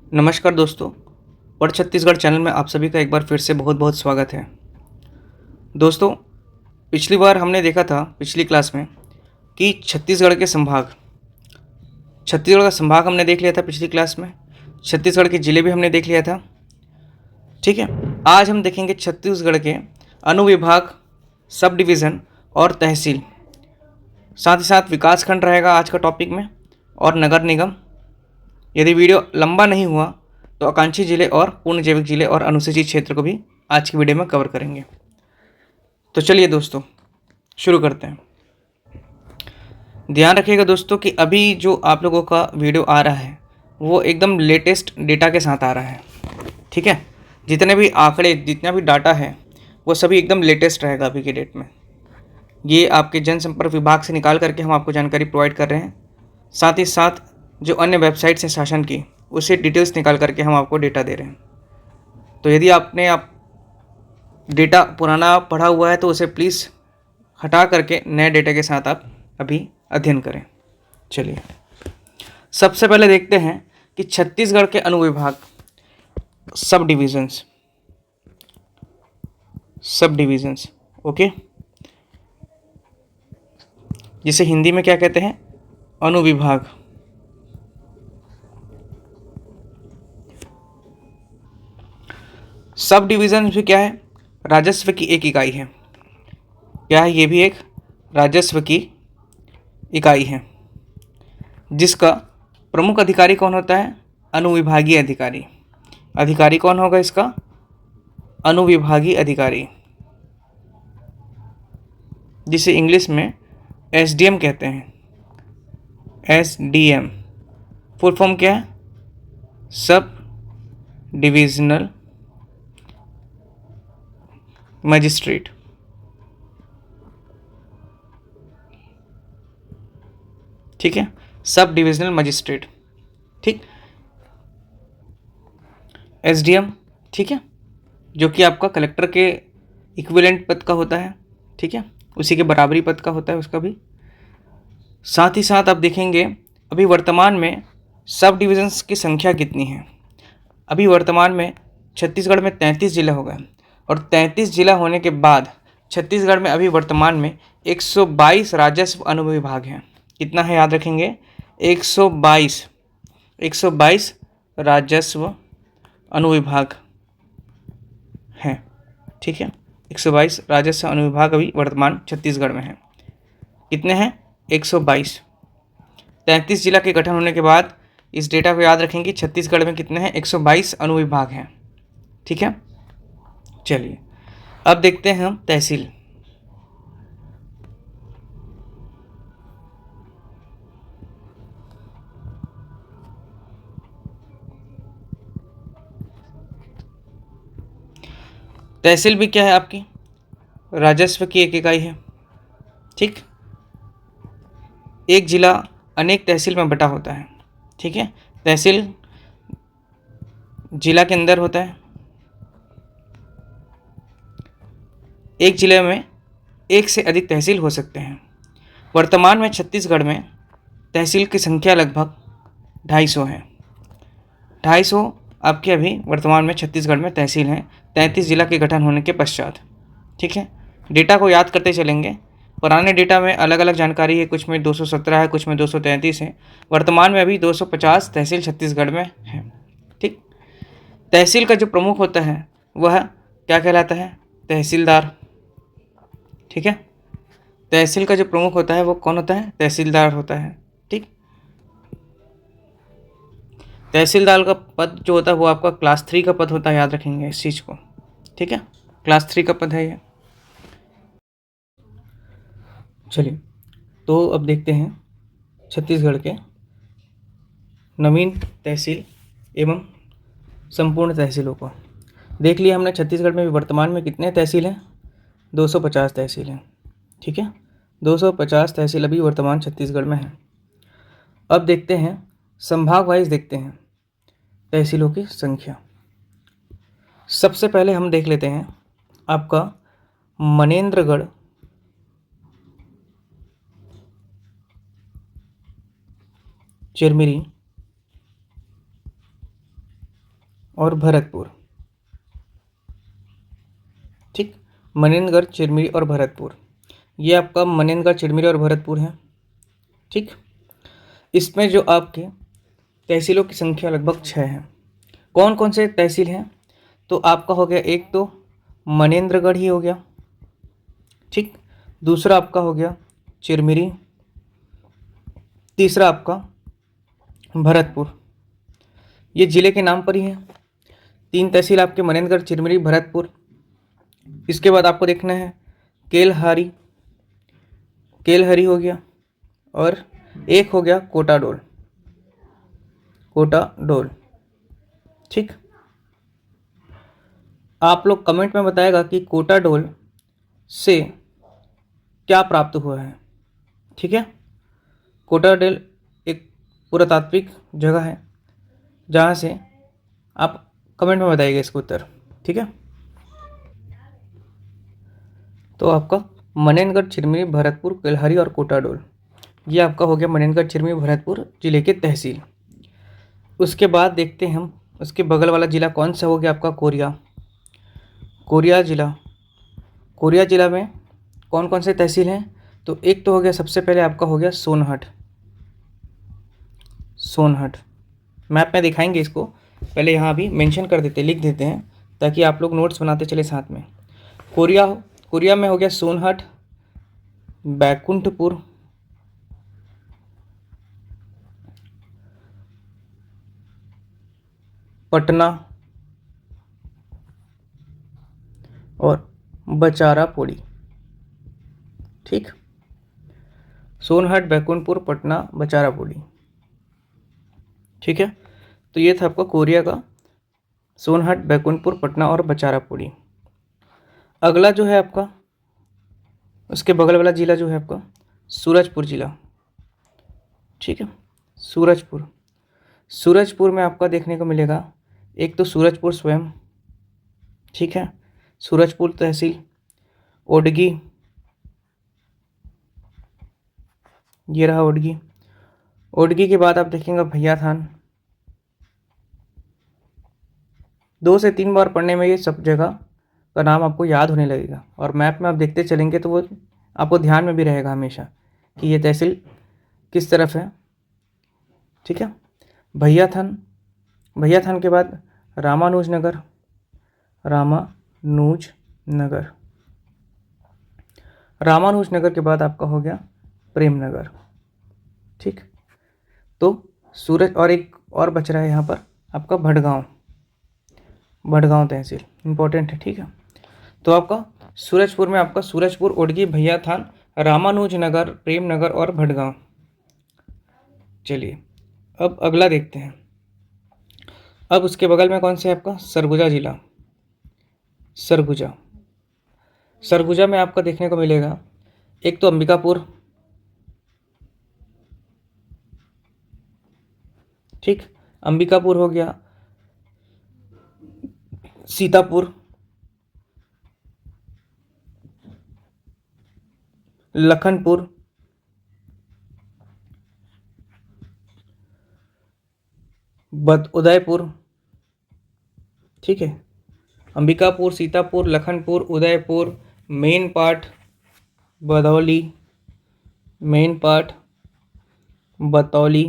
नमस्कार दोस्तों। पढ़ छत्तीसगढ़ चैनल में आप सभी का एक बार फिर से बहुत बहुत स्वागत है। दोस्तों, पिछली बार हमने देखा था पिछली क्लास में कि छत्तीसगढ़ का संभाग हमने देख लिया था पिछली क्लास में। छत्तीसगढ़ के ज़िले भी हमने देख लिया था। ठीक है, आज हम देखेंगे छत्तीसगढ़ के अनुविभाग, सब डिवीज़न और तहसील। साथ ही साथ विकास खंड रहेगा आज का टॉपिक में, और नगर निगम। यदि वीडियो लंबा नहीं हुआ तो आकांक्षी जिले और पूर्ण जैविक जिले और अनुसूचित क्षेत्र को भी आज की वीडियो में कवर करेंगे। तो चलिए दोस्तों, शुरू करते हैं। ध्यान रखिएगा दोस्तों कि अभी जो आप लोगों का वीडियो आ रहा है वो एकदम लेटेस्ट डेटा के साथ आ रहा है। ठीक है, जितने भी आंकड़े, जितना भी डाटा है वो सभी एकदम लेटेस्ट रहेगा अभी के डेट में। ये आपके जनसंपर्क विभाग से निकाल करके हम आपको जानकारी प्रोवाइड कर रहे हैं। साथ ही साथ जो अन्य वेबसाइट्स हैं शासन की, उससे डिटेल्स निकाल करके हम आपको डेटा दे रहे हैं। तो यदि आपने डेटा पुराना पढ़ा हुआ है तो उसे प्लीज़ हटा करके नए डेटा के साथ आप अभी अध्ययन करें। चलिए, सबसे पहले देखते हैं कि छत्तीसगढ़ के अनुविभाग, सब डिवीजन्स, ओके, जिसे हिंदी में क्या कहते हैं, अनुविभाग। सब डिवीज़न भी क्या है, राजस्व की एक इकाई है। क्या है, ये भी एक राजस्व की इकाई है, जिसका प्रमुख अधिकारी कौन होता है, अनुविभागीय अधिकारी। अधिकारी कौन होगा इसका, अनुविभागीय अधिकारी, जिसे इंग्लिश में एसडीएम कहते हैं। एसडीएम फुल फॉर्म क्या है, सब डिविजनल मजिस्ट्रेट। ठीक है, सब डिविजनल मजिस्ट्रेट। ठीक, एसडीएम, ठीक है, जो कि आपका कलेक्टर के इक्विवेलेंट पद का होता है। ठीक है, उसी के बराबरी पद का होता है उसका भी। साथ ही साथ आप देखेंगे अभी वर्तमान में सब डिविजन्स की संख्या कितनी है। अभी वर्तमान में छत्तीसगढ़ में 33 जिला हो गए, और 33 जिला होने के बाद छत्तीसगढ़ में अभी वर्तमान में 122 राजस्व अनुविभाग हैं। कितना है याद रखेंगे, 122 राजस्व अनुविभाग हैं। ठीक है, 122 राजस्व अनुविभाग अभी वर्तमान छत्तीसगढ़ में हैं। कितने हैं, 122। 33 जिला के गठन होने के बाद इस डेटा को याद रखेंगे, छत्तीसगढ़ में कितने हैं, 122 अनुविभाग हैं। ठीक है, चलिए अब देखते हैं हम तहसील। तहसील भी क्या है, आपकी राजस्व की एक इकाई है। ठीक, एक जिला अनेक तहसील में बटा होता है। ठीक है, तहसील जिला के अंदर होता है। एक जिले में एक से अधिक तहसील हो सकते हैं। वर्तमान में छत्तीसगढ़ में तहसील की संख्या लगभग 250 है। 250 आपके अभी वर्तमान में छत्तीसगढ़ में तहसील हैं, 33 जिला के गठन होने के पश्चात। ठीक है, डेटा को याद करते चलेंगे। पुराने डेटा में अलग अलग जानकारी है, कुछ में 217 है, कुछ में 233 है। वर्तमान में अभी 250 तहसील छत्तीसगढ़ में है। ठीक, तहसील का जो प्रमुख होता है वह क्या कहलाता है, तहसीलदार। ठीक है, तहसील का जो प्रमुख होता है वो कौन होता है, तहसीलदार होता है। ठीक, तहसीलदार का पद जो होता है वो आपका क्लास 3 का पद होता है, याद रखेंगे इस चीज़ को। ठीक है, क्लास 3 का पद है ये। चलिए, तो अब देखते हैं छत्तीसगढ़ के नवीन तहसील एवं संपूर्ण तहसीलों को। देख लिया हमने छत्तीसगढ़ में वर्तमान में कितने तहसील हैं, 250 तहसील हैं। ठीक है, 250 तहसील अभी वर्तमान छत्तीसगढ़ में हैं। अब देखते हैं संभाग वाइज, देखते हैं तहसीलों की संख्या। सबसे पहले हम देख लेते हैं आपका मनेन्द्रगढ़, चिरमिरी, और भरतपुर। ठीक, मनेंद्रगढ़, चिरमिरी और भरतपुर, ये आपका मनेंद्रगढ़, चिरमिरी और भरतपुर है। ठीक, इसमें जो आपके तहसीलों की संख्या लगभग 6 है। कौन कौन से तहसील हैं? तो आपका हो गया, एक तो मनेंद्रगढ़ ही हो गया। ठीक, दूसरा आपका हो गया चिरमिरी, तीसरा आपका भरतपुर। ये ज़िले के नाम पर ही है। 3 तहसील आपके मनेंद्रगढ़, चिरमिरी, भरतपुर। इसके बाद आपको देखना है केलहारी, केलहरी हो गया, और एक हो गया कोटाडोल, कोटाडोल। ठीक, आप लोग कमेंट में बताएगा कि कोटाडोल से क्या प्राप्त हुआ है। ठीक है, कोटाडोल एक पुरातात्विक जगह है, जहाँ से आप कमेंट में बताइएगा इसका उत्तर। ठीक है, तो आपका मनेंद्रगढ़, चिरमिरी, भरतपुर, केलहरी और कोटाडोल, ये आपका हो गया मनेंद्रगढ़, चिरमिरी, भरतपुर जिले के तहसील। उसके बाद देखते हैं हम उसके बगल वाला ज़िला कौन सा हो गया आपका कोरिया, कोरिया ज़िला। कोरिया ज़िला में कौन कौन से तहसील हैं? तो एक तो हो गया, सबसे पहले आपका हो गया सोनहट, सोनहट। मैप में दिखाएंगे इसको, पहले यहाँ भी मेंशन कर देते, लिख देते हैं, ताकि आप लोग नोट्स बनाते चले साथ में। कोरिया, कोरिया में हो गया सोनहट, बैकुंठपुर, पटना और बचारापोली। ठीक, सोनहट, बैकुंठपुर, पटना, बचारापोली। ठीक है, तो ये था आपका कोरिया का, सोनहट, बैकुंठपुर, पटना और बचारापोली। अगला जो है आपका, उसके बगल वाला ज़िला जो है आपका सूरजपुर ज़िला। ठीक है, सूरजपुर, सूरजपुर में आपका देखने को मिलेगा एक तो सूरजपुर स्वयं। ठीक है, सूरजपुर तहसील, ओडगी, ये रहा ओडगी। ओडगी के बाद आप देखेंगे भैया थान। 2 से 3 बार पढ़ने में ये सब जगह का नाम आपको याद होने लगेगा, और मैप में आप देखते चलेंगे तो वो आपको ध्यान में भी रहेगा हमेशा कि ये तहसील किस तरफ है। ठीक है, भैया थान, भैया थान के बाद रामानुज नगर, रामानुज नगर, रामानुज नगर के बाद आपका हो गया प्रेम नगर। ठीक, तो सूरज, और एक और बच रहा है यहाँ पर आपका भटगांव, भटगांव तहसील इंपॉर्टेंट है। ठीक है, तो आपका सूरजपुर में आपका सूरजपुर, ओडगी, भैया थान, रामानुज नगर, प्रेम नगर और भटगांव। चलिए अब अगला देखते हैं। अब उसके बगल में कौन सा है आपका सरगुजा जिला, सरगुजा। सरगुजा में आपका देखने को मिलेगा एक तो अंबिकापुर। ठीक, अंबिकापुर हो गया, सीतापुर, लखनपुर, उदयपुर। ठीक है, Ambikapur, Sitapur, Lakhanpur, Udaipur, main part Badauli, main part Batauli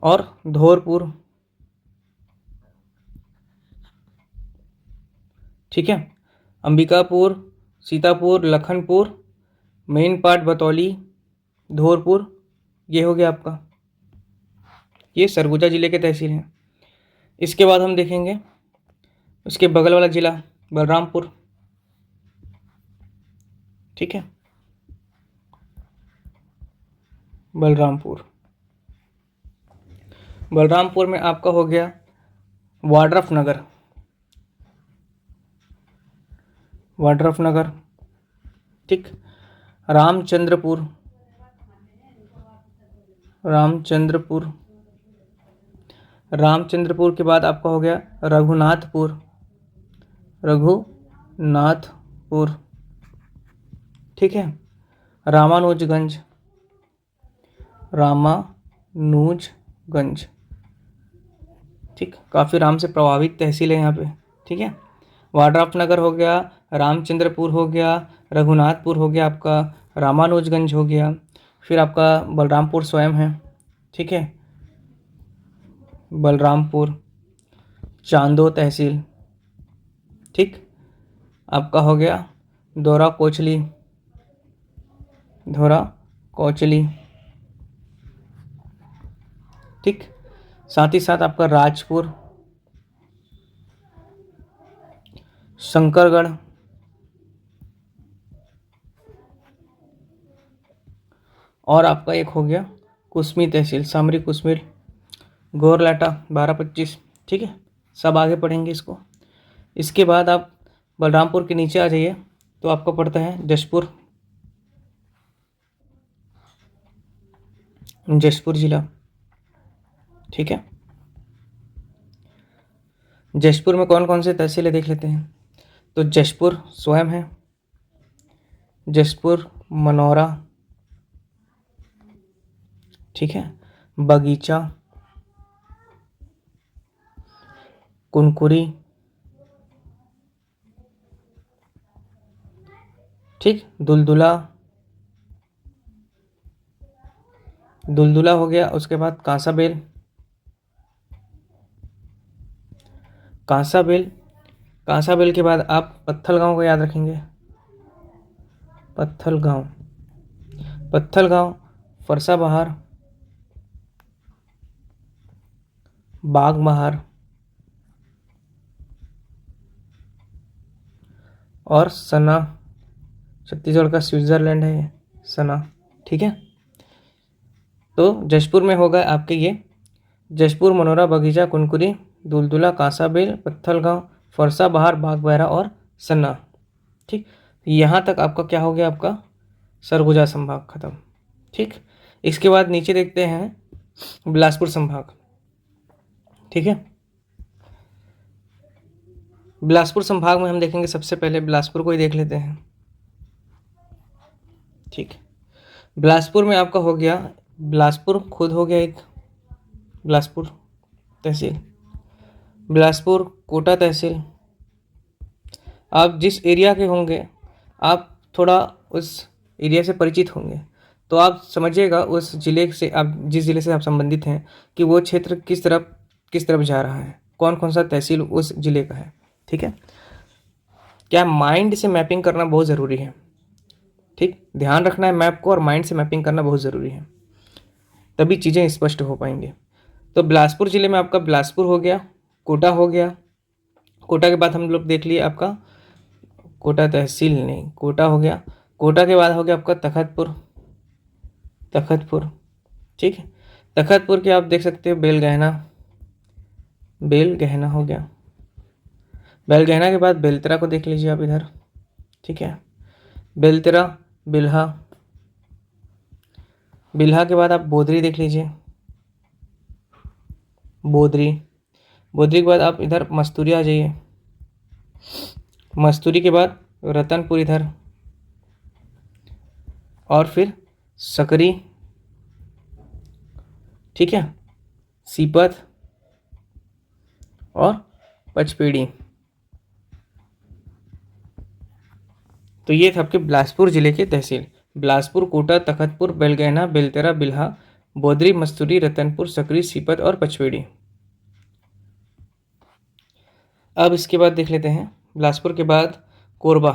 और धौरपुर। ठीक है, अंबिकापुर, सीतापुर, लखनपुर, मेन पार्ट बतौली, धौरपुर, ये हो गया आपका, ये सरगुजा ज़िले के तहसील हैं। इसके बाद हम देखेंगे उसके बगल वाला ज़िला बलरामपुर। ठीक है, बलरामपुर, बलरामपुर में आपका हो गया वाड्रफ नगर, वाड्रफ नगर। ठीक, रामचंद्रपुर, रामचंद्रपुर, रामचंद्रपुर के बाद आपका हो गया रघुनाथपुर, रघुनाथपुर। ठीक है, रामानुजगंज, रामानुजगंज। ठीक, काफ़ी राम से प्रभावित तहसील है यहाँ पे। ठीक है, वाड्राफनगर हो गया, रामचंद्रपुर हो गया, रघुनाथपुर हो गया आपका, रामानुजगंज हो गया, फिर आपका बलरामपुर स्वयं है। ठीक है, बलरामपुर, चांदो तहसील। ठीक, आपका हो गया दौरा कोचली, धोरा कोचली। ठीक, साथ ही साथ आपका राजपुर, शंकरगढ़, और आपका एक हो गया कुसमी तहसील, सामरी कुसमीर, गोरलाटा 12-25। ठीक है, सब आगे पढ़ेंगे इसको। इसके बाद आप बलरामपुर के नीचे आ जाइए तो आपका पड़ता है जशपुर, जशपुर जिला। ठीक है, जशपुर में कौन कौन से तहसीलें देख लेते हैं। तो जशपुर स्वयं है, जशपुर मनोरा, ठीक है, बगीचा, कुनकुरी, ठीक, दुलदुला, दुलदुला हो गया। उसके बाद कांसाबेल, कांसाबेल, कांसाबेल के बाद आप पत्थल गांव को याद रखेंगे, पत्थल गांव, पत्थल गांव, फरसाबहार, बागमहार और सना। छत्तीसगढ़ का स्विट्जरलैंड है ये सना। ठीक है, तो जशपुर में होगा आपके ये जशपुर, मनोरा, बगीचा, कुनकुरी, दुलदुला, कांसाबेल, पत्थलगांव, फरसाबहार, बागबहरा और सन्ना। ठीक, यहाँ तक आपका क्या हो गया, आपका सरगुजा संभाग खत्म। ठीक, इसके बाद नीचे देखते हैं बिलासपुर संभाग। ठीक है, बिलासपुर संभाग में हम देखेंगे सबसे पहले बिलासपुर को ही देख लेते हैं। ठीक, बिलासपुर में आपका हो गया, बिलासपुर खुद हो गया एक बिलासपुर तहसील, बिलासपुर कोटा तहसील। आप जिस एरिया के होंगे, आप थोड़ा उस एरिया से परिचित होंगे तो आप समझिएगा उस ज़िले से, आप जिस ज़िले से आप संबंधित हैं कि वो क्षेत्र किस तरफ जा रहा है, कौन कौन सा तहसील उस ज़िले का है। ठीक है, क्या माइंड से मैपिंग करना बहुत ज़रूरी है। ठीक, ध्यान रखना है मैप को, और माइंड से मैपिंग करना बहुत ज़रूरी है, तभी चीज़ें स्पष्ट हो पाएंगी। तो बिलासपुर ज़िले में आपका बिलासपुर हो गया, कोटा हो गया, कोटा के बाद हम लोग देख लिए आपका कोटा तहसील नहीं, कोटा हो गया, कोटा के बाद हो गया आपका तखतपुर, तखतपुर। ठीक है, तखतपुर के आप देख सकते हो बेलगहना, बेलगहना हो गया, बेलगहना के बाद बेलतरा को देख लीजिए आप इधर। ठीक है, बेलतरा, बिल्हा, बिल्हा के बाद आप बोदरी देख लीजिए, बोदरी, बोदरी के बाद आप इधर मस्तूरी आ जाइए, मस्तूरी के बाद रतनपुर इधर, और फिर सकरी। ठीक है, सीपत और पचपेड़ी। तो ये थे आपके बिलासपुर जिले के तहसील, बिलासपुर, कोटा, तखतपुर, बेलगहना, बेलतरा, बिल्हा, बोदरी, मस्तूरी, रतनपुर, सकरी, सीपत और पचपेड़ी। अब इसके बाद देख लेते हैं बिलासपुर के बाद कोरबा।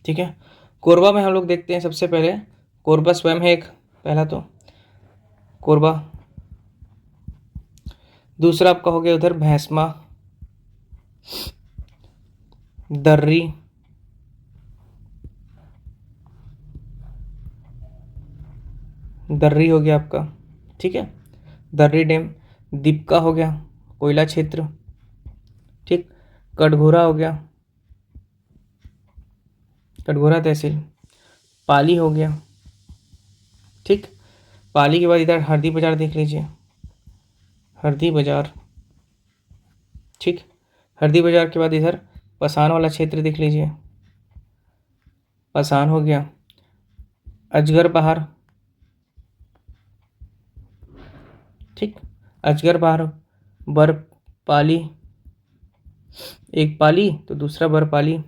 ठीक है, कोरबा में हम लोग देखते हैं सबसे पहले कोरबा स्वयं है एक, पहला तो कोरबा, दूसरा आपका हो गया उधर भैंसमा, दर्री, दर्री हो गया आपका। ठीक है, दर्री डैम, दीपका हो गया कोयला क्षेत्र। ठीक, कटघोरा हो गया, कटघोरा तहसील, पाली हो गया। ठीक, पाली के बाद इधर हरदी बाजार देख लीजिए, हरदी बाजार। ठीक, हरदी बाजार के बाद इधर पसान वाला क्षेत्र देख लीजिए, पसान हो गया, अजगर पहाड़, ठीक। अजगर बरपाली, एक पाली तो दूसरा बरपाली,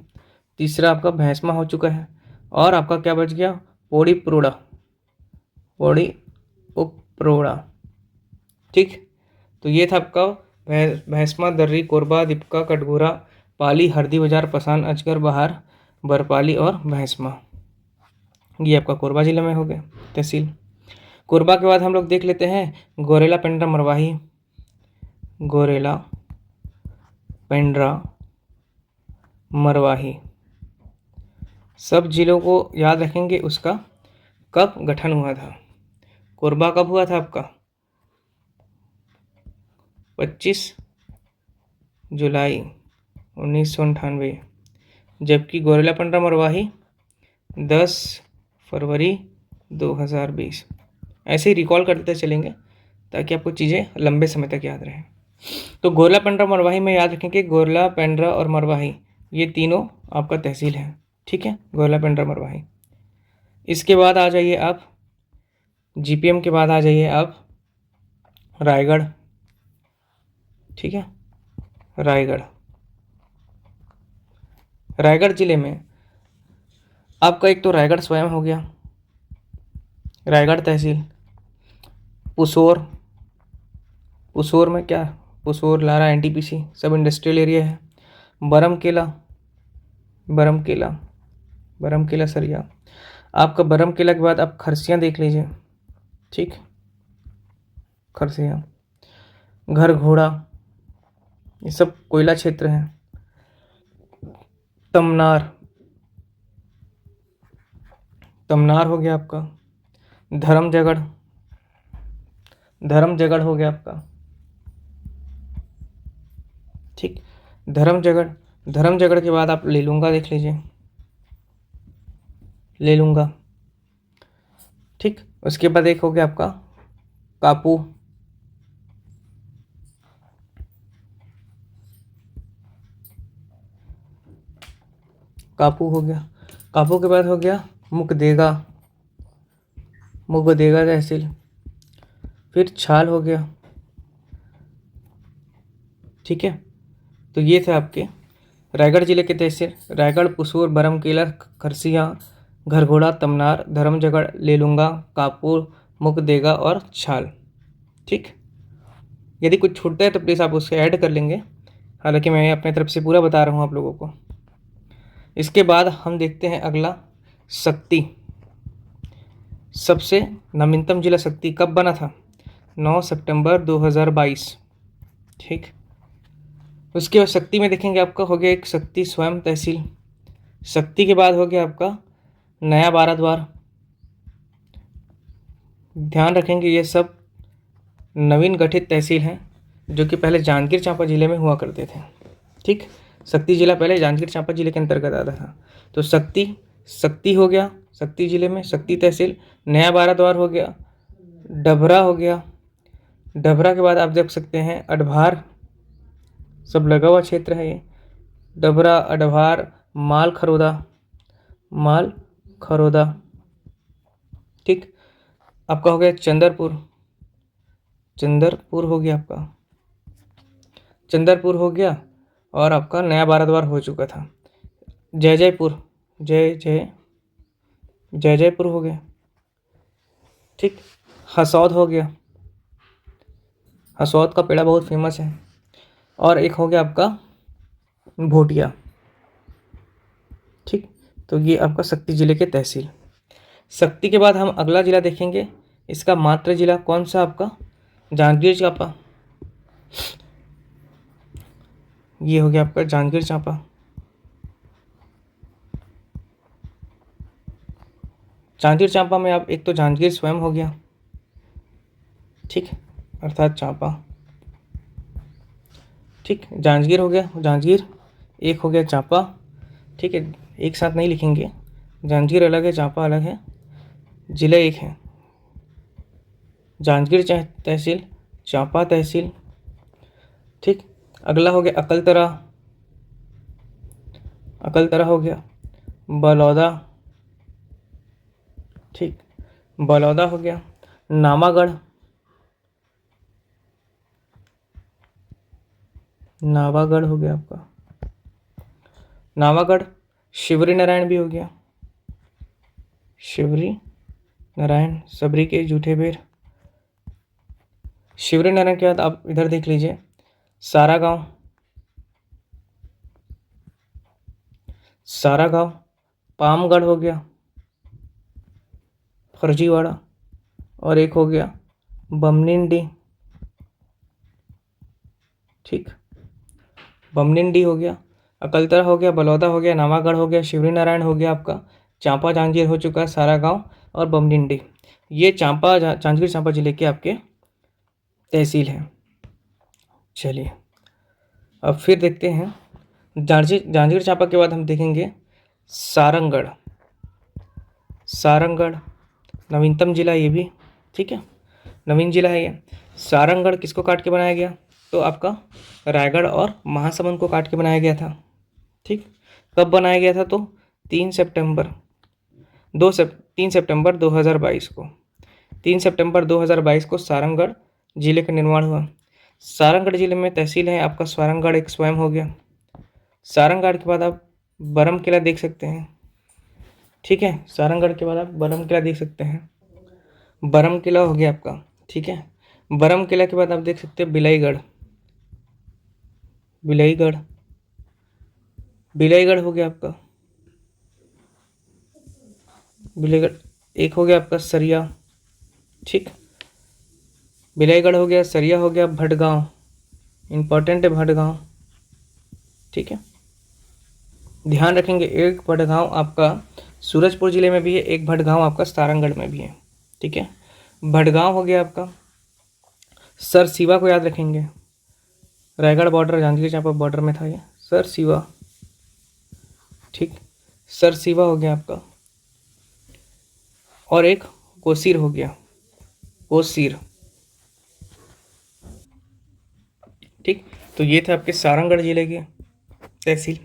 तीसरा आपका भैंसमा हो चुका है, और आपका क्या बच गया, पोड़ी प्रोड़ा, पोड़ी उपप्रोड़ा। ठीक। तो ये था आपका भैंसमा, दर्री, कोरबा, दीपका, कटघोरा, पाली, हरदी बाजार, पसान, अजगर, बहार, बरपाली और भैंसमा। ये आपका कोरबा जिले में हो गया तहसील। कोरबा के बाद हम लोग देख लेते हैं गोरेला, पेंड्रा, मरवाही। गोरेला, पेंड्रा, मरवाही, सब जिलों को याद रखेंगे उसका कब गठन हुआ था। कोरबा कब हुआ था आपका, 25 जुलाई 1998, जबकि गोरेला, पेंड्रा, मरवाही 10 फरवरी 2020। ऐसे ही रिकॉल करते चलेंगे ताकि आपको चीज़ें लंबे समय तक याद रहें। तो गोरेला, पेंड्रा, मरवाही में याद रखें कि गोरेला, पेंड्रा और मरवाही ये तीनों आपका तहसील है। ठीक है, गोरेला, पेंड्रा, मरवाही। इसके बाद आ जाइए आप जीपीएम के बाद आ जाइए आप रायगढ़। ठीक है, रायगढ़, रायगढ़ जिले में आपका एक तो रायगढ़ स्वयं हो गया, रायगढ़ तहसील, पुसोर, पुसोर में क्या, पुसोर, लारा, एनटीपीसी सब इंडस्ट्रियल एरिया है। बरमकेला, बरमकेला, बरमकेला सरिया, आपका बरमकेला के बाद आप खरसियाँ देख लीजिए। ठीक, खरसियाँ, घर घोड़ा, ये सब कोयला क्षेत्र है। तमनार, तमनार हो गया आपका। धर्मजगढ़, धर्मजगढ़ हो गया आपका। ठीक, धर्मजगढ़, धर्मजगढ़ के बाद आप लेलूंगा देख लीजिए, लेलूंगा। ठीक, उसके बाद एक हो गया आपका कापू, कापू हो गया। कापू के बाद हो गया मुकदेगा, मुकदेगा तहसील, फिर छाल हो गया। ठीक है, तो ये थे आपके रायगढ़ जिले के तहसील। रायगढ़, पुसूर, बरमकेला, खरसिया, घरघोड़ा, तमनार, धर्मजगढ़, लेलूंगा, कापूर, मुकदेगा और छाल। ठीक, यदि कुछ छूटता है तो प्लीज़ आप उससे ऐड कर लेंगे, हालांकि मैं अपने तरफ से पूरा बता रहा हूँ आप लोगों को। इसके बाद हम देखते हैं अगला शक्ति। सबसे नवीनतम जिला शक्ति कब बना था, 9 सितंबर 2022। ठीक, उसके बाद शक्ति में देखेंगे आपका हो गया एक शक्ति स्वयं तहसील। शक्ति के बाद हो गया आपका नया बाराद्वार। ध्यान रखेंगे ये सब नवीन गठित तहसील हैं जो कि पहले जांजगीर चांपा जिले में हुआ करते थे। ठीक, शक्ति जिला पहले जांजगीर चांपा जिले के अंतर्गत आता था। तो शक्ति हो गया शक्ति जिले में, शक्ति तहसील। नया बाराद्वार हो गया, डभरा हो गया। डभरा के बाद आप देख सकते हैं अडभार, सब लगा हुआ क्षेत्र है ये। डभरा, अडभार, माल खरोदा, माल खरोदा। ठीक, आपका हो गया चंदरपुर, चंदरपुर हो गया आपका, चंदरपुर हो गया। और आपका नया बाराद्वार हो चुका था। जयपुर, जयपुर हो गया। ठीक, हसौद हो गया, हसौद का पेड़ा बहुत फेमस है। और एक हो गया आपका भोटिया। ठीक, तो ये आपका शक्ति जिले के तहसील। शक्ति के बाद हम अगला जिला देखेंगे, इसका मात्र जिला कौन सा आपका, जांजगीर चांपा। ये हो गया आपका जांजगीर चांपा। जांजगीर चांपा में आप एक तो जांजगीर स्वयं हो गया, ठीक, अर्थात चांपा। ठीक, जांजगीर हो गया, जांजगीर। एक हो गया चांपा। ठीक है, एक साथ नहीं लिखेंगे, जांजगीर अलग है, चांपा अलग है, जिला एक है। जांजगीर तहसील, चांपा तहसील। ठीक, अगला हो गया अकलतरा, अकलतरा हो गया। बलौदा, ठीक, बलौदा हो गया। नामागढ़, नावागढ़ हो गया आपका, नावागढ़। शिवरी नारायण भी हो गया, शिवरी नारायण, सबरी के जूठे बेर। शिवरी नारायण के बाद आप इधर देख लीजिए, सारा गांव, सारा गांव। पामगढ़ हो गया, फर्जीवाड़ा, और एक हो गया बमनिंडी। ठीक, बमनिंडी हो गया, अकलतरा हो गया, बलौदा हो गया, नावागढ़ हो गया, शिवरी नारायण हो गया आपका, चांपा जांजगीर हो चुका है, सारा गांव और बमनिंडी। ये जांजगीर चांपा जिले के आपके तहसील हैं। चलिए अब फिर देखते हैं जांजगीर चांपा के बाद हम देखेंगे सारंगढ़। सारंगढ़ नवीनतम जिला ये भी, ठीक है, नवीन जिला है ये। सारंगढ़ किसको काट के बनाया गया? तो आपका रायगढ़ और महासमुंद को काट के बनाया गया था। ठीक, कब बनाया गया था? तो 3 सितंबर 2022 को, 3 सितंबर 2022 को सारंगढ़ जिले का निर्माण हुआ। सारंगढ़ जिले में तहसील है आपका सारंगढ़ एक स्वयं हो गया। सारंगढ़ के बाद आप बरम किला देख सकते हैं। ठीक है, सारंगढ़ के बाद आप बरम किला देख सकते हैं, बरम किला हो गया आपका। ठीक है, बरम किला के बाद आप देख सकते हैं बिलाईगढ़, बिलाईगढ़, बिलाईगढ़ हो गया आपका, बिलाईगढ़। एक हो गया आपका सरिया। ठीक, बिलाईगढ़ हो गया, सरिया हो गया, भटगांव, इंपॉर्टेंट है भटगांव। ठीक है, ध्यान रखेंगे एक भटगांव आपका सूरजपुर जिले में भी है, एक भटगांव आपका सारंगढ़ में भी है। ठीक है, भटगांव हो गया आपका। सरसीवा को याद रखेंगे, रायगढ़ बॉर्डर जांजगीर चांपा बॉर्डर में था ये, सरसीवा। ठीक, सरसीवा हो गया आपका। और एक कोसीर हो गया, कोसीर। ठीक, तो ये थे आपके सारंगढ़ जिले के तहसील।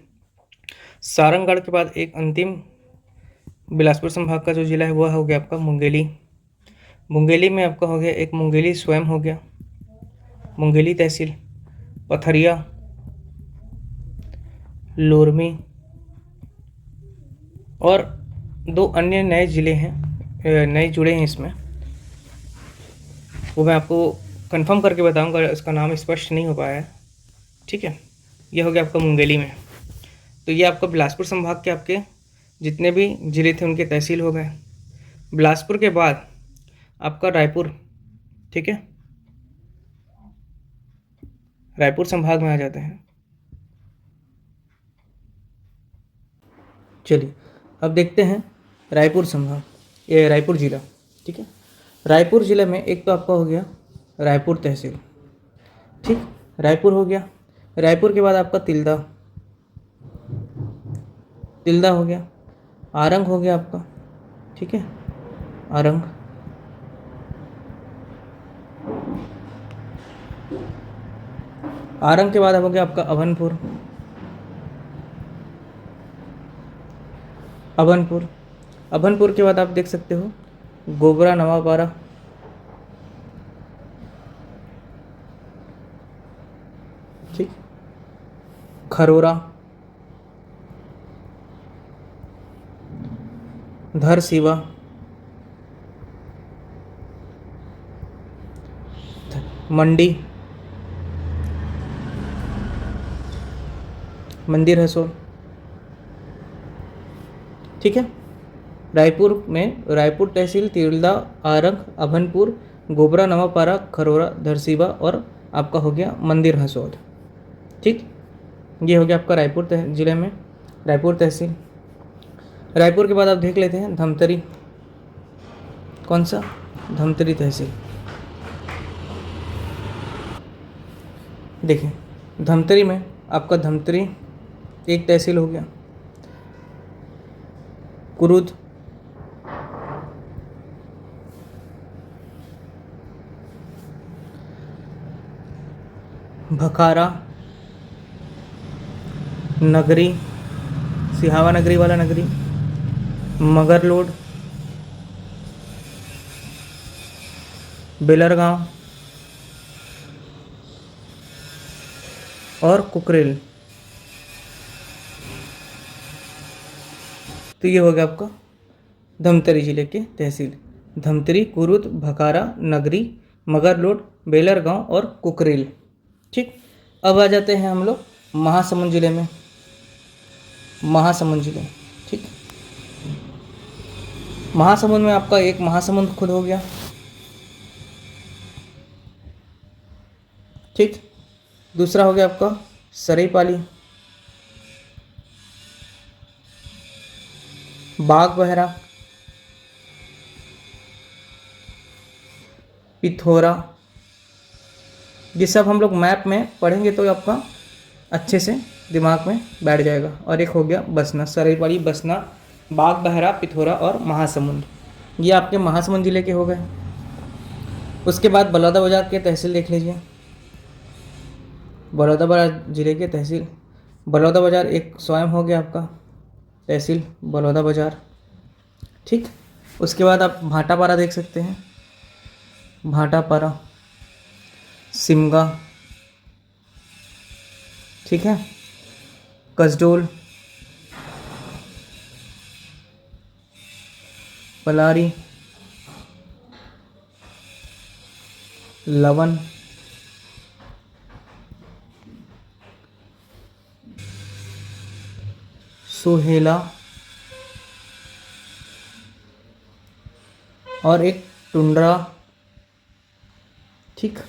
सारंगढ़ के बाद एक अंतिम बिलासपुर संभाग का जो जिला है वह हो गया आपका मुंगेली। मुंगेली में आपका हो गया एक मुंगेली स्वयं हो गया, मुंगेली तहसील, पथरिया, लोरमी, और 2 अन्य नए जिले हैं, नए जुड़े हैं इसमें, वो मैं आपको कंफर्म करके बताऊंगा, इसका नाम स्पष्ट नहीं हो पाया है। ठीक है, ये हो गया आपका मुंगेली में। तो ये आपका बिलासपुर संभाग के आपके जितने भी जिले थे उनके तहसील हो गए। बिलासपुर के बाद आपका रायपुर। ठीक है, रायपुर संभाग में आ जाते हैं। चलिए अब देखते हैं रायपुर संभाग, ये रायपुर जिला। ठीक है, रायपुर जिले में एक तो आपका हो गया रायपुर तहसील। ठीक, रायपुर हो गया। रायपुर के बाद आपका तिल्दा, तिल्दा हो गया। आरंग हो गया आपका। ठीक है, आरंग। आरंग के बाद हो गया आपका अभनपुर, अभनपुर। अभनपुर के बाद आप देख सकते हो गोबरा नवापारा। ठीक, खरोरा, धरसीवा, मंडी, मंदिर हसोल। ठीक है, रायपुर में रायपुर तहसील, तिल्दा, आरंग, अभनपुर, गोबरा नवापारा, खरोरा, धरसीवा और आपका हो गया मंदिर हसोद। ठीक, ये हो गया आपका रायपुर जिले में रायपुर तहसील। रायपुर के बाद आप देख लेते हैं धमतरी। कौन सा? धमतरी तहसील। देखिए धमतरी में आपका धमतरी एक तहसील हो गया। कुरुद, भखारा, नगरी, सिहावा नगरी वाला नगरी, मगरलोड, बेलरगांव, और कुकरेल। तो ये हो गया आपका धमतरी जिले के तहसील। धमतरी, कुरुद, भखारा, नगरी, मगरलोड, बेलरगांव और कुकरेल। ठीक, अब आ जाते हैं हम लोग महासमुंद जिले में। महासमुंद जिले, ठीक। महासमुंद में आपका एक महासमुंद खुद हो गया, ठीक। दूसरा हो गया आपका सरायपाली, बागबहरा, पिथौरा। ये सब हम लोग मैप में पढ़ेंगे तो आपका अच्छे से दिमाग में बैठ जाएगा। और एक हो गया बसना, सरायपाली, बसना, बागबहरा, पिथौरा और महासमुंद। ये आपके महासमुंद जिले के हो गए। उसके बाद बलौदाबाजार के तहसील देख लीजिए। बलौदाबाजार जिले के तहसील, बलौदाबाजार एक स्वयं हो गया आपका तहसील बलौदाबाजार, ठीक। उसके बाद आप भाटापारा देख सकते हैं, भाटापारा, सिमगा, ठीक है, कसडोल, पलारी, लवन, सोहेला और एक टुंड्रा, ठीक।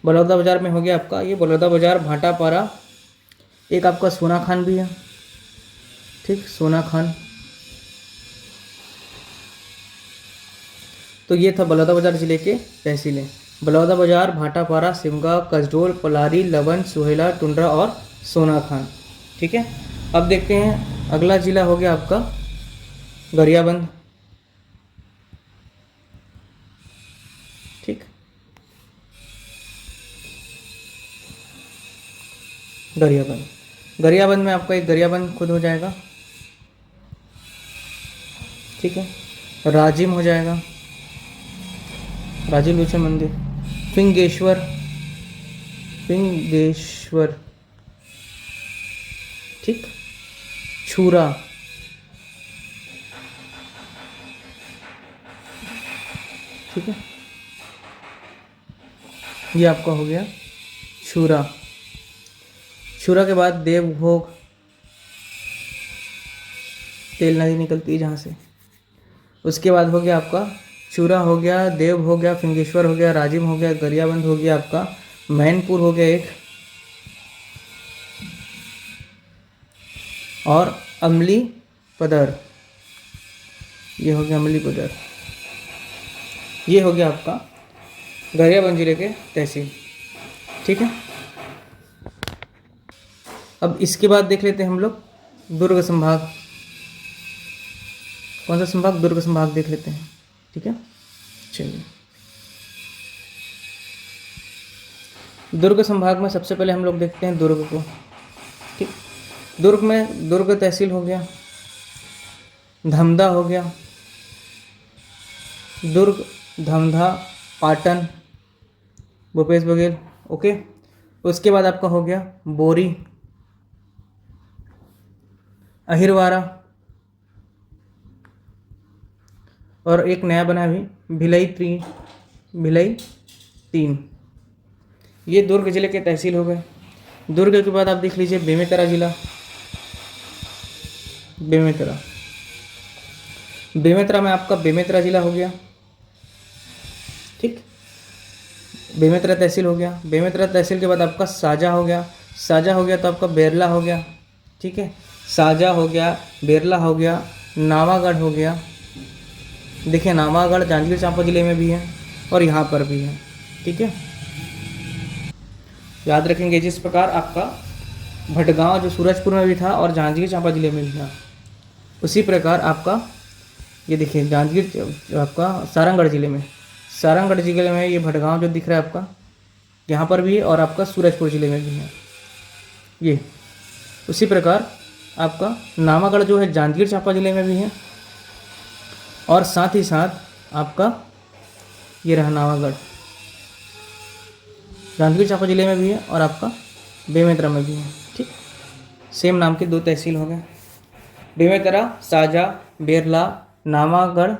बलौदाबाजार में हो गया आपका ये बलौदाबाजार, भाटापारा, एक आपका सोना खान भी है, ठीक, सोना खान। तो ये था बलौदाबाजार जिले के तहसीलें, बलौदाबाजार, भाटापारा, सिमगा, कसडोल, पलारी, लवन, सोहेला, टुंड्रा और सोना खान, ठीक है। अब देखते हैं अगला जिला हो गया आपका गरियाबंद, ठीक। गरियाबंद, गरियाबंद में आपका एक गरियाबंद खुद हो जाएगा, ठीक है। राजिम हो जाएगा, राजिम लोचन मंदिर, फिंगेश्वर, फिंगेश्वर, ठीक, छूरा, ठीक है। ये आपका हो गया छूरा। छूरा के बाद देवभोग, तेल नदी निकलती है जहाँ से। उसके बाद हो गया आपका छूरा हो गया, देव हो गया, फिंगेश्वर हो गया, राजिम हो गया, गरियाबंद हो गया, आपका मैनपुर हो गया एक, और अमली पदर, ये हो गया अमली पदर। ये हो गया आपका गरियाबंद जिले के तहसील, ठीक है। अब इसके बाद देख लेते हैं हम लोग दुर्ग संभाग। कौन सा संभाग? दुर्ग संभाग देख लेते हैं, ठीक है। चलिए, दुर्ग संभाग में सबसे पहले हम लोग देखते हैं दुर्ग को, ठीक। दुर्ग में दुर्ग तहसील हो गया, धमधा हो गया, दुर्ग, धमधा, पाटन, भूपेश बघेल, ओके। उसके बाद आपका हो गया बोरी, अहिरवारा, और एक नया बना भी भिलाई 3। ये दुर्ग जिले के तहसील हो गए। दुर्ग के बाद आप देख लीजिए बेमेतरा जिला, बेमेतरा, बेमेतरा में आपका बेमेतरा जिला हो गया, ठीक। बेमेतरा तहसील हो गया। बेमेतरा तहसील के बाद आपका साजा हो गया, साजा हो गया तो आपका बेरला हो गया, ठीक है। साजा हो गया, बेरला हो गया, नावागढ़ हो गया। देखिए नावागढ़ जांजगीर चांपा जिले में भी है और यहाँ पर भी है, ठीक है। याद रखेंगे जिस प्रकार आपका भटगांव जो सूरजपुर में भी था और जांजगीर चांपा जिले में भी था, उसी प्रकार आपका ये देखिए जांजगीर आपका सारंगढ़ जिले में, सारंगढ़ जिले में ये भटगांव जो दिख रहा है आपका यहाँ पर भी है और आपका सूरजपुर जिले में भी है ये। उसी प्रकार आपका नावागढ़ जो है जांजगीर चांपा जिले में भी है और साथ ही साथ आपका ये रहा नावागढ़, जांजगीर चांपा जिले में भी है और आपका बेमेतरा में भी है। ठीक, सेम नाम के 2 तहसील हो गए। बेमेतरा, साजा, बेरला, नामागढ़।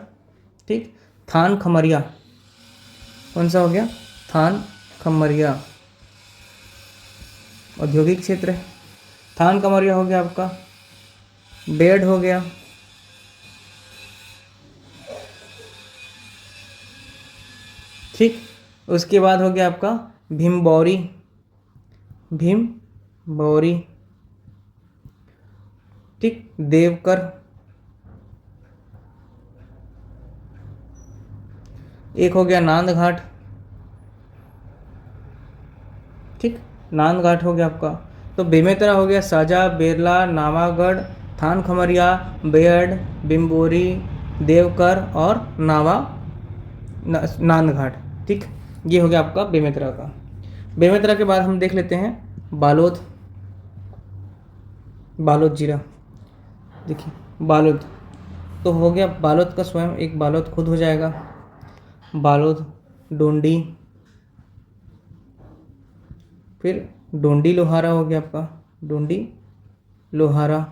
ठीक, थान खमरिया, कौन सा हो गया? थान खमरिया औद्योगिक क्षेत्र है। थान खमरिया हो गया आपका। बेड हो गया। ठीक, उसके बाद हो गया आपका भीमबौरी। भीमबौरी। ठीक, देवकर। एक हो गया नांदघाट। ठीक, नांदघाट हो गया आपका। तो बेमेतरा हो गया, साजा, बेरला, नावागढ़, थान खमरिया, बेड़, बिम्बोरी, देवकर और नांदघाट। ठीक, ये हो गया आपका बेमेतरा का। बेमेतरा के बाद हम देख लेते हैं बालोद। बालोद जिला, देखिए बालोद तो हो गया। बालोद का स्वयं एक बालोद खुद हो जाएगा। बालोद, डोंडी, फिर डोंडी लोहारा हो गया आपका। डोंडी लोहारा।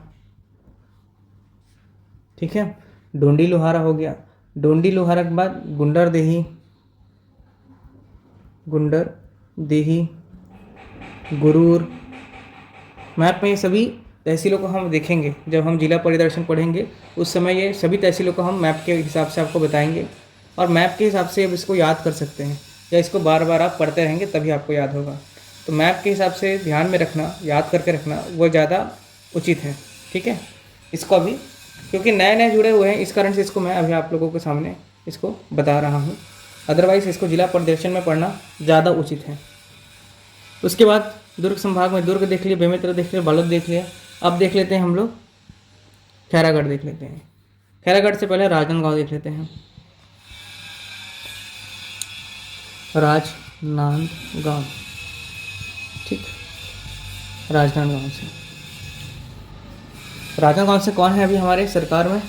ठीक है, डोंडी लोहारा हो गया। डोंडी लोहारा के बाद गुंडर देही। गुंडर देही, गुरूर। मैप में ये सभी तहसीलों को हम देखेंगे जब हम जिला परिदर्शन पढ़ेंगे, उस समय ये सभी तहसीलों को हम मैप के हिसाब से आपको बताएंगे और मैप के हिसाब से अब इसको याद कर सकते हैं, या इसको बार बार आप पढ़ते रहेंगे तभी आपको याद होगा। तो मैप के हिसाब से ध्यान में रखना, याद करके रखना, वो ज़्यादा उचित है। ठीक है, इसको अभी क्योंकि नए नए जुड़े हुए हैं, इस कारण से इसको मैं अभी आप लोगों के सामने इसको बता रहा हूँ। अदरवाइज़ इसको जिला परिदर्शन में पढ़ना ज़्यादा उचित है। उसके बाद दुर्ग संभाग में दुर्ग देख लिया, बेमेतरा देख लिया, बालोद देख लिया। अब देख लेते हैं हम लोग खैरागढ़ देख लेते हैं। खैरागढ़ से पहले राजनांदगांव देख लेते हैं। राजनांदगांव। ठीक, राजनांदगांव से। राजनांदगांव से कौन है अभी हमारे सरकार में?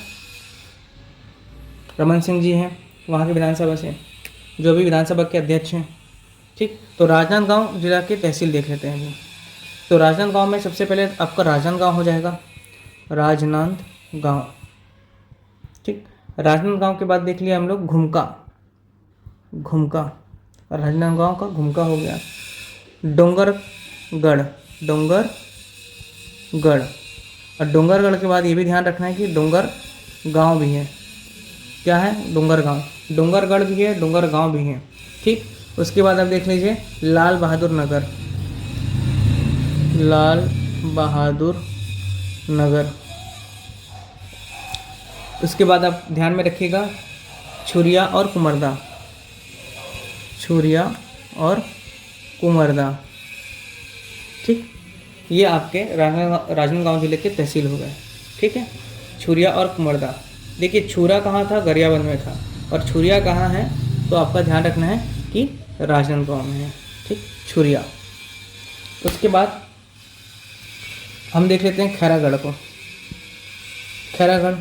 रमन सिंह जी हैं, वहाँ की विधानसभा से, जो भी विधानसभा के अध्यक्ष हैं। ठीक, तो राजनांदगांव जिला के तहसील देख लेते हैं अभी। तो राजनांदगांव में सबसे पहले आपका राजनांदगांव हो जाएगा। राजनांदगांव। ठीक, राजनांदगांव के बाद देख लिया हम लोग घुमका। घुमका, राजनांदगांव का घुमका हो गया। डोंगरगढ़। डोंगरगढ़। और डोंगरगढ़ के बाद ये भी ध्यान रखना है कि डोंगर गांव भी है। क्या है? डोंगर गांव। डोंगरगढ़ भी है, डोंगर गांव भी है। ठीक, उसके बाद आप देख लीजिए लाल बहादुर नगर। लाल बहादुर नगर। उसके बाद आप ध्यान में रखिएगा छुरिया और कुमरदा। छुरिया और कुमरदा। ठीक, ये आपके राजनांदगांव जिले के तहसील हो गए। ठीक है, छुरिया और कुमरदा। देखिए छुरा कहाँ था? गरियाबंद में था, और छुरिया कहाँ है? तो आपका ध्यान रखना है कि राजनांदगांव में है। ठीक, छुरिया। उसके बाद हम देख लेते हैं खैरागढ़ को। खैरागढ़।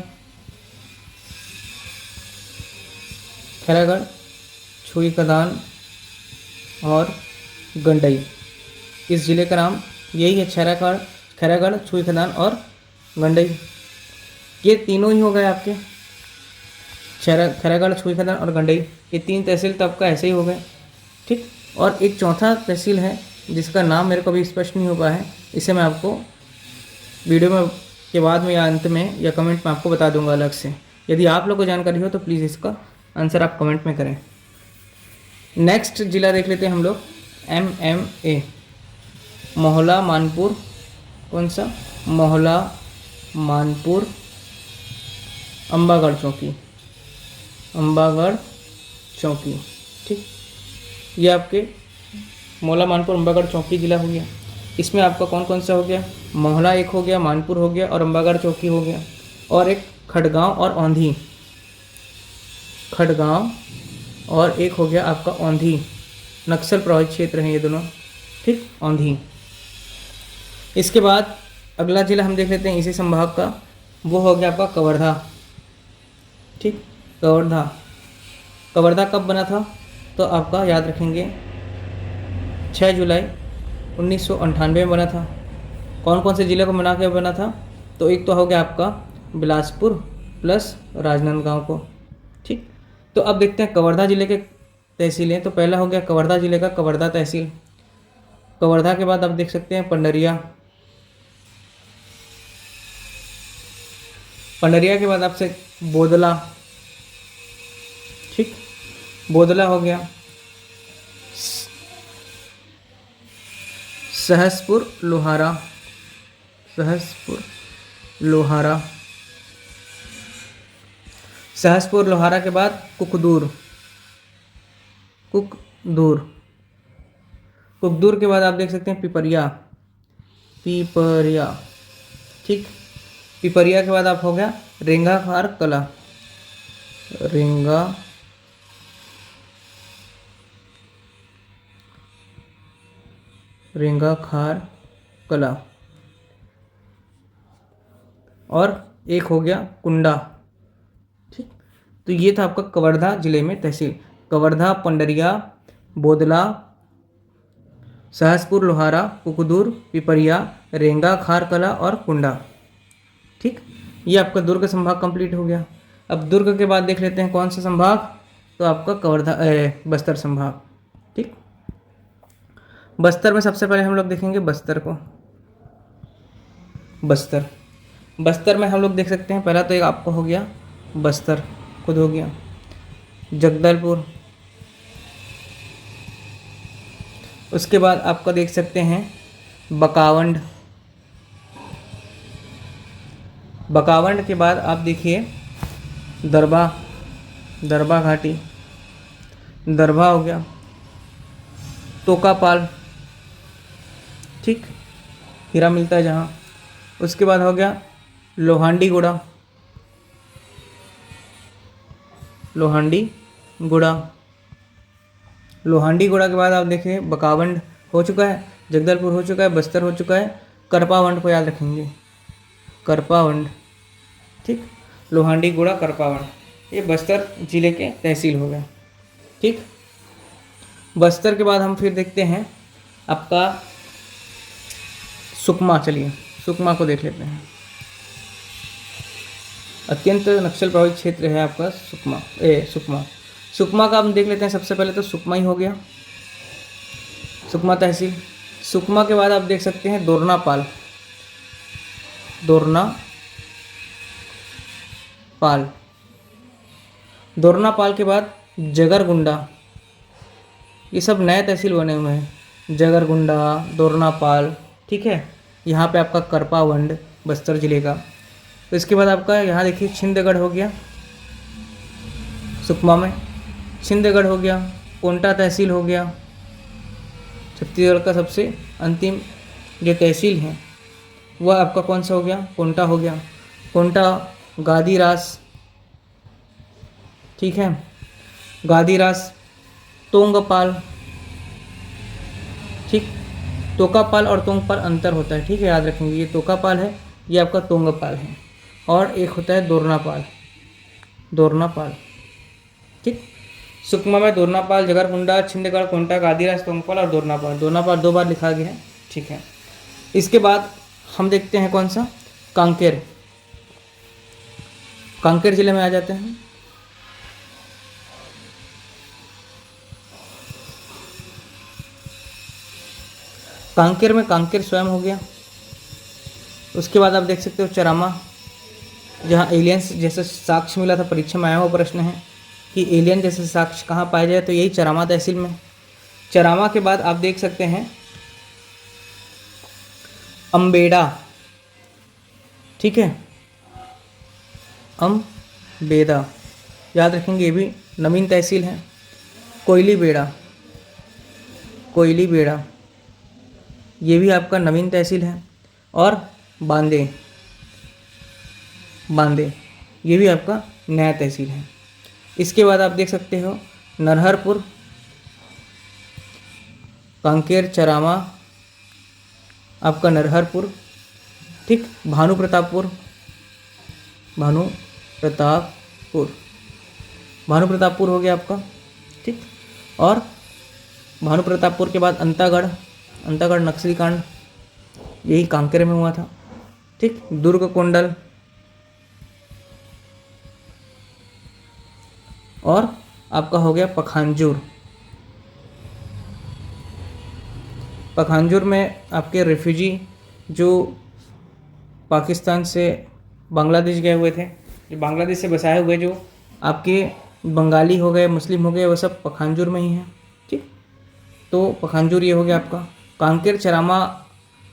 खैरागढ़, छुई खदान और गंडई, इस जिले का नाम यही है। खैरागढ़, छुई खदान और गंडई, ये तीनों ही हो गए आपके। खैरागढ़, छुई खदान और गंडई, ये 3 तहसील तो आपका ऐसे ही हो गए। ठीक, और एक चौथा तहसील है जिसका नाम मेरे को अभी स्पष्ट नहीं हो पाया है, इसे मैं आपको वीडियो में के बाद में या अंत में या कमेंट में आपको बता दूंगा अलग से। यदि आप लोग को जानकारी हो तो प्लीज़ इसका आंसर आप कमेंट में करें। नेक्स्ट जिला देख लेते हैं हम लोग MMA, मोहला मानपुर। कौन सा? मोहला मानपुर, अंबागढ़ चौकी। अंबागढ़ चौकी। ठीक, ये आपके मोहला मानपुर अंबागढ़ चौकी जिला हो गया। इसमें आपका कौन कौन सा हो गया? मोहला एक हो गया, मानपुर हो गया और अंबागढ़ चौकी हो गया, और एक खड़गांव और औंधी। खड़गांव और एक हो गया आपका औंधी, नक्सल प्रभावित क्षेत्र हैं ये दोनों। ठीक, औंधी। इसके बाद अगला जिला हम देख लेते हैं इसी संभाग का, वो हो गया आपका कवर्धा। ठीक, कवर्धा। कवर्धा कब बना था? तो आपका याद रखेंगे 6 जुलाई 1998 में बना था। कौन कौन से ज़िले को मिला के बना था? तो एक तो हो गया आपका बिलासपुर प्लस राजनांदगांव को। ठीक, तो अब देखते हैं कवर्धा ज़िले के तहसीलें। तो पहला हो गया कवर्धा ज़िले का कवर्धा तहसील। कवर्धा के बाद आप देख सकते हैं पंडरिया। पंडरिया के बाद आपसे बोदला। ठीक, बोदला हो गया। सहसपुर लोहारा। सहसपुर लोहारा। सहसपुर लोहारा के बाद कुकदूर। कुकदूर। कुकदूर के बाद आप देख सकते हैं पिपरिया। पिपरिया। ठीक, पिपरिया के बाद आप हो गया रेंगाखार कला। रेंगाखार कला। और एक हो गया कुंडा। ठीक, तो ये था आपका कवर्धा जिले में तहसील। कवर्धा, पंडरिया, बोदला, सहसपुर लोहारा, कुकदूर, पिपरिया, रेंगा खार कला और कुंडा। ठीक, ये आपका दुर्ग संभाग कंप्लीट हो गया। अब दुर्ग के बाद देख लेते हैं कौन सा संभाग? तो आपका बस्तर संभाग। ठीक, बस्तर में सबसे पहले हम लोग देखेंगे बस्तर को। बस्तर में हम लोग देख सकते हैं, पहला तो एक आपको हो गया बस्तर खुद हो गया, जगदलपुर। उसके बाद आपका देख सकते हैं बकावंड। बकावंड के बाद आप देखिए दरबा घाटी। दरबा हो गया। तोकापाल। ठीक, हीरा मिलता है जहाँ। उसके बाद हो गया लोहांडीगुड़ा। लोहांडीगुड़ा के बाद आप देखिए बकावंड हो चुका है, जगदलपुर हो चुका है, बस्तर हो चुका है। करपावंड को याद रखेंगे, करपावंड। ठीक, लोहांडीगुड़ा, करपावंड, ये बस्तर जिले के तहसील हो गए। ठीक, बस्तर के बाद हम फिर देखते हैं आपका सुकमा। चलिए सुकमा को देख लेते हैं। अत्यंत नक्सल प्रभावित क्षेत्र है आपका सुकमा। सुकमा का हम देख लेते हैं। सबसे पहले तो सुकमा ही हो गया, सुकमा तहसील। सुकमा के बाद आप देख सकते हैं दोरनापाल। दोरनापाल के बाद जगरगुंडा। ये सब नए तहसील बने हुए हैं, जगरगुंडा, दोरनापाल। ठीक है, यहाँ पे आपका करपावंड बस्तर जिले का। तो इसके बाद आपका यहाँ देखिए छिंदगढ़ हो गया, सुकमा में छिंदगढ़ हो गया। कोंटा तहसील हो गया, छत्तीसगढ़ का सबसे अंतिम जो तहसील है वह आपका कौन सा हो गया? कोंटा हो गया। कोंटा, गादीरास। ठीक है, गादीरास, तोंगपाल। ठीक, तोकापाल और तोंगपाल अंतर होता है। ठीक है, याद रखेंगे, ये तोकापाल है, ये आपका तोंगपाल है। और एक होता है दोरनापाल। ठीक, सुकमा में दोरनापाल, जगरगुंडा, छिंदगढ़, कोंटा, गादीरास, तोंगपाल और दोरनापाल 2 बार लिखा गया है। ठीक है, इसके बाद हम देखते हैं कौन सा? कांकेर जिले में आ जाते हैं। कांकेर में कांकेर स्वयं हो गया। उसके बाद आप देख सकते हो चरामा, जहाँ एलियंस जैसे साक्ष्य मिला था। परीक्षा में आया हुआ प्रश्न है कि एलियन जैसे साक्ष्य कहाँ पाए जाए, तो यही चरामा तहसील में। चरामा के बाद आप देख सकते हैं अम्बेडा। ठीक है, अम्बेदा, याद रखेंगे, ये भी नवीन तहसील है। कोयली बेड़ा, ये भी आपका नवीन तहसील है। और बांदे, ये भी आपका नया तहसील है। इसके बाद आप देख सकते हो नरहरपुर, कांकेर, चरामा, आपका नरहरपुर। ठीक, भानु प्रतापपुर हो गया आपका। ठीक, और भानु प्रतापपुर के बाद अंतागढ़, अंतागढ़ नक्सली कांड यही कांकेर में हुआ था। ठीक, दुर्ग कोंडल और आपका हो गया पखांजूर। पखांजूर में आपके रेफ्यूजी जो पाकिस्तान से बांग्लादेश गए हुए थे, जो बांग्लादेश से बसाए हुए जो आपके बंगाली हो गए, मुस्लिम हो गए, वो सब पखांजूर में ही हैं। ठीक, तो पखांजूर ये हो गया आपका। कांकेर, चरामा,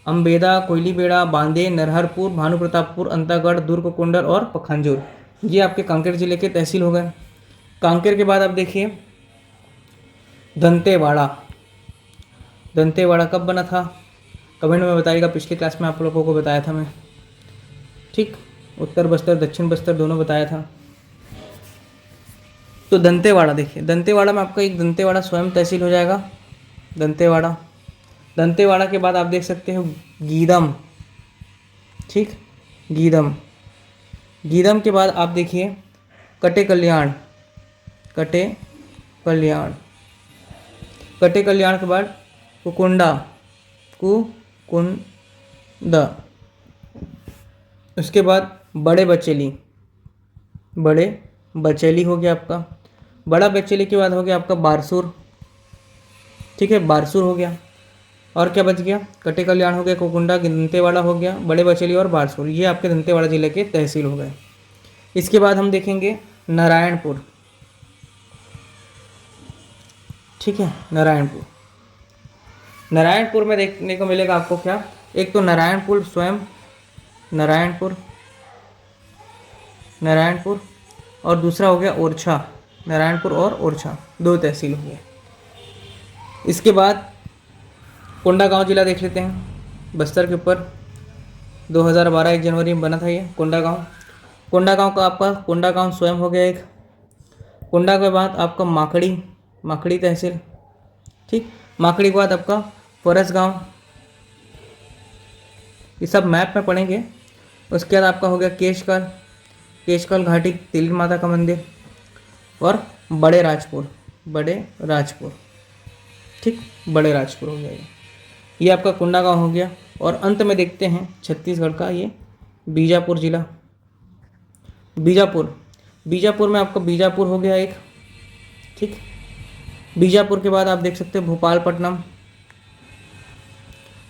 अम्बेदा, कोयलीबेड़ा, बांदे, नरहरपुर, भानु प्रतापपुर, अंतागढ़, दुर्ग कोंडल और पखांजूर, ये आपके कांकेर जिले के तहसील हो गए। कांकेर के बाद आप देखिए दंतेवाड़ा। दंतेवाड़ा कब बना था कमेंट में बताइएगा, पिछली क्लास में आप लोगों को बताया था मैं। ठीक, उत्तर बस्तर दक्षिण बस्तर दोनों बताया था। तो दंतेवाड़ा देखिए, दंतेवाड़ा में आपका एक दंतेवाड़ा स्वयं तहसील हो जाएगा, दंतेवाड़ा। दंतेवाड़ा के बाद आप देख सकते हो गीदम। ठीक, गीदम। गीदम के बाद आप देखिए कटे कल्याण। कटे कल्याण, कटे कल्याण के बाद कुकुंडा, कुकुंदा। उसके बाद बड़े बचेली, बड़े बचेली हो गया आपका। बड़ा बचेली के बाद हो गया आपका बारसूर। ठीक है, बारसूर हो गया। और क्या बच गया? कटे कल्याण हो गया, कुकुंडा, दंतेवाड़ा हो गया, बड़े बचेली और बारसूर, ये आपके दंतेवाड़ा जिले के तहसील हो गए। इसके बाद हम देखेंगे नारायणपुर। ठीक है, नारायणपुर। नारायणपुर में देखने को मिलेगा आपको क्या, एक तो नारायणपुर स्वयं, नारायणपुर, नारायणपुर, और दूसरा हो गया ओरछा। नारायणपुर और ओरछा दो तहसील हो गए। इसके बाद कोंडागांव जिला देख लेते हैं, बस्तर के ऊपर 2012 1 जनवरी में बना था ये कोंडागांव। कोंडागांव का आपका कोंडागांव स्वयं हो गया एक। कोंडा के बाद आपका माकड़ी, माकड़ी तहसील। ठीक, माकड़ी के बाद आपका फरसगांव, ये सब मैप में पढ़ेंगे। उसके बाद आपका हो गया केशकाल, केशकाल घाटी, तिलक माता का मंदिर, और बड़े राजपुर, बड़े राजपुर। ठीक, बड़े राजपुर हो गया ये आपका कोंडागांव हो गया। और अंत में देखते हैं छत्तीसगढ़ का ये बीजापुर जिला। बीजापुर, बीजापुर में आपका बीजापुर हो गया एक। ठीक, बीजापुर के बाद आप देख सकते हैं भोपालपट्टनम।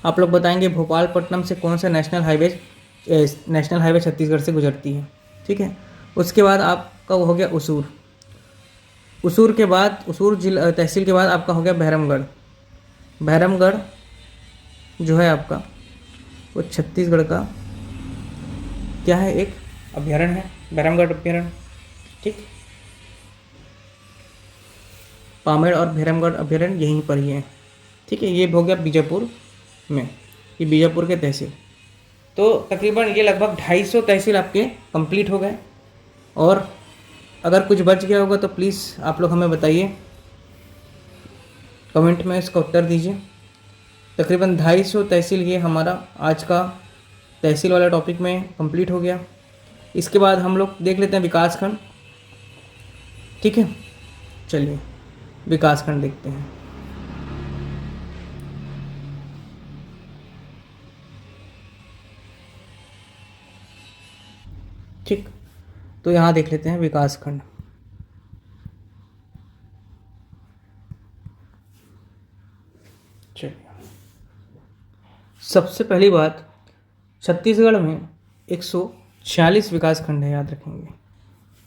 आप लोग बताएंगे भोपालपट्टनम से कौन सा नेशनल हाईवे छत्तीसगढ़ से गुजरती है। ठीक है, उसके बाद आपका हो गया उसूर। उसूर के बाद, उसूर जिला तहसील के बाद आपका हो गया बहरमगढ़। बहरमगढ़ जो है आपका वो छत्तीसगढ़ का क्या है, एक अभ्यारण्य है, बहरमगढ़ अभ्यारण्य। ठीक, पामेड़ और भैरमगढ़ अभ्यारण्य यहीं पर ही है। ठीक है, ये हो गया बीजापुर में, ये बीजापुर के तहसील। तो तकरीबन ये लगभग 250 तहसील आपके कंप्लीट हो गए। और अगर कुछ बच गया होगा तो प्लीज़ आप लोग हमें बताइए, कमेंट में इसका उत्तर दीजिए। तकरीबन 250 तहसील ये हमारा आज का तहसील वाला टॉपिक में कंप्लीट हो गया। इसके बाद हम लोग देख लेते हैं विकासखंड। ठीक है, चलिए विकासखंड देखते हैं। ठीक, तो यहाँ देख लेते हैं विकासखंड। चलिए, सबसे पहली बात, छत्तीसगढ़ में 146 विकासखंड है, याद रखेंगे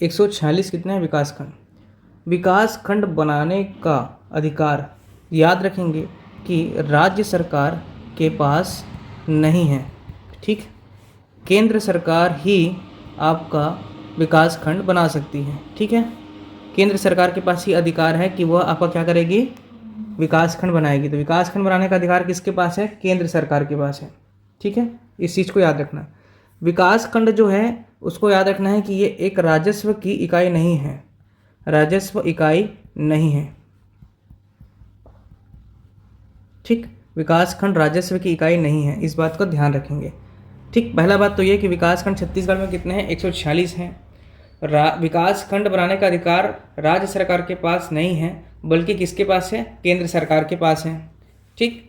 146 कितने हैं विकासखंड। विकासखंड बनाने का अधिकार याद रखेंगे कि राज्य सरकार के पास नहीं है। ठीक, केंद्र सरकार ही आपका विकासखंड बना सकती है। ठीक है, केंद्र सरकार के पास ही अधिकार है कि वह आपका क्या करेगी, विकासखंड बनाएगी। तो विकासखंड बनाने का अधिकार किसके पास है, केंद्र सरकार के पास है। ठीक है, इस चीज़ को याद रखना। विकासखंड जो है उसको याद रखना है कि ये एक राजस्व की इकाई नहीं है, राजस्व इकाई नहीं है। ठीक, विकासखंड राजस्व की इकाई नहीं है, इस बात को ध्यान रखेंगे। ठीक, पहला बात तो ये कि विकासखंड छत्तीसगढ़ में कितने हैं, 146 हैं। विकास खंड बनाने का अधिकार राज्य सरकार के पास नहीं है, बल्कि किसके पास है? केंद्र सरकार के पास है। ठीक,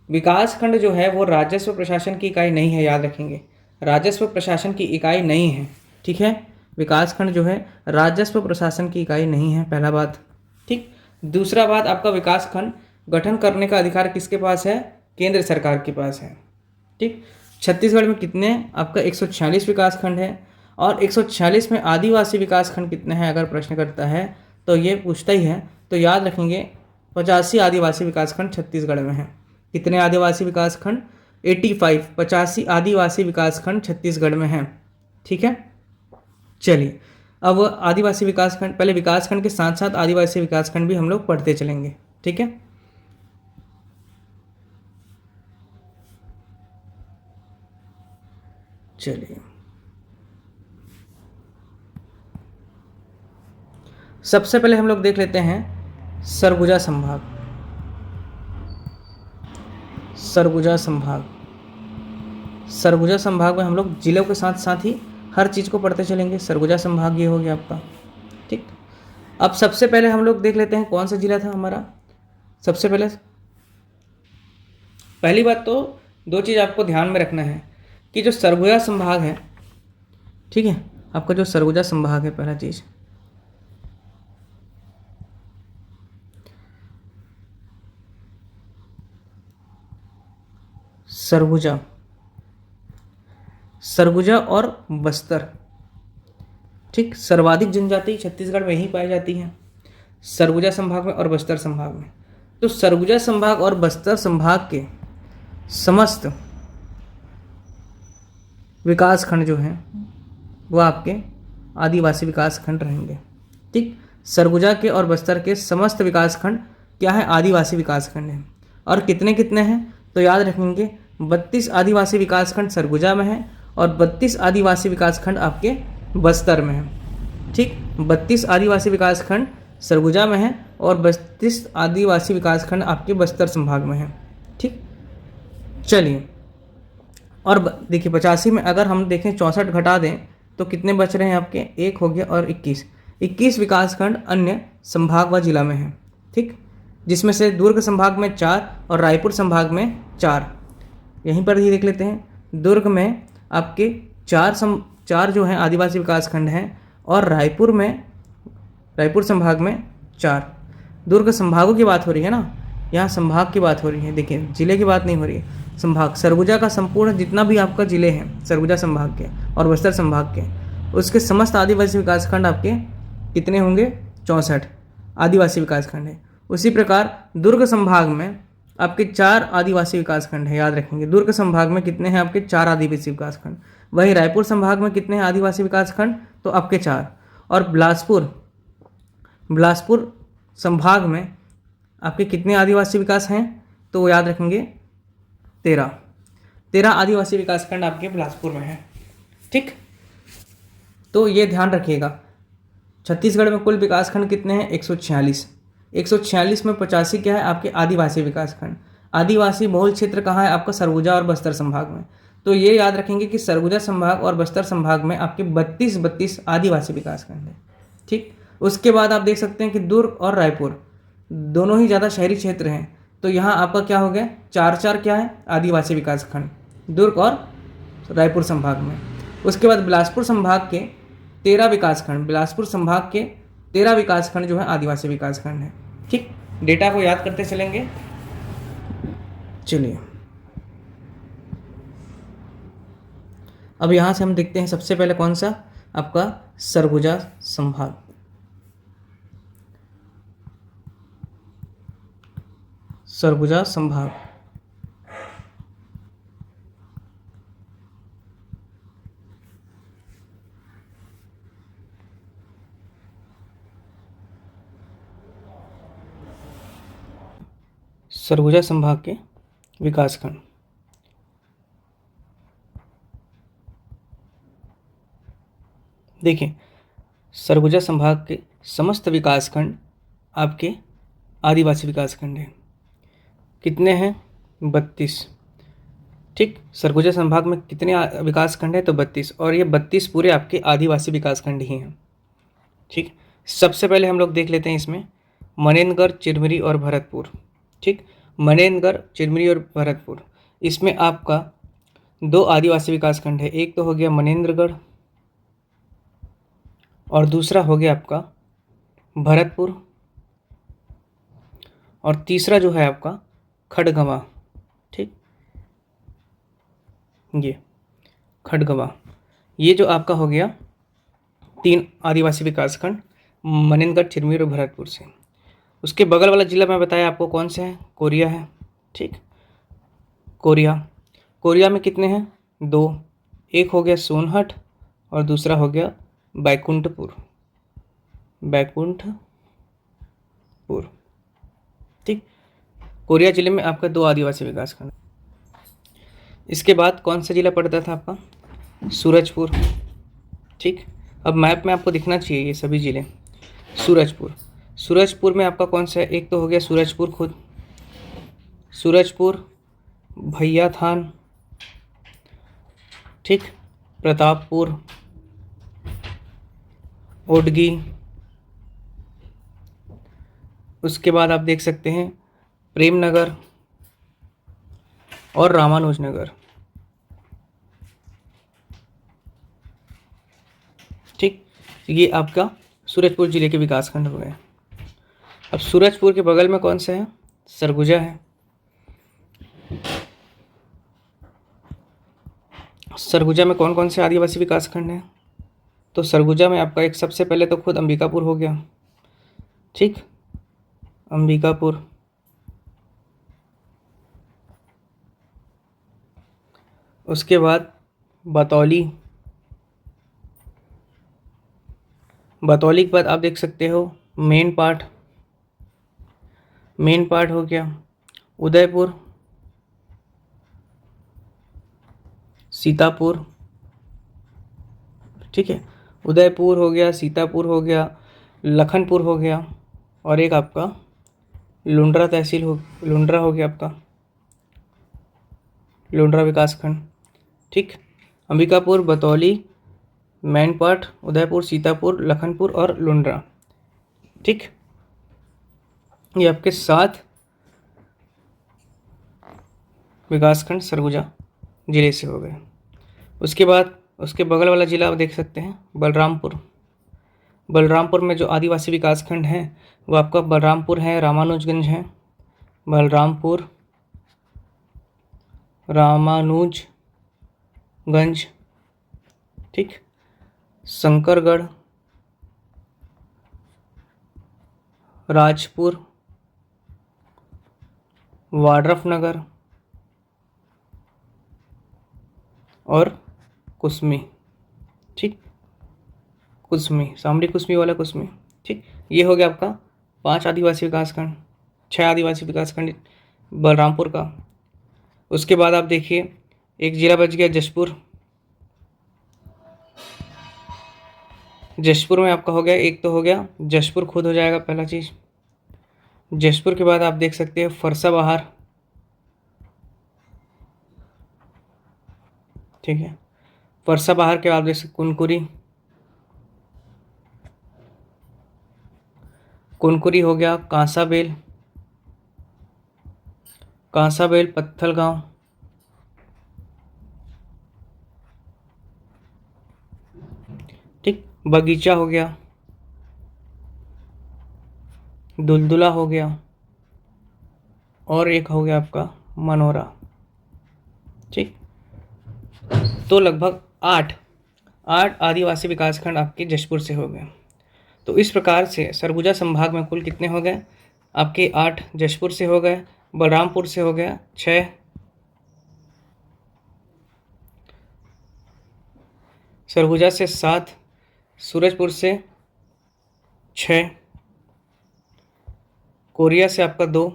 विकास खंड जो है वो राजस्व प्रशासन की इकाई नहीं है, याद रखेंगे, राजस्व प्रशासन की इकाई नहीं है। ठीक है, विकास खंड जो है राजस्व प्रशासन की इकाई नहीं है, पहला बात। ठीक, दूसरा बात, आपका विकास खंड गठन करने का अधिकार किसके पास है? केंद्र सरकार के पास है। ठीक, छत्तीसगढ़ में कितने? आपका 146 विकास खंड है, और 146 में आदिवासी विकास खंड कितने हैं अगर प्रश्न करता है तो ये पूछता ही है, तो याद रखेंगे 85 आदिवासी विकास खंड छत्तीसगढ़ में है। कितने आदिवासी विकास खंड? 85, 85 आदिवासी विकास खंड छत्तीसगढ़ में हैं। ठीक है, चलिए अब आदिवासी विकास खंड, पहले विकास खंड के साथ साथ आदिवासी विकास खंड भी हम लोग पढ़ते चलेंगे। ठीक है, चलिए सबसे पहले हम लोग देख लेते हैं सरगुजा संभाग। सरगुजा संभाग, सरगुजा संभाग में हम लोग जिलों के साथ साथ ही हर चीज़ को पढ़ते चलेंगे। सरगुजा संभाग ये हो गया आपका। ठीक, अब सबसे पहले हम लोग देख लेते हैं कौन सा जिला था हमारा। सबसे पहले पहली बात तो दो चीज़ आपको ध्यान में रखना है कि जो सरगुजा संभाग है, ठीक है, आपका जो सरगुजा संभाग है, पहला चीज़ सरगुजा, सरगुजा और बस्तर। ठीक, सर्वाधिक जनजाति छत्तीसगढ़ में ही पाई जाती है, सरगुजा संभाग में और बस्तर संभाग में। तो सरगुजा संभाग और बस्तर संभाग के समस्त विकास खंड जो हैं वो आपके आदिवासी विकास खंड रहेंगे। ठीक, सरगुजा के और बस्तर के समस्त विकास खंड क्या है? आदिवासी विकास खंड हैं। और कितने कितने हैं? तो याद रखेंगे 32 आदिवासी विकास खंड सरगुजा में है और 32 आदिवासी विकास खंड आपके बस्तर में है। ठीक, 32 आदिवासी विकास खंड सरगुजा में है और 32 आदिवासी विकास खंड आपके बस्तर संभाग में है। ठीक, चलिए, और देखिए 85 में अगर हम देखें 64 घटा दें तो कितने बच रहे हैं आपके? 1 हो गया और 21 विकास खंड अन्य संभाग व जिला में है। ठीक, जिसमें से दुर्ग संभाग में 4 और रायपुर संभाग में 4। यहीं पर ही देख लेते हैं, दुर्ग में आपके 4 जो हैं आदिवासी विकास खंड हैं और रायपुर संभाग में 4। दुर्ग संभागों की बात हो रही है ना, यहाँ संभाग की बात हो रही है, देखिए जिले की बात नहीं हो रही है, संभाग। सरगुजा का संपूर्ण जितना भी आपका जिले हैं सरगुजा संभाग के और बस्तर संभाग के, उसके समस्त आदिवासी विकास खंड आपके कितने होंगे? 64 आदिवासी विकास खंड है। उसी प्रकार दुर्ग संभाग में आपके 4 आदिवासी विकास खंड है, याद रखेंगे। दुर्ग संभाग में कितने हैं आपके? 4 आदिवासी विकास खंड। वहीं रायपुर संभाग में कितने हैं आदिवासी विकास खंड? तो आपके 4। और बिलासपुर संभाग में आपके कितने आदिवासी विकास हैं? तो याद रखेंगे 13 आदिवासी विकास खंड आपके बिलासपुर में है। ठीक, तो ये ध्यान रखिएगा। छत्तीसगढ़ में कुल विकास खंड कितने हैं? 146। 146 में 85 क्या है? आपके आदिवासी विकास खंड। आदिवासी बहुल क्षेत्र कहाँ है? आपका सरगुजा और बस्तर संभाग में। तो ये याद रखेंगे कि सरगुजा संभाग और बस्तर संभाग में आपके 32 आदिवासी विकास खंड है। ठीक, उसके बाद आप देख सकते हैं कि दुर्ग और रायपुर दोनों ही ज़्यादा शहरी क्षेत्र हैं, तो यहाँ आपका क्या हो गया? 4 क्या है? आदिवासी विकास खंड दुर्ग और रायपुर संभाग में। उसके बाद बिलासपुर संभाग के 13 विकास खंड, बिलासपुर संभाग के 13 विकास खंड जो है आदिवासी विकास खंड है। ठीक, डेटा को याद करते चलेंगे। चलिए, अब यहाँ से हम देखते हैं सबसे पहले कौन सा? आपका सरगुजा संभाग। सरगुजा संभाग, सरगुजा संभाग के विकासखंड। देखिए, सरगुजा संभाग के समस्त विकासखंड आपके आदिवासी विकासखंड हैं। कितने हैं? 32। ठीक, सरगुजा संभाग में कितने विकास खंड है? तो 32, और ये 32 पूरे आपके आदिवासी विकास खंड ही हैं। ठीक, सबसे पहले हम लोग देख लेते हैं इसमें मनेंद्रगढ़, चिरमिरी और भरतपुर। ठीक, मनेंद्रगढ़, चिरमिरी और भरतपुर, इसमें आपका 2 आदिवासी विकास खंड है। एक तो हो गया मनेंद्रगढ़ और दूसरा हो गया आपका भरतपुर, और तीसरा जो है आपका खड़गवां। ठीक, ये खड़गवां, ये जो आपका हो गया 3 आदिवासी विकास खंड मनेंद्रगढ़, चिरमिरी और भरतपुर से। उसके बगल वाला जिला मैं बताया आपको कौन सा है? कोरिया है। ठीक, कोरिया, कोरिया में कितने हैं? 2, एक हो गया सोनहट और दूसरा हो गया बैकुंठपुर, बैकुंठपुर। ठीक, कोरिया जिले में आपका 2 आदिवासी विकास खंड। इसके बाद कौन सा जिला पड़ता था आपका? सूरजपुर। ठीक, अब मैप में आपको दिखना चाहिए ये सभी जिले। सूरजपुर, सूरजपुर में आपका कौन सा है? एक तो हो गया सूरजपुर खुद, सूरजपुर, भैयाथान, ठीक, प्रतापपुर, ओडगी, उसके बाद आप देख सकते हैं प्रेमनगर और रामानुजनगर। ठीक, ये आपका सूरजपुर जिले के विकास खंड हो गए। अब सूरजपुर के बगल में कौन सा है? सरगुजा है। सरगुजा में कौन कौन से आदिवासी विकास खंड हैं? तो सरगुजा में आपका एक सबसे पहले तो खुद अंबिकापुर हो गया। ठीक, अंबिकापुर, उसके बाद बतौली, बतौली के बाद आप देख सकते हो मेन पार्ट, मेन पार्ट हो गया उदयपुर, सीतापुर। ठीक है, उदयपुर हो गया, सीतापुर हो गया, लखनपुर हो गया, और एक आपका लुंड्रा तहसील हो, लुंड्रा हो गया आपका, लुंड्रा विकास खंड। ठीक, अंबिकापुर, बतौली, मैनपाट, उदयपुर, सीतापुर, लखनपुर और लुंड्रा। ठीक, ये आपके 7 विकासखंड सरगुजा जिले से हो गए। उसके बाद उसके बगल वाला जिला आप देख सकते हैं बलरामपुर। बलरामपुर में जो आदिवासी विकास खंड हैं वो आपका बलरामपुर है, रामानुजगंज है, बलरामपुर, रामानुजगंज, ठीक, शंकरगढ़, राजपुर, वाड्रफनगर और कुसमी। ठीक, कुसमी, सामरी कुसमी वाला कुसमी। ठीक, ये हो गया आपका 5 आदिवासी विकासखंड, 6 आदिवासी विकासखंड बलरामपुर का। उसके बाद आप देखिए एक जिला बच गया जशपुर। जशपुर में आपका हो गया, एक तो हो गया जशपुर खुद हो जाएगा पहला चीज़। जशपुर के बाद आप देख सकते हैं फरसा बहार। ठीक है, फरसा बहार के बाद देख सकते कुनकुरी, कुनकुरी हो गया, कांसाबेल, कांसाबेल, पत्थलगांव, ठीक, बगीचा हो गया, दुलदुला हो गया, और एक हो गया आपका मनोरा। ठीक, तो लगभग 8 आदिवासी विकासखंड आपके जशपुर से हो गए। तो इस प्रकार से सरगुजा संभाग में कुल कितने हो गए आपके? 8 जशपुर से हो गए, बलरामपुर से हो गया 6, सरगुजा से 7, सूरजपुर से 6, कोरिया से आपका 2,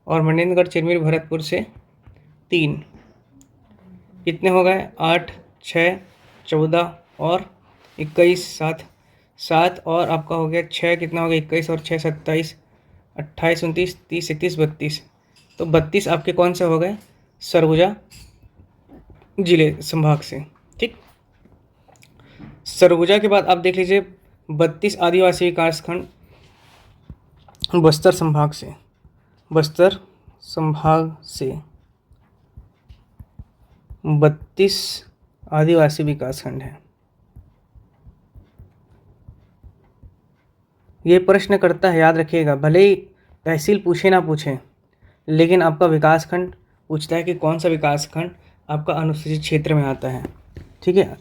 और मनेंद्रगढ़, चिरमिरी, भरतपुर से 3। कितने हो गए? 8, 6, 14 और 21, 7 और आपका हो गया 6, कितना हो गया? 21 और 6, 27, 28, 29, 30, 31, 32। तो 32 आपके कौन से हो गए? सरगुजा जिले संभाग से। ठीक, सरगुजा के बाद आप देख लीजिए 32 आदिवासी विकासखंड बस्तर संभाग से। बस्तर संभाग से 32 आदिवासी विकासखंड हैं। ये प्रश्न करता है, याद रखिएगा, भले ही तहसील पूछे ना पूछे, लेकिन आपका विकासखंड पूछता है कि कौन सा विकासखंड आपका अनुसूचित क्षेत्र में आता है। ठीक है,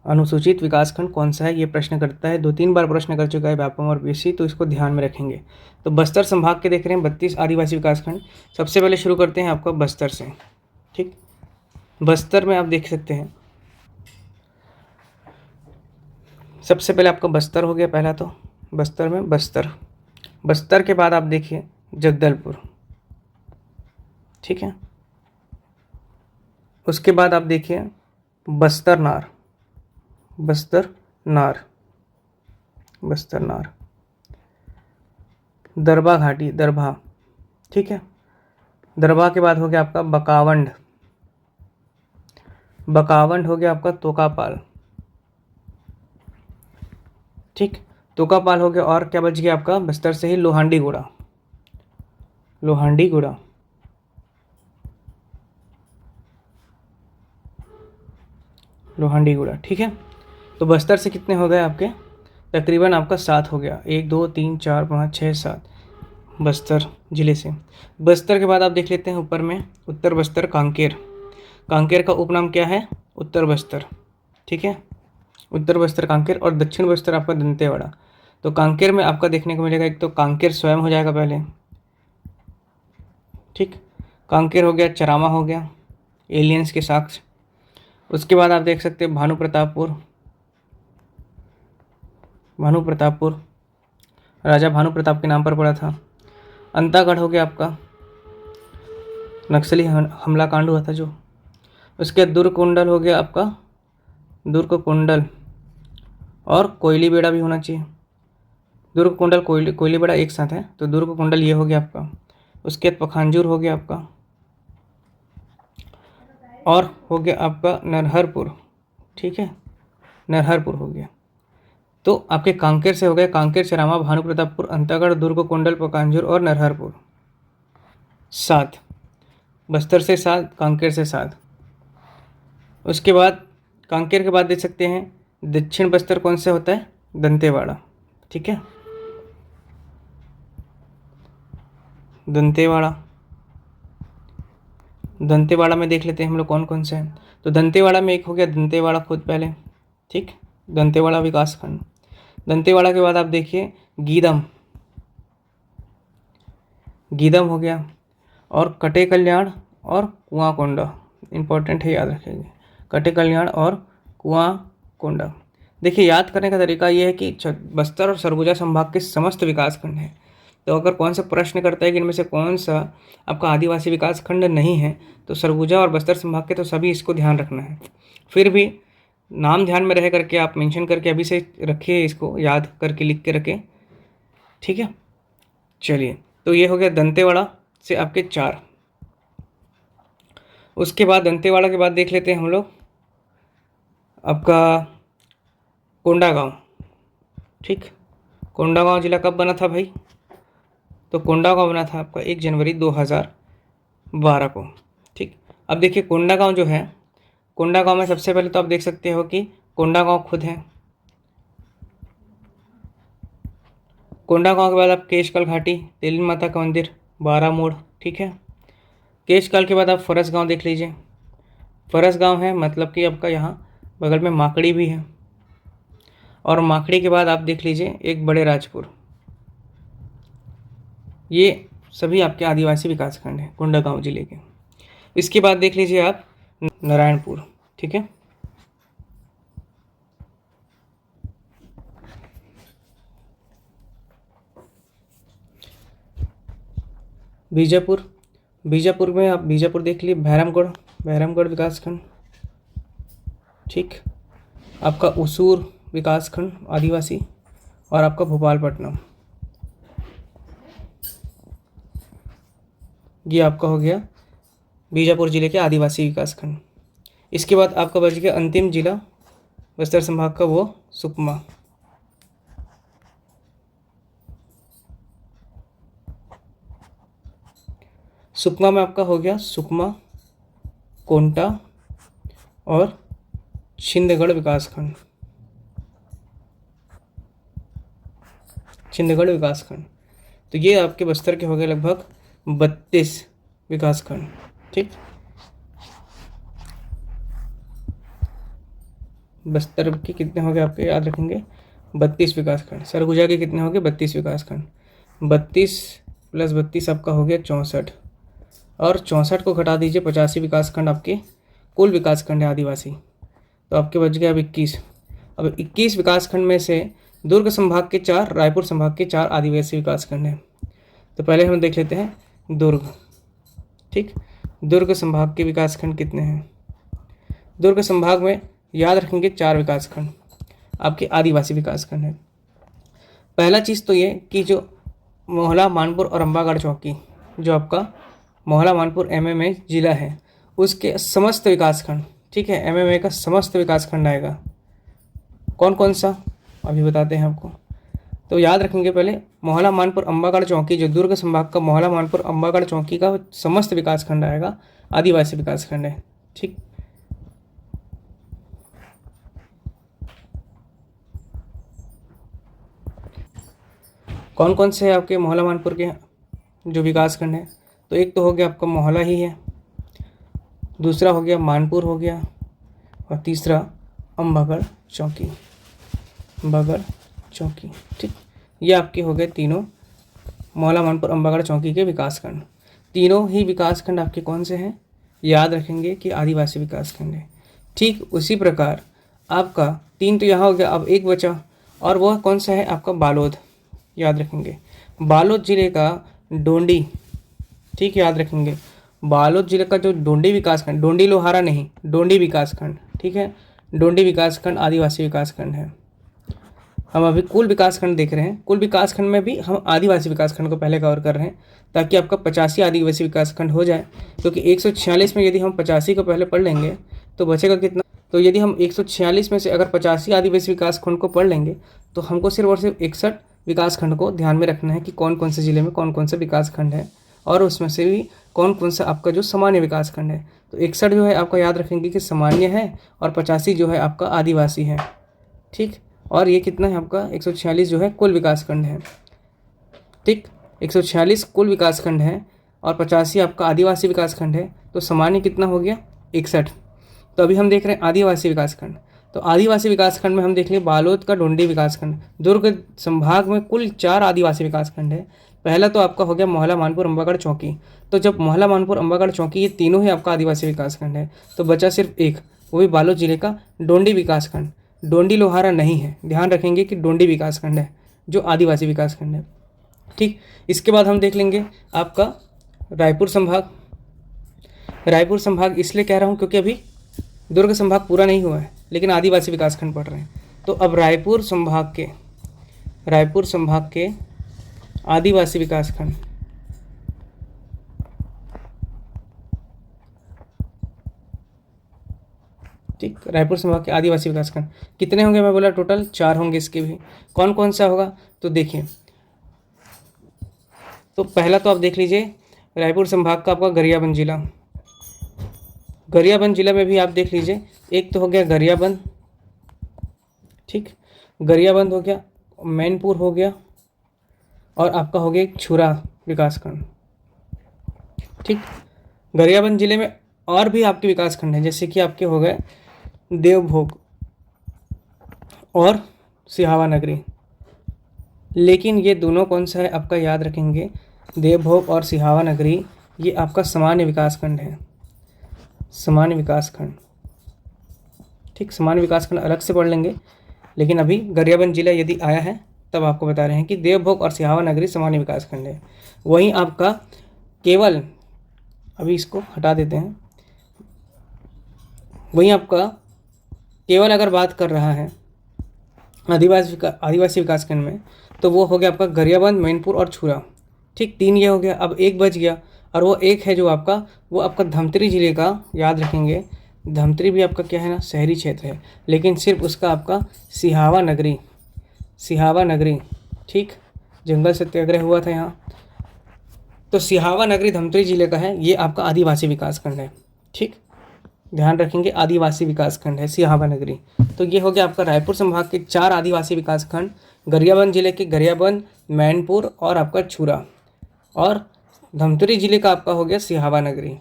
अनुसूचित विकासखंड कौन सा है, ये प्रश्न करता है। 2-3 बार प्रश्न कर चुका है व्यापम और पीसी, तो इसको ध्यान में रखेंगे। तो बस्तर संभाग के देख रहे हैं 32 आदिवासी विकासखंड। सबसे पहले शुरू करते हैं आपका बस्तर से। ठीक, बस्तर में आप देख सकते हैं, सबसे पहले आपका बस्तर हो गया पहला। तो बस्तर में बस्तर के बाद आप देखिए जगदलपुर। ठीक है, उसके बाद आप देखिए बस्तर नार, दरबा घाटी, दरभा। ठीक है, दरबा के बाद हो गया आपका बकावंड हो गया आपका तोकापाल। ठीक, तोकापाल हो गया, और क्या बच गया आपका बस्तर से ही लोहांडीगुड़ा। ठीक है, तो बस्तर से कितने हो गए आपके, तकरीबन आपका 7 हो गया। 1 2 3 4 5 6 7 बस्तर जिले से। बस्तर के बाद आप देख लेते हैं ऊपर में उत्तर बस्तर कांकेर का उपनाम क्या है, उत्तर बस्तर। ठीक है, उत्तर बस्तर कांकेर, और दक्षिण बस्तर आपका दंतेवाड़ा। तो कांकेर में आपका देखने को मिलेगा, एक तो कांकेर स्वयं हो जाएगा पहले। ठीक, कांकेर हो गया, चरामा हो गया, एलियंस के साक्ष्य। उसके बाद आप देख सकते हैं भानु प्रतापपुर राजा भानु प्रताप के नाम पर पड़ा था। अंतागढ़ हो गया आपका, नक्सली हमला कांड हुआ था जो। उसके दुर्ग कुंडल हो गया आपका, दुर्ग कुंडल, और कोयली बेड़ा भी होना चाहिए। दुर्ग कुंडल कोयली बेड़ा एक साथ है, तो दुर्ग कुंडल ये हो गया आपका। उसके बाद पखांजूर हो गया आपका, और हो गया आपका नरहरपुर। ठीक है, नरहरपुर हो गया। तो आपके कांकेर से हो गए कांकेर, चरामा, भानु प्रतापपुर, अंतागढ़, दुर्ग कुंडल, पकांजूर और नरहरपुर। 7, बस्तर से 7, कांकेर से 7। उसके बाद कांकेर के बाद देख सकते हैं दक्षिण बस्तर कौन सा होता है, दंतेवाड़ा। ठीक है, दंतेवाड़ा में देख लेते हैं हम लोग कौन कौन से हैं। तो दंतेवाड़ा में एक हो गया दंतेवाड़ा खुद पहले। ठीक, दंतेवाड़ा विकासखंड। दंतेवाड़ा के बाद आप देखिए गीदम हो गया, और कटे कल्याण और कुआं कोंडा, इंपॉर्टेंट है, याद रखिएगा, कटे कल्याण और कुआं कोंडा। देखिए, याद करने का तरीका ये है कि बस्तर और सरगुजा संभाग के समस्त विकासखंड हैं। तो अगर कौन सा प्रश्न करता है कि इनमें से कौन सा आपका आदिवासी विकासखंड नहीं है, तो सरगुजा और बस्तर संभाग के तो सभी, इसको ध्यान रखना है। फिर भी नाम ध्यान में रह करके आप मेंशन करके अभी से रखिए, इसको याद करके लिख के रखें। ठीक है, चलिए, तो ये हो गया दंतेवाड़ा से आपके 4। उसके बाद दंतेवाड़ा के बाद देख लेते हैं हम लोग आपका कोंडागांव। ठीक, कोंडागांव जिला कब बना था भाई, तो कोंडागांव बना था आपका 1 जनवरी 2012 को। ठीक, अब देखिए कोंडागांव जो है, कोंडागांव में सबसे पहले तो आप देख सकते हो कि कोंडागांव खुद है। कोंडागांव के बाद आप केशकाल घाटी, तेली माता का मंदिर, 12 मोड़। ठीक है, केशकाल के बाद आप फरस गांव देख लीजिए। फरस गांव है, मतलब कि आपका यहाँ बगल में माकड़ी भी है। और माकड़ी के बाद आप देख लीजिए एक बड़े राजपुर। ये सभी आपके आदिवासी विकासखंड हैं कोंडागांव जिले के। इसके बाद देख लीजिए आप नारायणपुर। ठीक है, बीजापुर में आप बीजापुर देख लीजिए, भैरमगढ़ विकासखंड। ठीक, आपका उसूर विकासखंड आदिवासी, और आपका भोपालपट्टनम, ये आपका हो गया बीजापुर जिले के आदिवासी विकासखंड। इसके बाद आपका बच गया अंतिम जिला बस्तर संभाग का, वो सुकमा। सुकमा में आपका हो गया सुकमा, कोंटा और छिंदगढ़ विकासखंड। छिंदगढ़ विकासखंड, तो ये आपके बस्तर के हो गए लगभग 32 विकासखंड। ठीक, बस्तर के कितने हो गए आपके, याद रखेंगे 32 विकासखंड। सरगुजा के कितने हो गए, 32 विकासखंड। 32 + 32 आपका हो गया 64, और 64 को घटा दीजिए, 85 विकासखंड आपके कुल विकासखंड है आदिवासी, तो आपके बच गया अब 21। अब 21 विकासखंड में से दुर्ग संभाग के 4, रायपुर संभाग के 4 आदिवासी विकासखंड हैं। तो पहले हम देख लेते हैं दुर्ग। ठीक, दुर्ग संभाग के विकासखंड कितने हैं। दुर्ग संभाग में याद रखेंगे 4 विकासखंड आपके आदिवासी विकासखंड हैं। पहला चीज़ तो ये कि जो मोहला, मानपुर और अम्बागढ़ चौकी, जो आपका मोहला, मानपुर MMA जिला है, उसके समस्त विकासखंड, ठीक है, MMA का समस्त विकासखंड आएगा। कौन कौन सा अभी बताते हैं आपको। तो याद रखेंगे पहले मोहला, मानपुर, अम्बागढ़ चौकी, जो दुर्ग संभाग का मोहला, मानपुर, अम्बागढ़ चौकी का समस्त विकासखंड आएगा, आदिवासी विकासखंड है। ठीक, कौन कौन से हैं आपके मोहला, मानपुर के जो विकासखंड हैं। तो एक तो हो गया आपका मोहला ही है, दूसरा हो गया मानपुर हो गया, और तीसरा अम्बागढ़ चौकी, अम्बागढ़ चौकी। ठीक, ये आपके हो गए तीनों मोहला, मानपुर, अम्बागढ़ चौकी के विकासखंड। तीनों ही विकासखंड आपके कौन से हैं, याद रखेंगे कि आदिवासी विकासखंड है। ठीक, उसी प्रकार आपका 3 तो यहाँ हो गया, अब एक बचा, और वह कौन सा है आपका बालोद। याद रखेंगे बालोद जिले का डोंडी, ठीक, याद रखेंगे बालोद जिले का जो डोंडी विकासखंड, डोंडी लोहारा नहीं, डोंडी विकासखंड, ठीक है, डोंडी विकासखंड आदिवासी विकासखंड है। हम अभी कुल विकासखंड देख रहे हैं, कुल विकासखंड में भी हम आदिवासी विकासखंड को पहले कवर कर रहे हैं, ताकि आपका 85 आदिवासी विकासखंड हो जाए। क्योंकि 146 में यदि हम 85 को पहले पढ़ लेंगे तो बचेगा कितना। तो यदि हम 146 में से अगर 85 आदिवासी विकासखंड को पढ़ लेंगे तो हमको सिर्फ और सिर्फ 61 विकासखंड को ध्यान में रखना है कि कौन कौन से ज़िले में कौन कौन से विकासखंड है, और उसमें से भी कौन कौन सा आपका जो सामान्य विकासखंड है। तो 61 जो है आपका याद रखेंगे कि सामान्य है, और 85 जो है आपका आदिवासी है। ठीक, और ये कितना है आपका 146 जो है कुल विकासखंड है। ठीक, 146 कुल विकासखंड है और 85 आपका आदिवासी विकासखंड है, तो सामान्य कितना हो गया 61। तो अभी हम देख रहे हैं आदिवासी विकासखंड। तो आदिवासी विकासखंड में हम देख लें बालोद का डोंडी विकासखंड। दुर्ग संभाग में कुल 4 आदिवासी विकासखंड है। पहला तो आपका हो गया मोहला, मानपुर, अम्बागढ़ चौकी। तो जब मोहला, मानपुर, अम्बागढ़ चौकी ये तीनों ही आपका आदिवासी विकासखंड है, तो बचा सिर्फ एक, वो भी बालोद जिले का डोंडी विकासखंड। डोंडी लोहारा नहीं है, ध्यान रखेंगे कि डोंडी विकासखंड है जो आदिवासी विकासखंड है। ठीक, इसके बाद हम देख लेंगे आपका रायपुर संभाग। रायपुर संभाग इसलिए कह रहा हूँ क्योंकि अभी दुर्ग संभाग पूरा नहीं हुआ है, लेकिन आदिवासी विकासखंड पढ़ रहे हैं। तो अब रायपुर संभाग के आदिवासी विकासखंड, ठीक, रायपुर संभाग के आदिवासी विकासखंड कितने होंगे, मैं बोला टोटल 4 होंगे। इसके भी कौन कौन सा होगा तो देखिए, तो पहला तो आप देख लीजिए रायपुर संभाग का आपका गरियाबंद जिला। गरियाबंद जिला में भी आप देख लीजिए, एक तो हो गया गरियाबंद, ठीक, गरियाबंद हो गया, मैनपुर हो गया, और आपका हो गया एक छुरा विकासखंड। ठीक, गरियाबंद जिले में और भी आपके विकासखंड हैं, जैसे कि आपके हो गए देवभोग और सिहावा नगरी। लेकिन ये दोनों कौन सा है आपका, याद रखेंगे देवभोग और सिहावा नगरी ये आपका सामान्य विकासखंड है, सामान्य विकासखंड। ठीक, सामान्य विकासखंड अलग से पढ़ लेंगे, लेकिन अभी गरियाबंद जिला यदि आया है तब आपको बता रहे हैं कि देवभोग और सिहावा नगरी सामान्य विकासखंड है। वहीं आपका केवल, अभी इसको हटा देते हैं, वहीं आपका केवल अगर बात कर रहा है आदिवासी विकासखंड में, तो वो हो गया आपका गरियाबंद, मैनपुर और छुरा। ठीक, 3 ये हो गया। अब एक बच गया, और वो एक है जो आपका, वो आपका धमतरी जिले का, याद रखेंगे धमतरी भी आपका क्या है ना, शहरी क्षेत्र है, लेकिन सिर्फ उसका आपका सिहावा नगरी, ठीक, जंगल सत्याग्रह हुआ था यहाँ, तो सिहावा नगरी धमतरी जिले का है, ये आपका आदिवासी विकासखंड है। ठीक, ध्यान रखेंगे, आदिवासी विकासखंड है सिहावा नगरी। तो ये हो गया आपका रायपुर संभाग के 4 आदिवासी विकासखंड, गरियाबंद जिले के गरियाबंद, मैनपुर और आपका छुरा, और धमतरी जिले का आपका हो गया सिहावा नगरी।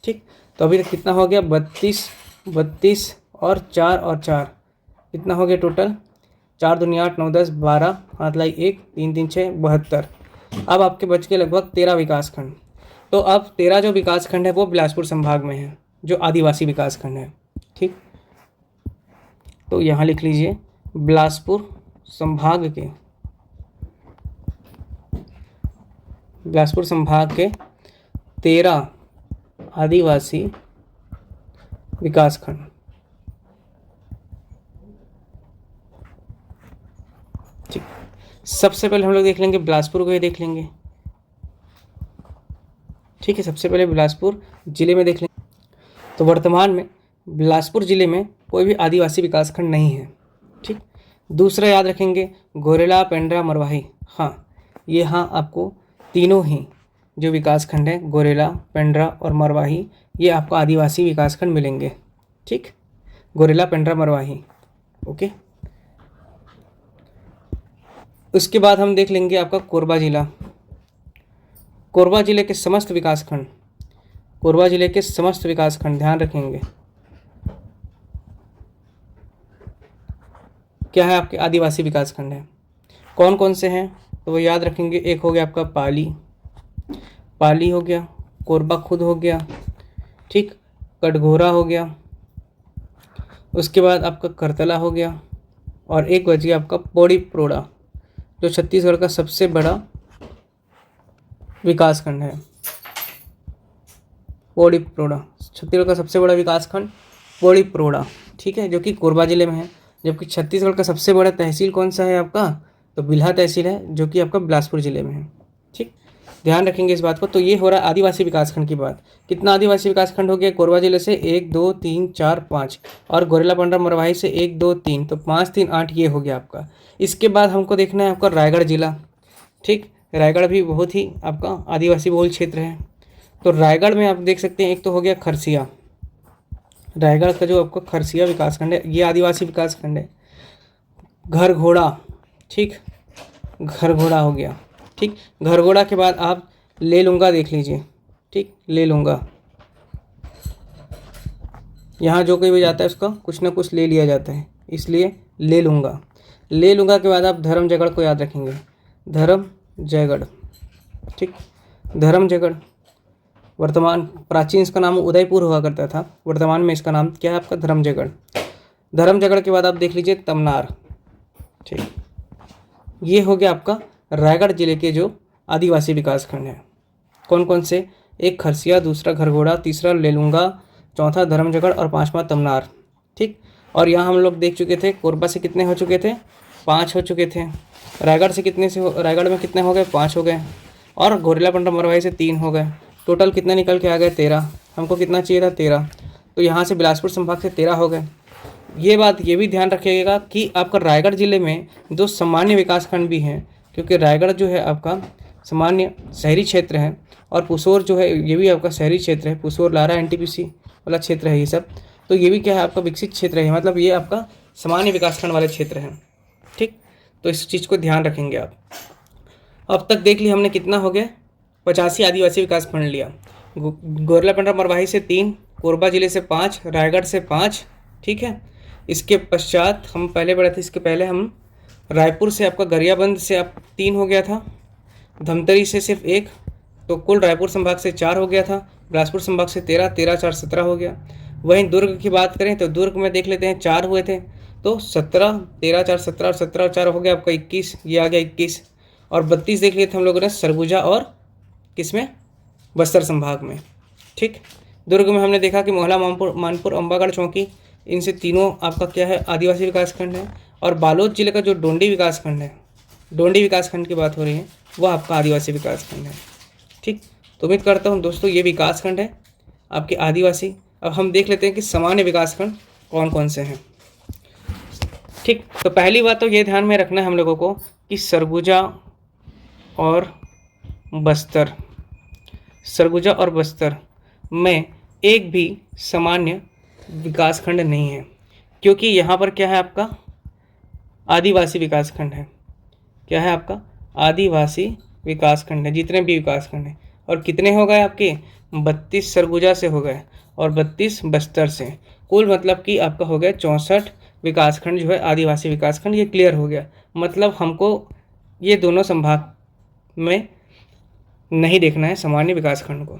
ठीक, तो अभी तक कितना हो गया, 32 और 4 कितना हो गया टोटल, 4 दूनी 8, 9 10 12, हाथ लाई 1, 3 3 6 72। अब आपके बच के लगभग 13 विकासखंड। तो अब 13 जो विकासखंड है वो बिलासपुर संभाग में है, जो आदिवासी विकासखंड है। ठीक, तो यहाँ लिख लीजिए बिलासपुर संभाग के 13 आदिवासी विकासखंड। ठीक, सबसे पहले हम लोग देख लेंगे बिलासपुर को, ये देख लेंगे। ठीक है, सबसे पहले बिलासपुर जिले में देख लेंगे। तो वर्तमान में बिलासपुर जिले में कोई भी आदिवासी विकासखंड नहीं है। ठीक, दूसरा याद रखेंगे गोरेला, पेंड्रा, मरवाही। हाँ, ये हाँ आपको तीनों ही जो विकासखंड है, गोरेला, पेंड्रा और मरवाही, ये आपको आदिवासी विकासखंड मिलेंगे। ठीक, गोरेला, पेंड्रा, मरवाही। ओके, उसके बाद हम देख लेंगे आपका कोरबा जिला। कोरबा जिले के समस्त विकासखंड ध्यान रखेंगे क्या है, आपके आदिवासी विकासखंड है। कौन कौन से हैं तो वो याद रखेंगे। एक हो गया आपका पाली हो गया, कोरबा खुद हो गया, ठीक, कटघोरा हो गया, उसके बाद आपका करतला हो गया, और एक बच गया आपका पौड़ी प्रोड़ा, जो छत्तीसगढ़ का सबसे बड़ा विकासखंड है। पौड़ी प्रोड़ा छत्तीसगढ़ का सबसे बड़ा विकासखंड पौड़ी प्रोड़ा, ठीक है, जो कि कोरबा जिले में है। जबकि छत्तीसगढ़ का सबसे बड़ा तहसील कौन सा है आपका, तो बिल्हा तहसील है, जो कि आपका बिलासपुर जिले में है। ठीक, ध्यान रखेंगे इस बात को। तो ये हो रहा है आदिवासी विकासखंड की बात। कितना आदिवासी विकासखंड हो गया कोरबा जिले से, 1 2 3 4 5, और गोरेला, पेंड्रा, मरवाही से 1 2 3, तो 5 3 8 ये हो गया आपका। इसके बाद हमको देखना है आपका रायगढ़ जिला। ठीक, रायगढ़ भी बहुत ही आपका आदिवासी बहुल क्षेत्र है। तो रायगढ़ में आप देख सकते हैं, एक तो हो गया खरसिया, रायगढ़ का जो आपका खरसिया विकासखंड है, ये आदिवासी विकासखंड है। घरघोड़ा, ठीक, घरघोड़ा हो गया। ठीक, घरघोड़ा के बाद आप ले लूँगा देख लीजिए। ठीक, ले लूँगा, यहाँ जो कोई भी जाता है उसका कुछ ना कुछ ले लिया जाता है, इसलिए ले लूँगा। ले लूँगा के बाद आप धर्मजयगढ़ को याद रखेंगे, धर्मजयगढ़। ठीक, धर्मजयगढ़ वर्तमान, प्राचीन इसका नाम उदयपुर हुआ करता था, वर्तमान में इसका नाम क्या है आपका, धर्मजयगढ़। धर्मजयगढ़ के बाद आप देख लीजिए तमनार। ठीक, ये हो गया आपका रायगढ़ जिले के जो आदिवासी विकासखंड हैं। कौन कौन से, एक खरसिया, दूसरा घरघोड़ा, तीसरा लेलूंगा, चौथा धर्मजयगढ़ और 5वां तमनार। ठीक, और यहाँ हम लोग देख चुके थे कोरबा से कितने हो चुके थे, 5 हो चुके थे। रायगढ़ से कितने से रायगढ़ में कितने हो गए, 5 हो गए, और गोरेला, पेंड्रा, मरवाही से 3 हो गए। टोटल कितना निकल के आ गए, 13। हमको कितना चाहिए था, 13। तो यहाँ से बिलासपुर संभाग से 13 हो गए। ये बात ये भी ध्यान रखिएगा कि आपका रायगढ़ जिले में 2 सामान्य विकासखंड भी हैं, क्योंकि रायगढ़ जो है आपका सामान्य शहरी क्षेत्र है, और पुसोर जो है ये भी आपका शहरी क्षेत्र है। पुसोर, लारा, एनटीपीसी वाला क्षेत्र है ये सब। तो ये भी क्या है आपका विकसित क्षेत्र है, मतलब ये आपका सामान्य विकासखंड वाले क्षेत्र हैं। ठीक, तो इस चीज़ को ध्यान रखेंगे आप। अब तक देख लिया हमने कितना हो गया, 85 आदिवासी विकासखंड लिया। गोरेला, पेंड्रा, मरवाही से 3, कोरबा जिले से 5, रायगढ़ से 5। ठीक है, इसके पश्चात हम पहले बढ़े थे, इसके पहले हम रायपुर से आपका गरियाबंद से आप 3 हो गया था, धमतरी से सिर्फ 1, तो कुल रायपुर संभाग से 4 हो गया था, बिलासपुर संभाग से 13, 13 4 17 हो गया। वहीं दुर्ग की बात करें तो दुर्ग में देख लेते हैं 4 हुए थे, तो 17, 13 4 17 और 17 और 4 हो गया आपका 21, ये आ गया 21। और 32 देख लिए थे हम लोगों ने सरगुजा और किसमें, बस्तर संभाग में। ठीक, दुर्ग में हमने देखा कि मोहला, मानपुर, अम्बागढ़, चौकी, इनसे तीनों आपका क्या है, आदिवासी विकासखंड है। और बालोद जिले का जो डोंडी विकासखंड है, डोंडी विकासखंड की बात हो रही है, वह आपका आदिवासी विकासखंड है। ठीक, तो उम्मीद करता हूँ दोस्तों ये विकासखंड है आपके आदिवासी, अब हम देख लेते हैं कि सामान्य विकासखंड कौन कौन से हैं। ठीक, तो पहली बात तो ये ध्यान में रखना है हम लोगों को कि सरगुजा और बस्तर, सरगुजा और बस्तर में एक भी सामान्य विकासखंड नहीं है, क्योंकि यहाँ पर क्या है आपका आदिवासी विकासखंड है। क्या है आपका आदिवासी विकासखंड है, जितने भी विकासखंड हैं। और कितने हो गए आपके 32 सरगुजा से हो गए और 32 बस्तर से, कुल मतलब कि आपका हो गया 64 विकासखंड जो है आदिवासी विकासखंड। ये क्लियर हो गया, मतलब हमको ये दोनों संभाग में नहीं देखना है सामान्य विकासखंड को।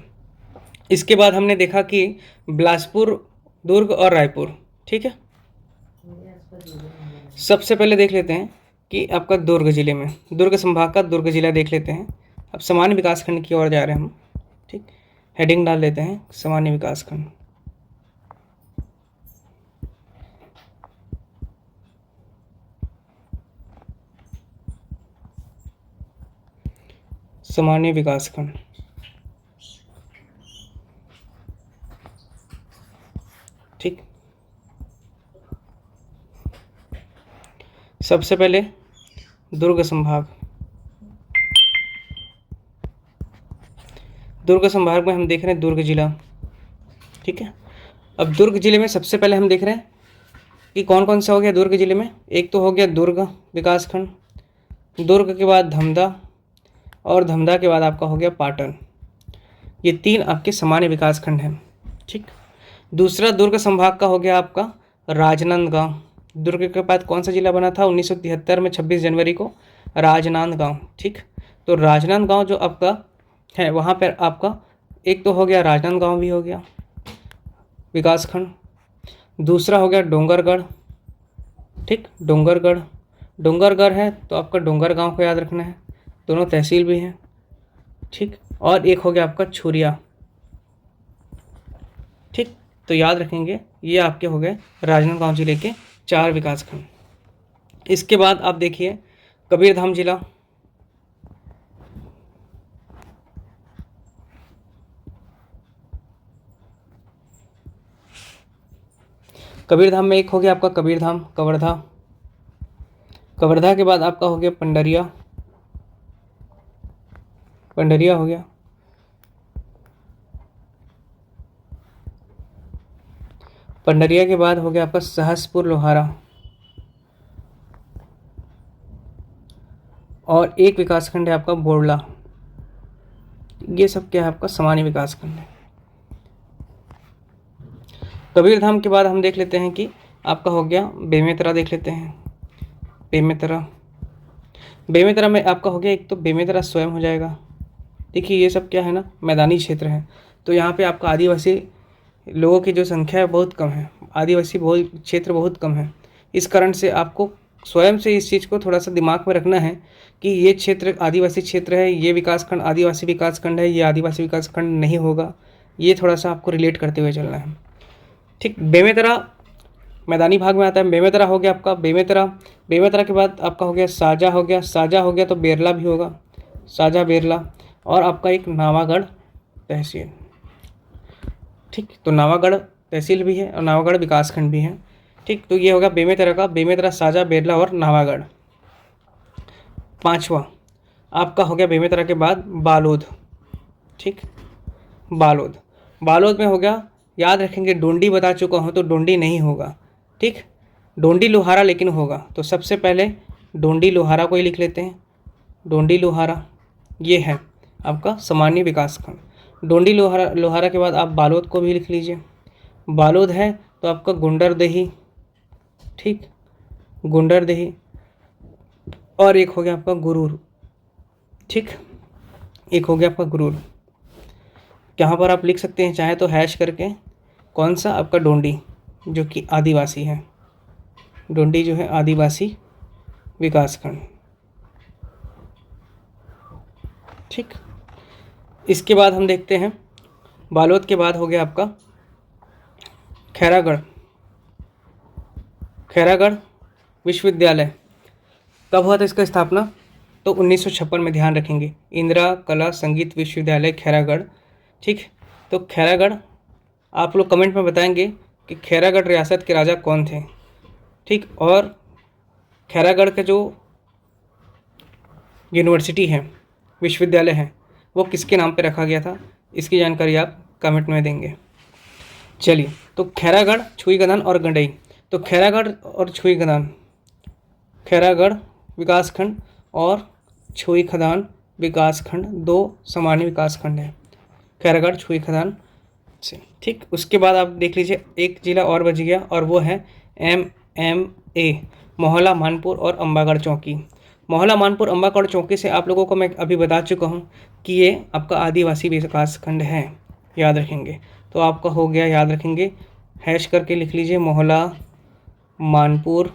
इसके बाद हमने देखा कि बिलासपुर, दुर्ग और रायपुर। ठीक है, सबसे पहले देख लेते हैं कि आपका दुर्ग जिले में, दुर्ग संभाग का दुर्ग जिला देख लेते हैं। अब सामान्य विकासखंड की ओर जा रहे हैं हम। ठीक, हेडिंग डाल लेते हैं सामान्य विकासखंड। सामान्य विकासखंड। ठीक, सबसे पहले दुर्ग संभाग। दुर्ग संभाग में हम देख रहे हैं दुर्ग जिला। ठीक है, अब दुर्ग जिले में सबसे पहले हम देख रहे हैं कि कौन कौन सा हो गया दुर्ग जिले में। एक तो हो गया दुर्ग विकासखंड, दुर्ग के बाद धमधा, और धमधा के बाद आपका हो गया पाटन। ये 3 आपके सामान्य विकासखंड हैं। ठीक, दूसरा दुर्ग संभाग का हो गया आपका राजनांदगांव। दुर्ग के बाद कौन सा जिला बना था 1973 में 26 जनवरी को? राजनांदगांव। ठीक, तो राजनांदगांव जो आपका है वहाँ पर आपका एक तो हो गया राजनांदगांव भी हो गया विकासखंड। दूसरा हो गया डोंगरगढ़। ठीक, डोंगरगढ़, डोंगरगढ़ है तो आपका डोंगरगांव को याद रखना है, दोनों तहसील भी हैं। ठीक, और एक हो गया आपका छुरिया। ठीक, तो याद रखेंगे ये आपके हो गए राजनांदगांव जिले के 4 विकासखंड। इसके बाद आप देखिए कबीरधाम जिला। कबीरधाम में एक हो गया आपका कबीरधाम कवर्धा। कवर्धा के बाद आपका हो गया पंडरिया, पंडरिया हो गया। पंडरिया के बाद हो गया आपका सहसपुर लोहारा, और एक विकासखंड है आपका बोरला। ये सब क्या है आपका सामान्य विकासखंड है। कबीरधाम के बाद हम देख लेते हैं कि आपका हो गया बेमेतरा। देख लेते हैं बेमेतरा। बेमेतरा में आपका हो गया एक तो बेमेतरा स्वयं हो जाएगा। देखिए ये सब क्या है ना मैदानी क्षेत्र है, तो यहाँ पे आपका आदिवासी लोगों की जो संख्या है बहुत कम है, आदिवासी बहुत क्षेत्र बहुत कम है। इस कारण से आपको स्वयं से इस चीज़ को थोड़ा सा दिमाग में रखना है कि ये क्षेत्र आदिवासी क्षेत्र है, ये विकासखंड आदिवासी विकासखंड है, ये आदिवासी विकासखंड नहीं होगा। ये थोड़ा सा आपको रिलेट करते हुए चलना है। ठीक, बेमेतरा मैदानी भाग में आता है। बेमेतरा हो गया आपका बेमेतरा। बेमेतरा के बाद आपका हो गया साजा हो गया। साजा हो गया तो बेरला भी होगा, साजा बेरला। और आपका एक नावागढ़ तहसील। ठीक, तो नावागढ़ तहसील भी है और नावागढ़ विकासखंड भी है। ठीक, तो ये होगा बेमेतरा का, बेमेतरा, साजा, बेरला और नावागढ़। 5वां आपका हो गया बेमेतरा के बाद बालोद। ठीक, बालोद। बालोद में हो गया, याद रखेंगे डोंडी बता चुका हूँ तो डोंडी नहीं होगा। ठीक, डोंडी लोहारा लेकिन होगा। तो सबसे पहले डोंडी लोहारा को ही लिख लेते हैं। डोंडी लोहारा ये है आपका सामान्य विकासखंड। डोंडी लोहारा, लोहारा के बाद आप बालोद को भी लिख लीजिए। बालोद है तो आपका गुंडरदेही। ठीक, गुंडरदेही। और एक हो गया आपका गुरूर। ठीक, एक हो गया आपका गुरूर। यहाँ पर आप लिख सकते हैं चाहे तो हैश करके कौन सा आपका डोंडी जो कि आदिवासी है। डोंडी जो है आदिवासी विकासखंड। ठीक, इसके बाद हम देखते हैं बालोद के बाद हो गया आपका खैरागढ़। खैरागढ़ विश्वविद्यालय कब हुआ था इसका स्थापना? तो 1956 में। ध्यान रखेंगे इंदिरा कला संगीत विश्वविद्यालय खैरागढ़। ठीक, तो खैरागढ़ आप लोग कमेंट में बताएंगे कि खैरागढ़ रियासत के राजा कौन थे। ठीक, और खैरागढ़ का जो यूनिवर्सिटी है, विश्वविद्यालय है, वो किसके नाम पे रखा गया था, इसकी जानकारी आप कमेंट में देंगे। चलिए, तो खैरागढ़, छुईगदान और गंडई। तो खैरागढ़ और छुईगदान, खैरागढ़ विकासखंड और छुईखदान विकासखंड दो सामान्य विकासखंड हैं, खैरागढ़ छुईखदान से। ठीक, उसके बाद आप देख लीजिए एक जिला और बच गया, और वो है MMA, मोहला, मानपुर और अम्बागढ़ चौकी। मोहला, मानपुर, अम्बागढ़ चौकी से आप लोगों को मैं अभी बता चुका हूँ कि ये आपका आदिवासी विकासखंड है, याद रखेंगे। तो आपका हो गया, याद रखेंगे, हैश करके लिख लीजिए मोहला, मानपुर,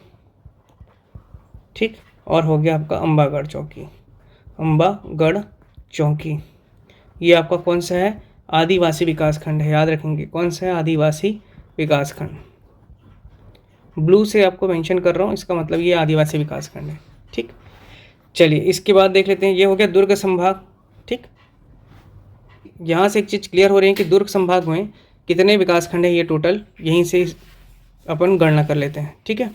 ठीक, और हो गया आपका अम्बागढ़ चौकी, अम्बागढ़ चौकी। ये आपका कौन सा है, आदिवासी विकासखंड है, याद रखेंगे कौन सा है, आदिवासी विकासखंड। ब्लू से आपको मेंशन कर रहा हूँ, इसका मतलब ये आदिवासी विकासखंड है। ठीक, चलिए इसके बाद देख लेते हैं, ये हो गया दुर्ग संभाग। ठीक, यहाँ से एक चीज़ क्लियर हो रही है कि दुर्ग संभाग में कितने विकासखंड है, ये टोटल यहीं से अपन गणना कर लेते हैं। ठीक है,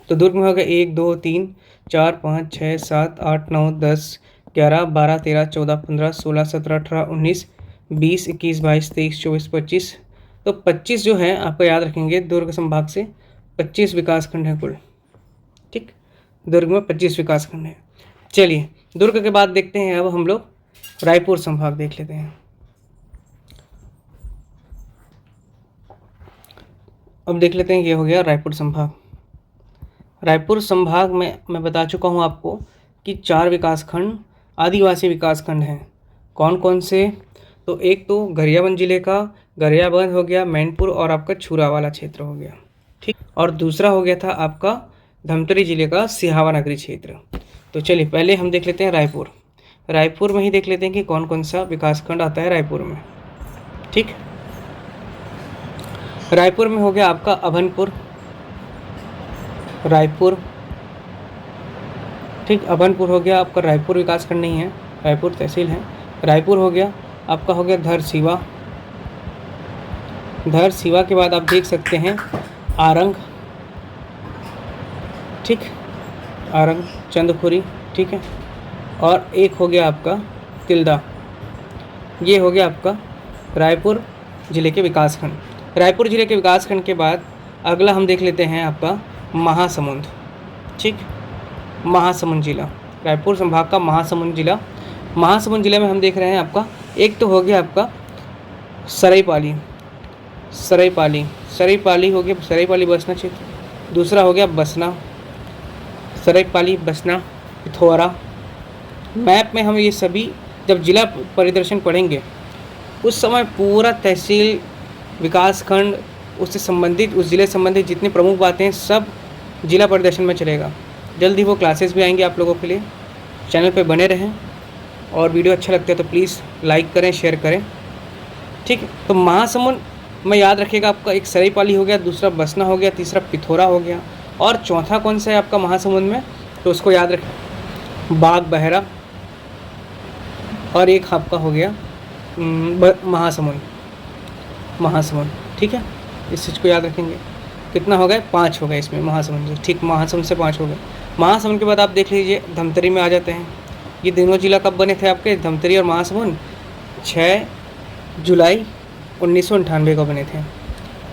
तो दुर्ग में हो गया 1 2 3 4 5 6 7 8 9 10 11 12 13 14 15 16 17 18 19 20 21 22 23 24 25। तो 25 जो है आपको याद रखेंगे, दुर्ग संभाग से 25 विकासखंड है कुल। ठीक, दुर्ग में 25 विकासखंड है। चलिए, दुर्ग के बाद देखते हैं अब हम लोग रायपुर संभाग देख लेते हैं। अब देख लेते हैं, ये हो गया रायपुर संभाग। रायपुर संभाग में मैं बता चुका हूँ आपको कि 4 विकासखंड आदिवासी विकासखंड हैं। कौन कौन से, तो एक तो गरियाबंद जिले का गरियाबंद हो गया, मैनपुर और आपका छुरा वाला क्षेत्र हो गया। ठीक, और दूसरा हो गया था आपका धमतरी जिले का सिहावा नगरी क्षेत्र। तो चलिए पहले हम देख लेते हैं रायपुर। रायपुर में ही देख लेते हैं कि कौन कौन सा विकासखंड आता है रायपुर में। ठीक, रायपुर में हो गया आपका अभनपुर, रायपुर। ठीक, अभनपुर हो गया आपका, रायपुर विकासखंड नहीं है, रायपुर तहसील है। रायपुर हो गया आपका, हो गया धरसीवा। धरसीवा के बाद आप देख सकते हैं आरंग, ठीक, आरंग चंदखुरी। ठीक है, और एक हो गया आपका तिल्दा। ये हो गया आपका रायपुर जिले के विकासखंड। रायपुर जिले के विकासखंड के बाद अगला हम देख लेते हैं आपका महासमुंद। ठीक, महासमुंद जिला, रायपुर संभाग का महासमुंद जिला। महासमुंद जिले में हम देख रहे हैं आपका, एक तो हो गया आपका सरायपाली, सरायपाली, सरायपाली हो गया, सरायपाली बसना क्षेत्र। दूसरा हो गया बसना, सरायपाली, बसना, पिथौरा। मैप में हम ये सभी जब जिला परिदर्शन पढ़ेंगे उस समय पूरा तहसील, विकासखंड, उससे संबंधित, उस जिले से संबंधित जितनी प्रमुख बातें हैं सब जिला परिदर्शन में चलेगा। जल्दी वो क्लासेस भी आएंगे आप लोगों के लिए। चैनल पे बने रहें, और वीडियो अच्छा लगता है तो प्लीज़ लाइक करें, शेयर करें। ठीक है, तो महासमुंद में याद रखिएगा आपका एक सरायपाली हो गया, दूसरा बसना हो गया, तीसरा पिथौरा हो गया, और चौथा कौन सा है आपका महासमुंद में, तो उसको याद रखें बाग बहरा, और एक आपका हो गया महासमुंद, महासमुंद। ठीक है, इस चीज़ को याद रखेंगे। कितना हो गए, 5 हो गए इसमें महासमुंद। ठीक, महासमुंद से 5 हो गए। महासमुंद के बाद आप देख लीजिए धमतरी में आ जाते हैं। ये दोनों जिला कब बने थे आपके, धमतरी और महासमुंद? 6 जुलाई 1998 को बने थे,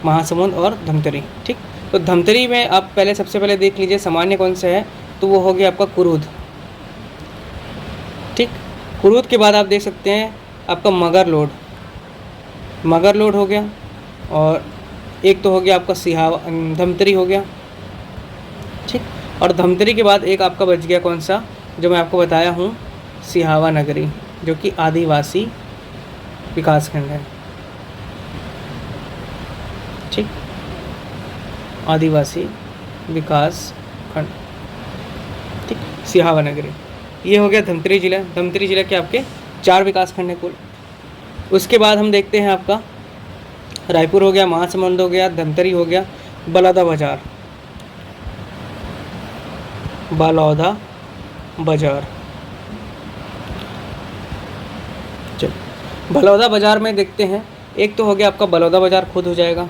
महासमुंद और धमतरी। ठीक, तो धमतरी में आप पहले सबसे पहले देख लीजिए सामान्य कौन सा है, तो वो हो गया आपका कुरूद। ठीक, कुरूद के बाद आप देख सकते हैं आपका मगरलोड, मगरलोड हो गया, और एक तो हो गया आपका सिहावा, धमतरी हो गया। ठीक, और धमतरी के बाद एक आपका बच गया कौन सा, जो मैं आपको बताया हूँ, सिहावा नगरी, जो कि आदिवासी विकासखंड है। ठीक, आदिवासी विकास खंड। ठीक, सिहावा नगरी, ये हो गया धमतरी जिला। धमतरी जिला के आपके 4 विकासखंड हैं कुल। उसके बाद हम देखते हैं आपका रायपुर हो गया, महासमुंद हो गया, धमतरी हो गया, बलौदा बाजार, बलौदा बाजार। चल, बलौदा बाजार में देखते हैं एक तो हो गया आपका बलौदा बाज़ार खुद हो जाएगा।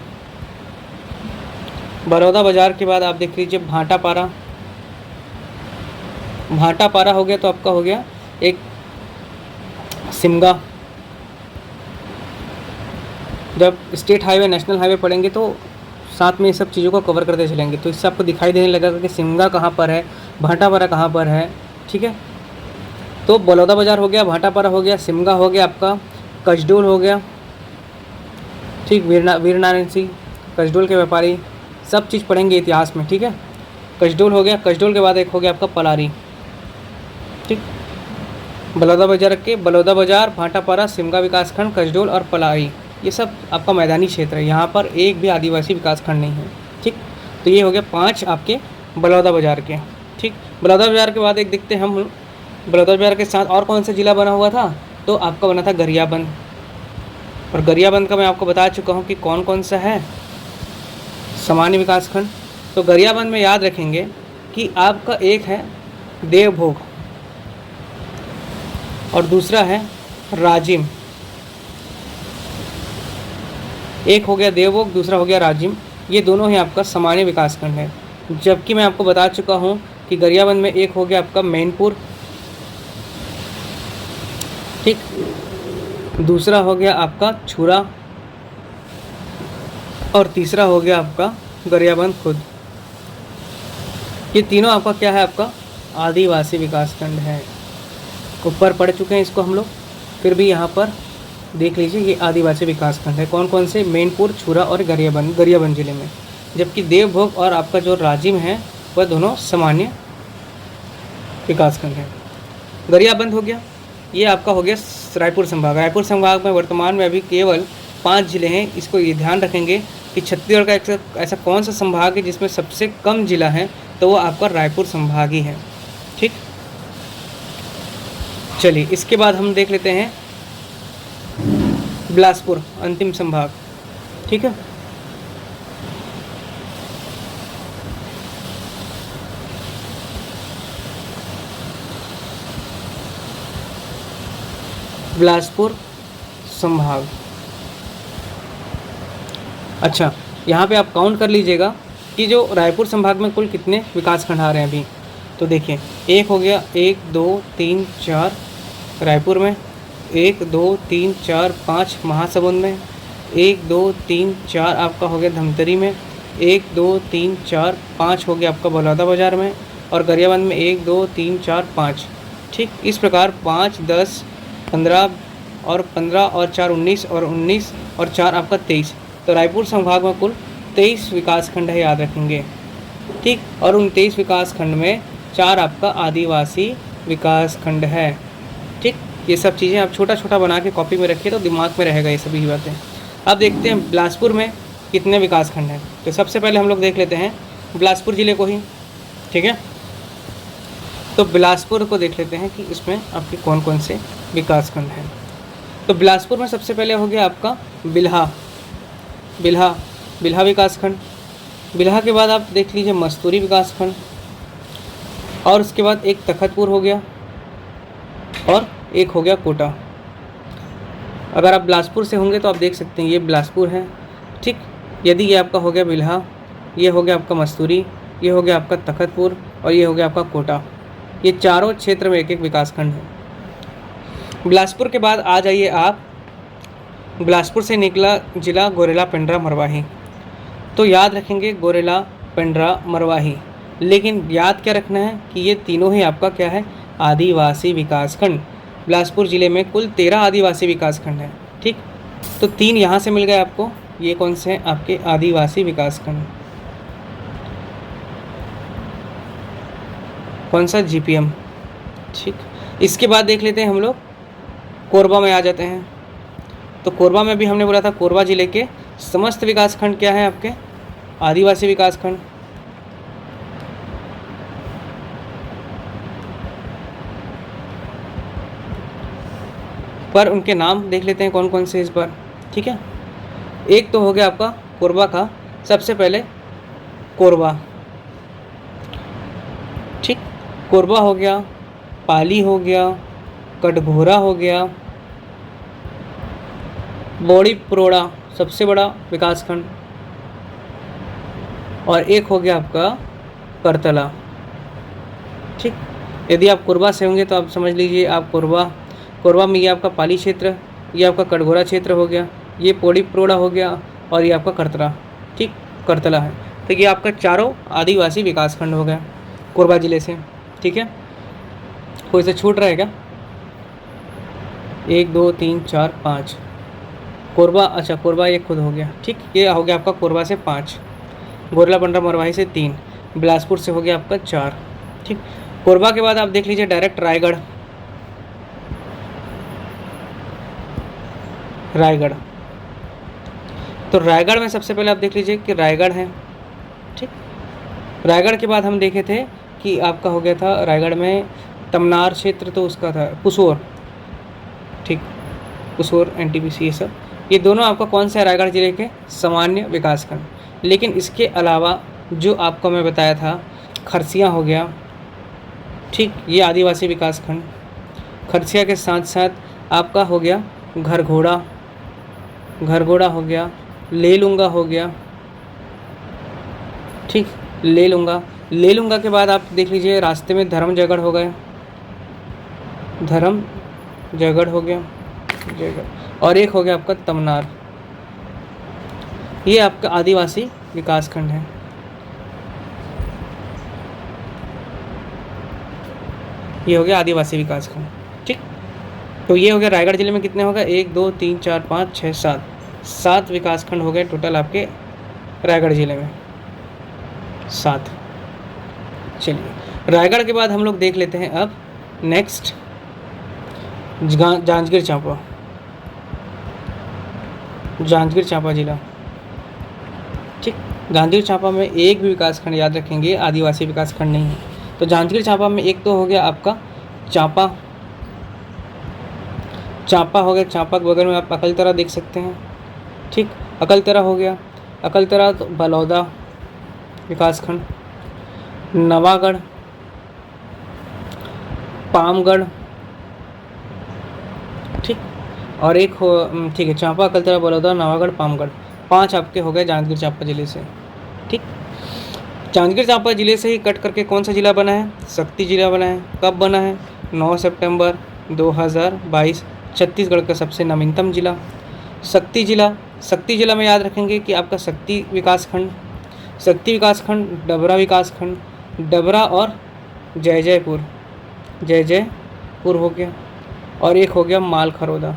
बलौदा बाज़ार के बाद आप देख लीजिए भाटापारा। भाटापारा हो गया तो आपका हो गया एक सिमगा। जब स्टेट हाईवे नेशनल हाईवे पढ़ेंगे तो साथ में ये सब चीज़ों को कवर करते चलेंगे, तो इससे आपको दिखाई देने लगेगा कि सिमगा कहाँ पर है, भाटापारा कहाँ पर है। ठीक है, तो बलौदा बाज़ार हो गया, भाटापारा हो गया, सिमगा हो गया, आपका कचडोल हो गया। ठीक, वीरनारायण सिंह, कचडोल के व्यापारी, सब चीज़ पढ़ेंगे इतिहास में। ठीक है, कचडोल हो गया। कचडोल के बाद एक हो गया आपका पलारी। ठीक, बलौदा बाज़ार, भाटापारा, सिमगा विकासखंड, कचडोल और पलारी, ये सब आपका मैदानी क्षेत्र है। यहाँ पर एक भी आदिवासी विकासखंड नहीं है। ठीक, तो ये हो गया 5 आपके बलौदा बाज़ार के। ठीक, बलौदा बाज़ार के बाद एक देखते हैं हम, बलौदा बाज़ार के साथ और कौन सा ज़िला बना हुआ था, तो आपका बना था गरियाबंद। और गरियाबंद का मैं आपको बता चुका हूँ कि कौन कौन सा है, सामान्य विकासखंड। तो गरियाबंद में याद रखेंगे कि आपका एक है देवभोग और दूसरा है राजिम। एक हो गया देवभोग, दूसरा हो गया राजिम, ये दोनों ही आपका सामान्य विकासखंड है। जबकि मैं आपको बता चुका हूँ कि गरियाबंद में एक हो गया आपका मैनपुर। ठीक, दूसरा हो गया आपका छुरा और तीसरा हो गया आपका गरियाबंद खुद। ये तीनों आपका क्या है, आपका आदिवासी विकासखंड है। ऊपर पढ़ चुके हैं इसको हम लोग, फिर भी यहाँ पर देख लीजिए ये आदिवासी विकासखंड है। कौन कौन से, मैनपुर, छुरा और गरियाबंद जिले में। जबकि देवभोग और आपका जो राजिम है वह दोनों सामान्य विकासखंड हैं। गरियाबंद हो गया, ये आपका हो गया रायपुर संभाग। रायपुर संभाग में वर्तमान में अभी केवल 5 जिले हैं। इसको ये ध्यान रखेंगे कि छत्तीसगढ़ का ऐसा कौन सा संभाग है जिसमें सबसे कम जिला है, तो वो आपका रायपुर संभाग ही है। ठीक, चलिए इसके बाद हम देख लेते हैं बिलासपुर, अंतिम संभाग। ठीक है, बिलासपुर संभाग। अच्छा, यहाँ पे आप काउंट कर लीजिएगा कि जो रायपुर संभाग में कुल कितने विकासखंड आ रहे हैं अभी। तो देखिए, एक हो गया 1 2 3 4 रायपुर में, 1 2 3 4 5 महासमुंद में, 1 2 3 4 आपका हो गया धमतरी में, 1 2 3 4 5 हो गया आपका बलौदा बाज़ार में, और गरियाबंद में 1 2 3 4 5। ठीक, इस प्रकार 5 10 15 और 15 और 4 19 और 19 और 4 आपका 23। तो रायपुर संभाग में कुल 23 विकासखंड है, याद रखेंगे। ठीक, और उन 23 विकासखंड में 4 आपका आदिवासी विकासखंड है। ठीक, ये सब चीज़ें आप छोटा छोटा बना के कॉपी में रखिए तो दिमाग में रहेगा ये सभी बातें। अब देखते हैं बिलासपुर में कितने विकासखंड हैं। तो सबसे पहले हम लोग देख लेते हैं बिलासपुर ज़िले को ही। ठीक है, तो बिलासपुर को देख लेते हैं कि इसमें आपके कौन कौन से विकासखंड हैं। तो बिलासपुर में सबसे पहले हो गया आपका बिल्हा विकासखंड। बिल्हा के बाद आप देख लीजिए मस्तूरी विकासखंड, और उसके बाद एक तखतपुर हो गया और एक हो गया कोटा। अगर आप बिलासपुर से होंगे तो आप देख सकते हैं ये बिलासपुर है। ठीक, यदि ये आपका हो गया बिल्हा, ये हो गया आपका मस्तूरी, ये हो गया आपका तखतपुर और ये हो गया आपका कोटा। ये चारों क्षेत्र में एक एक विकासखंड है। बिलासपुर के बाद आ जाइए आप, बिलासपुर से निकला जिला गोरेला, पेंड्रा, मरवाही। तो याद रखेंगे गोरेला, पेंड्रा, मरवाही, लेकिन याद क्या रखना है कि ये तीनों ही आपका क्या है, आदिवासी विकासखंड। बिलासपुर ज़िले में कुल 13 आदिवासी विकासखंड हैं। ठीक, तो 3 यहाँ से मिल गए आपको। ये कौन से हैं, आपके आदिवासी विकासखंड। कौन सा, जीपीएम। ठीक, इसके बाद देख लेते हैं हम लोग कोरबा में आ जाते हैं। तो कोरबा में भी हमने बोला था कोरबा ज़िले के समस्त विकासखंड क्या है, आपके आदिवासी विकासखंड। पर उनके नाम देख लेते हैं कौन कौन से इस बार। ठीक है, एक तो हो गया आपका कोरबा का सबसे पहले कोरबा। ठीक, कोरबा हो गया, पाली हो गया, कटघोरा हो गया, बौड़ी पुरोड़ा सबसे बड़ा विकासखंड, और एक हो गया आपका करतला। ठीक, यदि आप कोरबा से होंगे तो आप समझ लीजिए आप कोरबा में ये आपका पाली क्षेत्र, ये आपका कटघोरा क्षेत्र हो गया, ये पौड़ी पुरोड़ा हो गया, और ये आपका करतला। ठीक, करतला है। तो ये आपका चारों आदिवासी विकासखंड हो गया कोरबा ज़िले से। ठीक है, कोई से छूट रहा है क्या? 1 2 3 4 5 कोरबा, अच्छा कोरबा ये खुद हो गया। ठीक, ये हो गया आपका कोरबा से 5, गोरला बंडा मरवाही से 3, बिलासपुर से हो गया आपका 4। ठीक, कोरबा के बाद आप देख लीजिए डायरेक्ट रायगढ़। रायगढ़, तो रायगढ़ में सबसे पहले आप देख लीजिए कि रायगढ़ है। ठीक, रायगढ़ के बाद हम देखे थे कि आपका हो गया था रायगढ़ में तमनार क्षेत्र, तो उसका था पुसोर। ठीक, पुसोर एनटीपीसी ये सब, ये दोनों आपका कौन सा है? रायगढ़ जिले के सामान्य विकासखंड। लेकिन इसके अलावा जो आपको मैं बताया था खरसिया हो गया, ठीक, ये आदिवासी विकासखंड। खरसिया के साथ साथ आपका हो गया घरघोड़ा, घरघोड़ा हो गया, लेलूंगा हो गया। ठीक, लेलूंगा, लेलूंगा के बाद आप देख लीजिए रास्ते में धर्म जगड़ हो गए, धर्म जगड़ हो गया, जगड़, और एक हो गया आपका तमनार। ये आपका आदिवासी विकासखंड है। ये हो गया आदिवासी विकासखंड। ठीक, तो ये हो गया रायगढ़ जिले में कितने हो गए? 1 2 3 4 5 6 7, 7 विकासखंड हो गए टोटल आपके रायगढ़ जिले में, 7। चलिए, रायगढ़ के बाद हम लोग देख लेते हैं अब नेक्स्ट जांजगीर चांपा, जांजगीर चांपा जिला। ठीक, जांजगीर चांपा में एक भी विकासखंड याद रखेंगे आदिवासी विकासखंड नहीं है। तो जांजगीर चांपा में एक तो हो गया आपका चांपा, चांपा हो गया, चांपा के बगल में आप अकलतरा देख सकते हैं। ठीक, अकलतरा हो गया, अकलतरा तो बलौदा विकासखंड, नवागढ़, पामगढ़। ठीक, और एक हो, ठीक है, चांपा, अकलतरा, बलौदा, नवागढ़, पामगढ़, 5 आपके हो गए जांजगीर चांपा जिले से। ठीक, जांजगीर चांपा जिले से ही कट करके कौन सा जिला बना है? शक्ति जिला बना है। कब बना है? 9 सितंबर 2022, छत्तीसगढ़ का सबसे नवीनतम जिला शक्ति जिला। शक्ति जिला में याद रखेंगे कि आपका शक्ति विकासखंड, शक्ति विकासखंड, डबरा विकासखंड, डबरा और जय जयपुर, जय जयपुर हो गया, और एक हो गया मालखरौदा।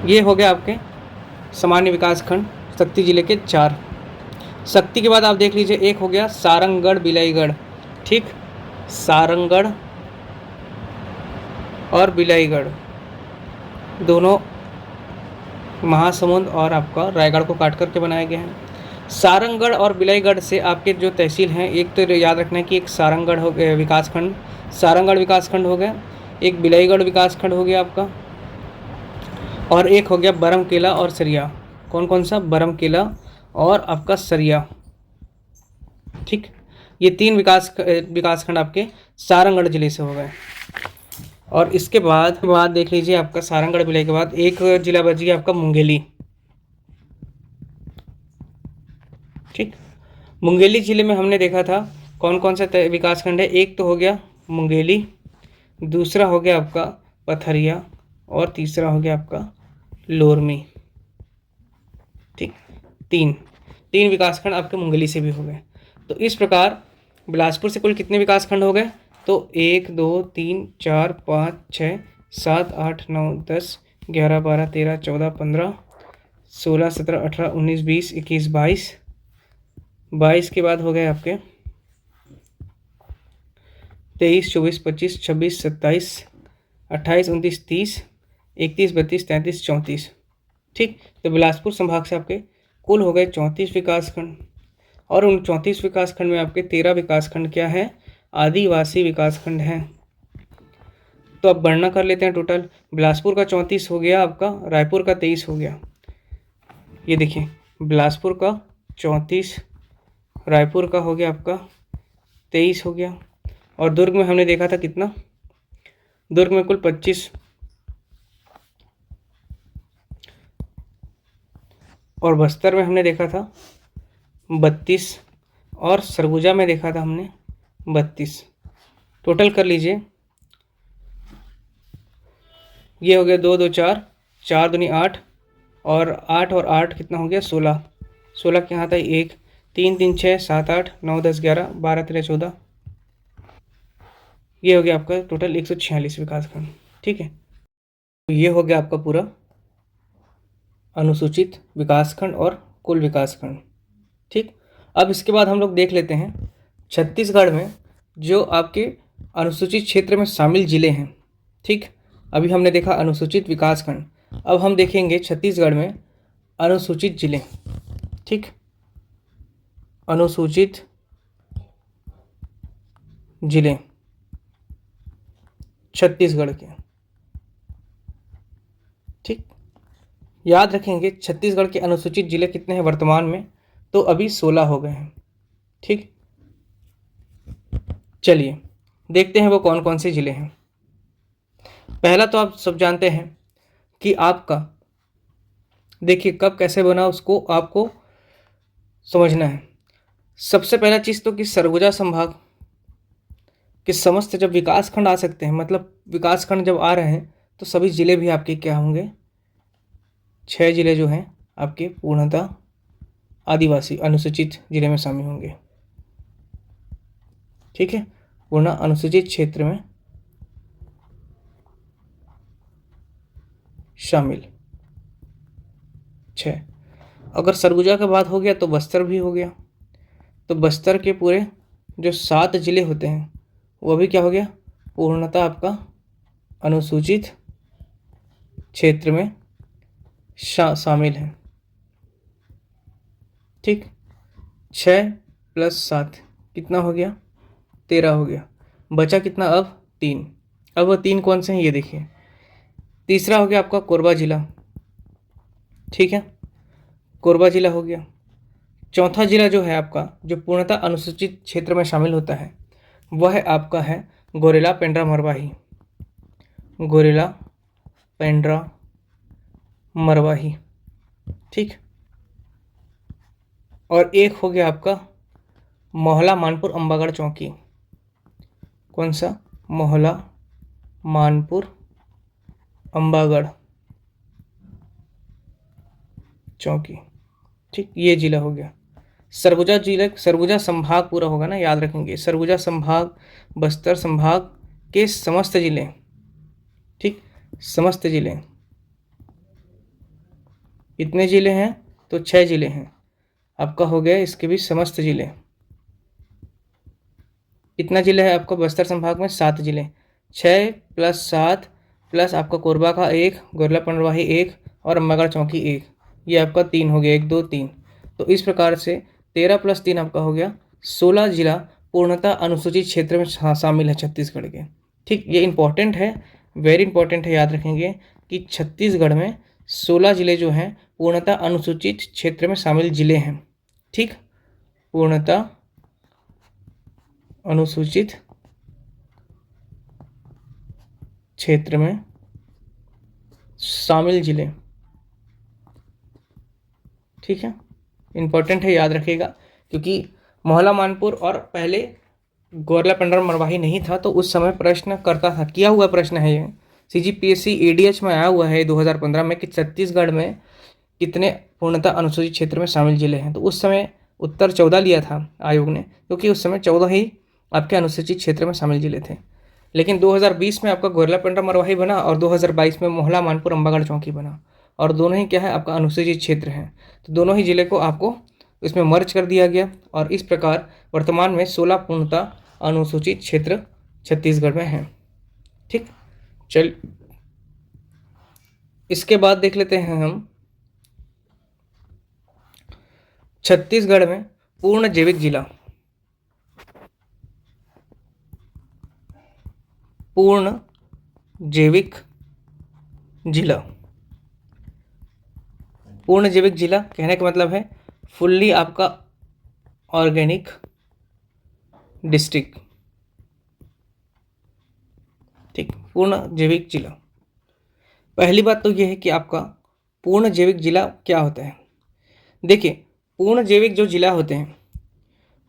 ये हो गया आपके सामान्य विकासखंड शक्ति जिले के 4। शक्ति के बाद आप देख लीजिए एक हो गया सारंगगढ़ बिलाईगढ़। ठीक, सारंगगढ़ और बिलाईगढ़ दोनों महासमुंद और आपका रायगढ़ को काट करके बनाए गए हैं। सारंगगढ़ और बिलाईगढ़ से आपके जो तहसील हैं, एक तो याद रखना है कि एक सारंगगढ़ हो गया विकासखंड, सारंगगढ़ विकासखंड हो गया, एक बिलाईगढ़ विकासखंड हो गया आपका, और एक हो गया बरमकेला और सरिया। कौन कौन सा? बरमकेला और आपका सरिया। ठीक, ये 3 विकासखंड आपके सारंगगढ़ जिले से हो गए। और इसके बाद देख लीजिए आपका सारंगगढ़ विलय के बाद एक जिला बच गया आपका मुंगेली। ठीक, मुंगेली जिले में हमने देखा था कौन कौन सा विकासखंड है। एक तो हो गया मुंगेली, दूसरा हो गया आपका पथरिया, और तीसरा हो गया आपका लोरमी। ठीक, तीन विकासखंड आपके मुंगेली से भी हो गए। तो इस प्रकार बिलासपुर से कुल कितने विकासखंड हो गए? तो 1 2 3 4 5 6 7 8 9 10 11 12 13 14 15 16 17 18 19 20 21 22 22 के बाद हो गए आपके 23 24 25 26 27 28 29 30 31 32 33 34। ठीक, तो बिलासपुर संभाग से आपके कुल हो गए 34 विकासखंड, और उन 34 विकासखंड में आपके 13 विकासखंड क्या है? आदिवासी विकासखंड हैं। तो अब गणना कर लेते हैं टोटल। बिलासपुर का 34 हो गया आपका, रायपुर का 23 हो गया। ये देखिए, बिलासपुर का 34, रायपुर का हो गया आपका 23 हो गया, और दुर्ग में हमने देखा था कितना? दुर्ग में कुल 25 और बस्तर में हमने देखा था 32 और सरगुजा में देखा था हमने 32। टोटल कर लीजिए, ये हो गया 2 2 4, 4 दूनी 8 और 8 और 8 कितना हो गया 16। 16 के यहाँ था 1, 3 3 6 7 8 9 10 11 12 13 14, ये हो गया आपका टोटल 146 विकासखंड। ठीक है, तो ये हो गया आपका पूरा अनुसूचित विकासखंड और कुल विकासखंड। ठीक, अब इसके बाद हम लोग देख लेते हैं छत्तीसगढ़ में जो आपके अनुसूचित क्षेत्र में शामिल जिले हैं। ठीक, अभी हमने देखा अनुसूचित विकासखंड, अब हम देखेंगे छत्तीसगढ़ में अनुसूचित जिले। ठीक, अनुसूचित जिले छत्तीसगढ़ के। ठीक, याद रखेंगे छत्तीसगढ़ के अनुसूचित जिले कितने हैं वर्तमान में, तो अभी 16 हो गए हैं। ठीक, चलिए देखते हैं वो कौन कौन से जिले हैं। पहला तो आप सब जानते हैं कि आपका, देखिए कब कैसे बना उसको आपको समझना है। सबसे पहला चीज़ तो कि सरगुजा संभाग के समस्त जब विकासखंड आ सकते हैं, मतलब विकासखंड जब आ रहे हैं तो सभी जिले भी आपके क्या होंगे, 6 जिले जो हैं आपके पूर्णतः आदिवासी अनुसूचित जिले में शामिल होंगे। ठीक है, पूर्ण अनुसूचित क्षेत्र में शामिल 6। अगर सरगुजा का बात हो गया तो बस्तर भी हो गया, तो बस्तर के पूरे जो 7 जिले होते हैं वो भी क्या हो गया, पूर्णतः आपका अनुसूचित क्षेत्र में शामिल है। ठीक, 6 + 7 कितना हो गया, 13 हो गया। बचा कितना अब 3। अब वो 3 कौन से हैं ये देखिए। तीसरा हो गया आपका कोरबा जिला। ठीक है, कोरबा जिला हो गया। चौथा जिला जो है आपका जो पूर्णतः अनुसूचित क्षेत्र में शामिल होता है वह आपका है गोरेला पेंड्रा मरवाही। गोरेला पेंड्रा मरवाही। ठीक, और एक हो गया आपका मोहला मानपुर अंबागढ़ चौकी। कौन सा, मोहला मानपुर अंबागढ़ चौकी। ठीक, ये जिला हो गया। सरगुजा जिला, सरगुजा संभाग पूरा होगा ना, याद रखेंगे सरगुजा संभाग बस्तर संभाग के समस्त जिले। ठीक, समस्त जिले कितने जिले हैं, तो 6 जिले हैं आपका हो गया, इसके भी समस्त जिले। कितना जिले है आपका बस्तर संभाग में, 7 जिले। 6 + 7 प्लस आपका कोरबा का 1, गोरला पंडरवाही 1 और अम्बागढ़ चौकी 1, ये आपका 3 हो गया, 1 2 3। तो इस प्रकार से 13 + 3 आपका हो गया 16 जिला पूर्णतः अनुसूचित क्षेत्र में शामिल है छत्तीसगढ़ के। ठीक, ये इंपॉर्टेंट है, वेरी इंपॉर्टेंट है, याद रखेंगे कि छत्तीसगढ़ में 16 जिले जो हैं पूर्णतः अनुसूचित क्षेत्र में शामिल जिले हैं। ठीक, पूर्णतः अनुसूचित क्षेत्र में शामिल जिले। ठीक है, इंपॉर्टेंट है, याद रखिएगा, क्योंकि मोहला मानपुर और पहले गोरला पेंड्रा मरवाही नहीं था, तो उस समय प्रश्न करता था, किया हुआ प्रश्न है ये, CGPSC ADH में आया हुआ है 2015 में कि छत्तीसगढ़ में कितने पूर्णतः अनुसूचित क्षेत्र में शामिल जिले हैं। तो उस समय उत्तर 14 लिया था आयोग ने, क्योंकि उस समय 14 ही आपके अनुसूचित क्षेत्र में शामिल जिले थे। लेकिन 2020 में आपका गोरला पेंड्रा मरवाही बना और 2022 में मोहला मानपुर अंबागढ़ चौकी बना, और दोनों ही क्या है आपका अनुसूचित क्षेत्र है। तो दोनों ही जिले को आपको इसमें मर्ज कर दिया गया, और इस प्रकार वर्तमान में 16 पूर्णतः अनुसूचित क्षेत्र छत्तीसगढ़ में हैं। ठीक, चल इसके बाद देख लेते हैं हम छत्तीसगढ़ में पूर्ण जैविक जिला। पूर्ण जैविक जिला, पूर्ण जैविक जिला कहने का मतलब है फुल्ली आपका ऑर्गेनिक डिस्ट्रिक्ट। ठीक, पूर्ण जैविक जिला। पहली बात तो यह है कि आपका पूर्ण जैविक जिला क्या होता है। देखिए, पूर्ण जैविक जो जिला होते हैं,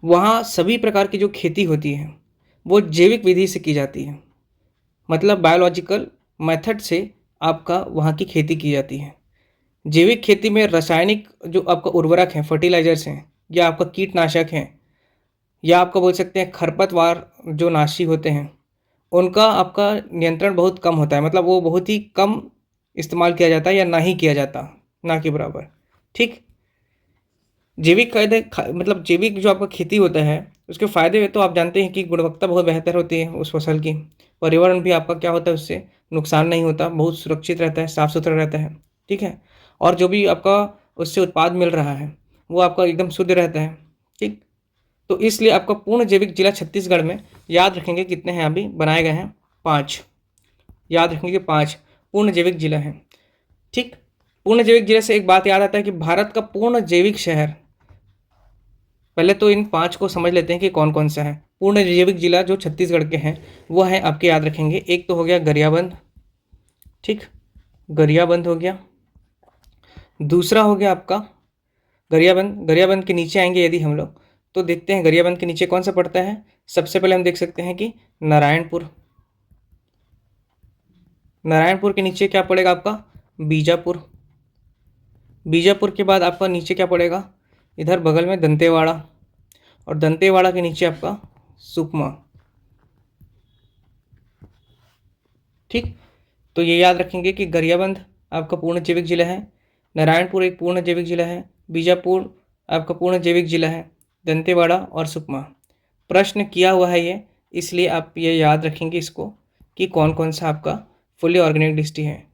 वहाँ सभी प्रकार की जो खेती होती है वो जैविक विधि से की जाती है, मतलब बायोलॉजिकल मेथड से आपका वहाँ की खेती की जाती है। जैविक खेती में रासायनिक जो आपका उर्वरक हैं, फर्टिलाइजर्स हैं, या आपका कीटनाशक हैं, या आपका बोल सकते हैं खरपतवार जो नाशी होते हैं, उनका आपका नियंत्रण बहुत कम होता है, मतलब वो बहुत ही कम इस्तेमाल किया जाता है या ना ही किया जाता, ना के बराबर। ठीक। जैविक कायदे मतलब जैविक जो आपका खेती होता है उसके फ़ायदे तो आप जानते हैं कि गुणवत्ता बहुत बेहतर होती है उस फसल की। पर्यावरण भी आपका क्या होता है, उससे नुकसान नहीं होता, बहुत सुरक्षित रहता है, साफ़ सुथरा रहता है। ठीक है। और जो भी आपका उससे उत्पाद मिल रहा है वो आपका एकदम शुद्ध रहता है। ठीक। तो इसलिए आपका पूर्ण जैविक जिला छत्तीसगढ़ में, याद रखेंगे कितने हैं अभी बनाए गए हैं, 5। याद रखेंगे कि 5 पूर्ण जैविक जिला हैं। ठीक। पूर्ण जैविक जिले से एक बात याद आता है कि भारत का पूर्ण जैविक शहर, पहले तो इन 5 को समझ लेते हैं कि कौन कौन सा है। पूर्ण जैविक जिला जो छत्तीसगढ़ के हैं वो है आपके, याद रखेंगे, एक तो हो गया गरियाबंद। ठीक। गरियाबंद हो गया। दूसरा हो गया आपका गरियाबंद। गरियाबंद के नीचे आएंगे यदि हम लोग तो देखते हैं गरियाबंद के नीचे कौन सा पड़ता है। सबसे पहले हम देख सकते हैं कि नारायणपुर। नारायणपुर के नीचे क्या पड़ेगा आपका, बीजापुर। बीजापुर के बाद आपका नीचे क्या पड़ेगा, इधर बगल में दंतेवाड़ा। और दंतेवाड़ा के नीचे आपका सुकमा। ठीक। तो ये याद रखेंगे कि गरियाबंद आपका पूर्ण जैविक जिला है, नारायणपुर एक पूर्ण जैविक जिला है, बीजापुर आपका पूर्ण जैविक जिला है, दंतेवाड़ा और सुकमा। प्रश्न किया हुआ है ये, इसलिए आप ये याद रखेंगे इसको कि कौन कौन सा आपका फुली ऑर्गेनिक डिस्ट्रिक्ट है।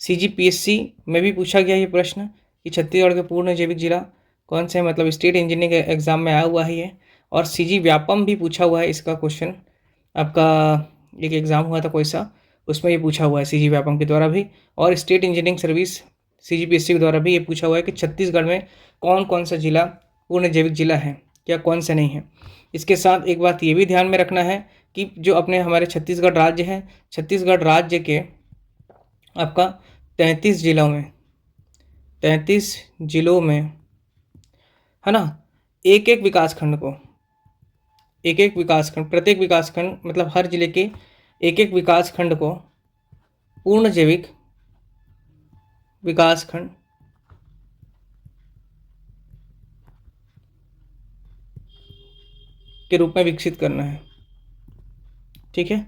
CGPSC में भी पूछा गया ये प्रश्न कि छत्तीसगढ़ के पूर्ण जैविक जिला कौन से हैं, मतलब स्टेट इंजीनियरिंग एग्जाम में आया हुआ है ये। और CG व्यापम भी पूछा हुआ है इसका क्वेश्चन, आपका एक एग्ज़ाम हुआ था कोई सा, उसमें ये पूछा हुआ है CG व्यापम के द्वारा भी। और स्टेट इंजीनियरिंग सर्विस CGPSC के द्वारा भी ये पूछा हुआ है कि छत्तीसगढ़ में कौन कौन सा जिला पूर्ण जैविक जिला है, क्या कौन सा नहीं है। इसके साथ एक बात ये भी ध्यान में रखना है कि जो अपने हमारे छत्तीसगढ़ राज्य है, छत्तीसगढ़ राज्य के आपका 33 जिलों में, 33 जिलों में, है ना, एक एक विकासखंड को, एक एक विकासखंड, प्रत्येक विकासखंड मतलब हर जिले के एक एक विकासखंड को पूर्ण जैविक विकासखंड के रूप में विकसित करना है। ठीक है।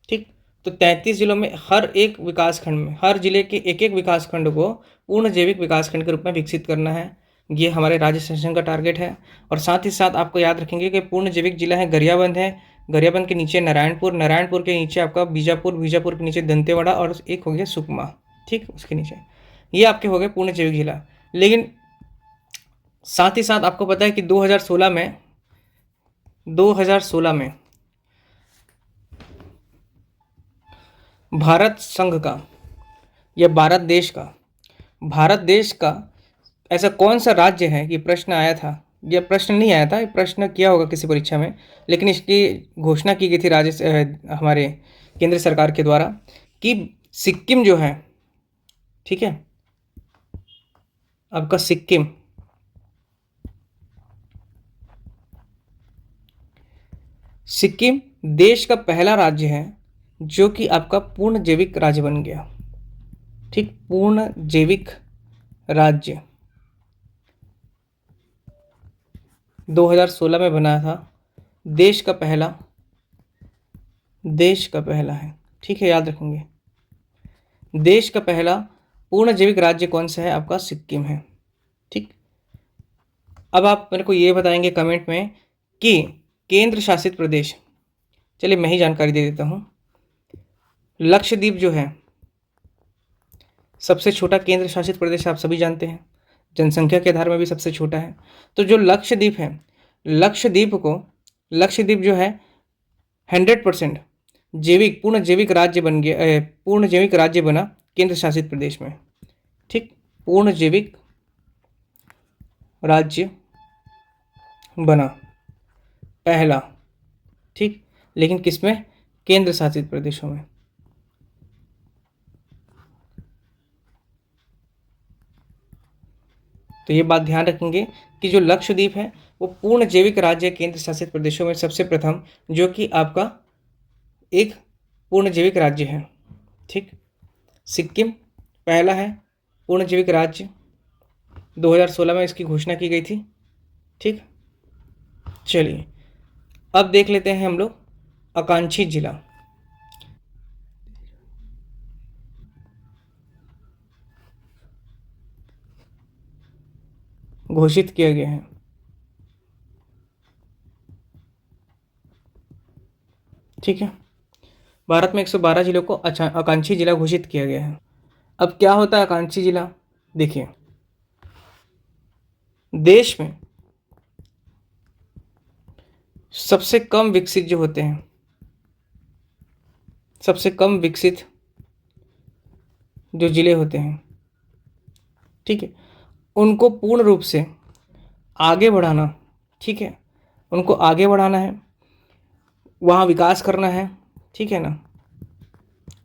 ठीक। तो 33 जिलों में हर एक विकासखंड में, हर जिले के एक एक विकासखंड को पूर्ण जैविक विकासखंड के रूप में विकसित करना है। ये हमारे राज्य शासन का टारगेट है। और साथ ही साथ आपको याद रखेंगे कि पूर्ण जैविक जिला है गरियाबंद है, गरियाबंद के नीचे नारायणपुर, नारायणपुर के नीचे आपका बीजापुर, बीजापुर के नीचे दंतेवाड़ा और एक हो गया सुकमा। ठीक, उसके नीचे ये आपके हो गए पूर्ण जैविक जिला। लेकिन साथ ही साथ आपको पता है कि 2016 में 2016 में भारत संघ का या भारत देश का ऐसा कौन सा राज्य है, ये प्रश्न आया था, यह प्रश्न नहीं आया था, ये प्रश्न किया होगा किसी परीक्षा में, लेकिन इसकी घोषणा की गई थी हमारे केंद्र सरकार के द्वारा कि सिक्किम जो है, ठीक है, आपका सिक्किम सिक्किम देश का पहला राज्य है जो कि आपका पूर्ण जैविक राज्य बन गया। ठीक, पूर्ण जैविक राज्य 2016 में बना था, देश का पहला है। ठीक है, याद रखेंगे देश का पहला पूर्ण जैविक राज्य कौन सा है, आपका सिक्किम है। ठीक। अब आप मेरे को ये बताएंगे कमेंट में कि केंद्र शासित प्रदेश, चलिए मैं ही जानकारी दे देता हूँ। लक्षद्वीप जो है सबसे छोटा केंद्र शासित प्रदेश, आप सभी जानते हैं, जनसंख्या के आधार में भी सबसे छोटा है। तो जो लक्षद्वीप है, लक्षद्वीप जो है 100% जैविक पूर्ण जैविक राज्य बन गया, पूर्ण जैविक राज्य बना केंद्र शासित प्रदेश में। ठीक, पूर्ण जैविक राज्य बना पहला। ठीक, लेकिन किसमें, केंद्र शासित प्रदेशों में। तो ये बात ध्यान रखेंगे कि जो लक्षद्वीप है वो पूर्ण जैविक राज्य केंद्र शासित प्रदेशों में सबसे प्रथम, जो कि आपका एक पूर्ण जैविक राज्य है। ठीक, सिक्किम पहला है पूर्ण जैविक राज्य, 2016 में इसकी घोषणा की गई थी। ठीक, चलिए अब देख लेते हैं हम लोग आकांक्षी जिला। घोषित किया गया है। ठीक है, भारत में 112 जिलों को आकांक्षी जिला घोषित किया गया है। अब क्या होता है आकांक्षी जिला? देखिए, देश में सबसे कम विकसित जो होते हैं, सबसे कम विकसित जो जिले होते हैं, ठीक है, उनको पूर्ण रूप से आगे बढ़ाना। ठीक है, उनको आगे बढ़ाना है, वहाँ विकास करना है। ठीक है ना,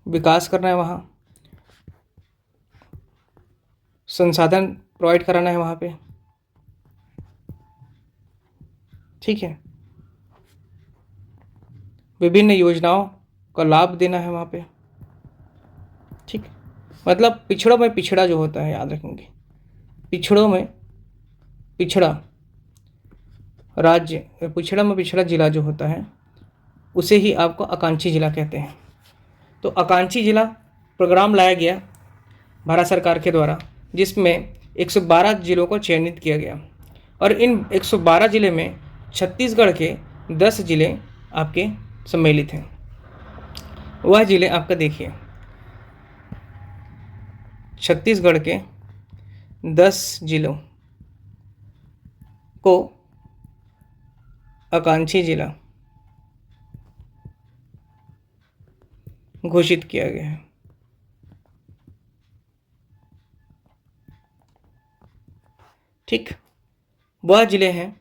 विकास करना है, वहाँ संसाधन प्रोवाइड कराना है वहाँ पे। ठीक है, विभिन्न योजनाओं का लाभ देना है वहाँ पे। ठीक, मतलब पिछड़ों में पिछड़ा जो होता है, याद रखेंगे, पिछड़ों में पिछड़ा राज्य, पिछड़ा में पिछड़ा जिला जो होता है उसे ही आपको आकांक्षी जिला कहते हैं। तो आकांक्षी जिला प्रोग्राम लाया गया भारत सरकार के द्वारा, जिसमें 112 जिलों को चयनित किया गया, और इन 112 जिले में छत्तीसगढ़ के 10 जिले आपके सम्मिलित हैं। वह जिले आपका देखिए, छत्तीसगढ़ के 10 जिलों को आकांक्षी जिला घोषित किया गया है। ठीक, वह जिले हैं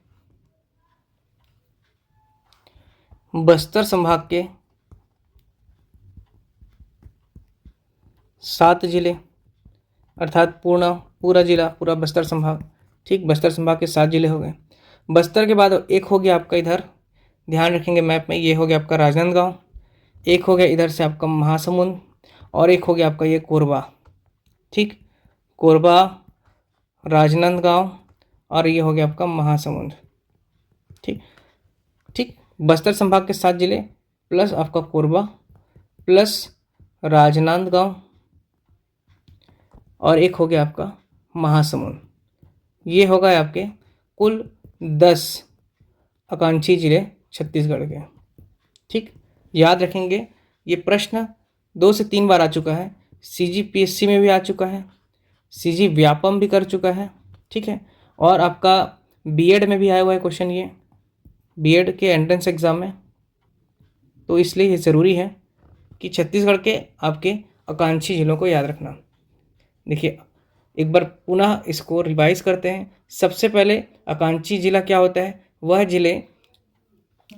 बस्तर संभाग के 7 जिले, अर्थात पूरा जिला, पूरा बस्तर संभाग। ठीक, बस्तर संभाग के 7 जिले हो गए। बस्तर के बाद एक हो गया आपका इधर, ध्यान रखेंगे मैप में, ये हो गया आपका राजनांदगांव, एक हो गया इधर से आपका महासमुंद, और एक हो गया आपका ये कोरबा। ठीक, कोरबा, राजनांदगांव, और ये हो गया आपका महासमुंद। ठीक ठीक, बस्तर संभाग के 7 जिले प्लस आपका कोरबा प्लस राजनांदगांव, और एक हो गया आपका महासमुंद। ये हो गए आपके कुल 10 आकांक्षी जिले छत्तीसगढ़ के। ठीक, याद रखेंगे, ये प्रश्न 2 से 3 बार आ चुका है, CGPSC में भी आ चुका है, CG व्यापम भी कर चुका है। ठीक है, और आपका बीएड में भी आया हुआ है क्वेश्चन, ये बीएड के एंट्रेंस एग्ज़ाम में। तो इसलिए ये ज़रूरी है कि छत्तीसगढ़ के आपके आकांक्षी जिलों को याद रखना। देखिए, एक बार पुनः इसको रिवाइज करते हैं। सबसे पहले आकांक्षी जिला क्या होता है? वह जिले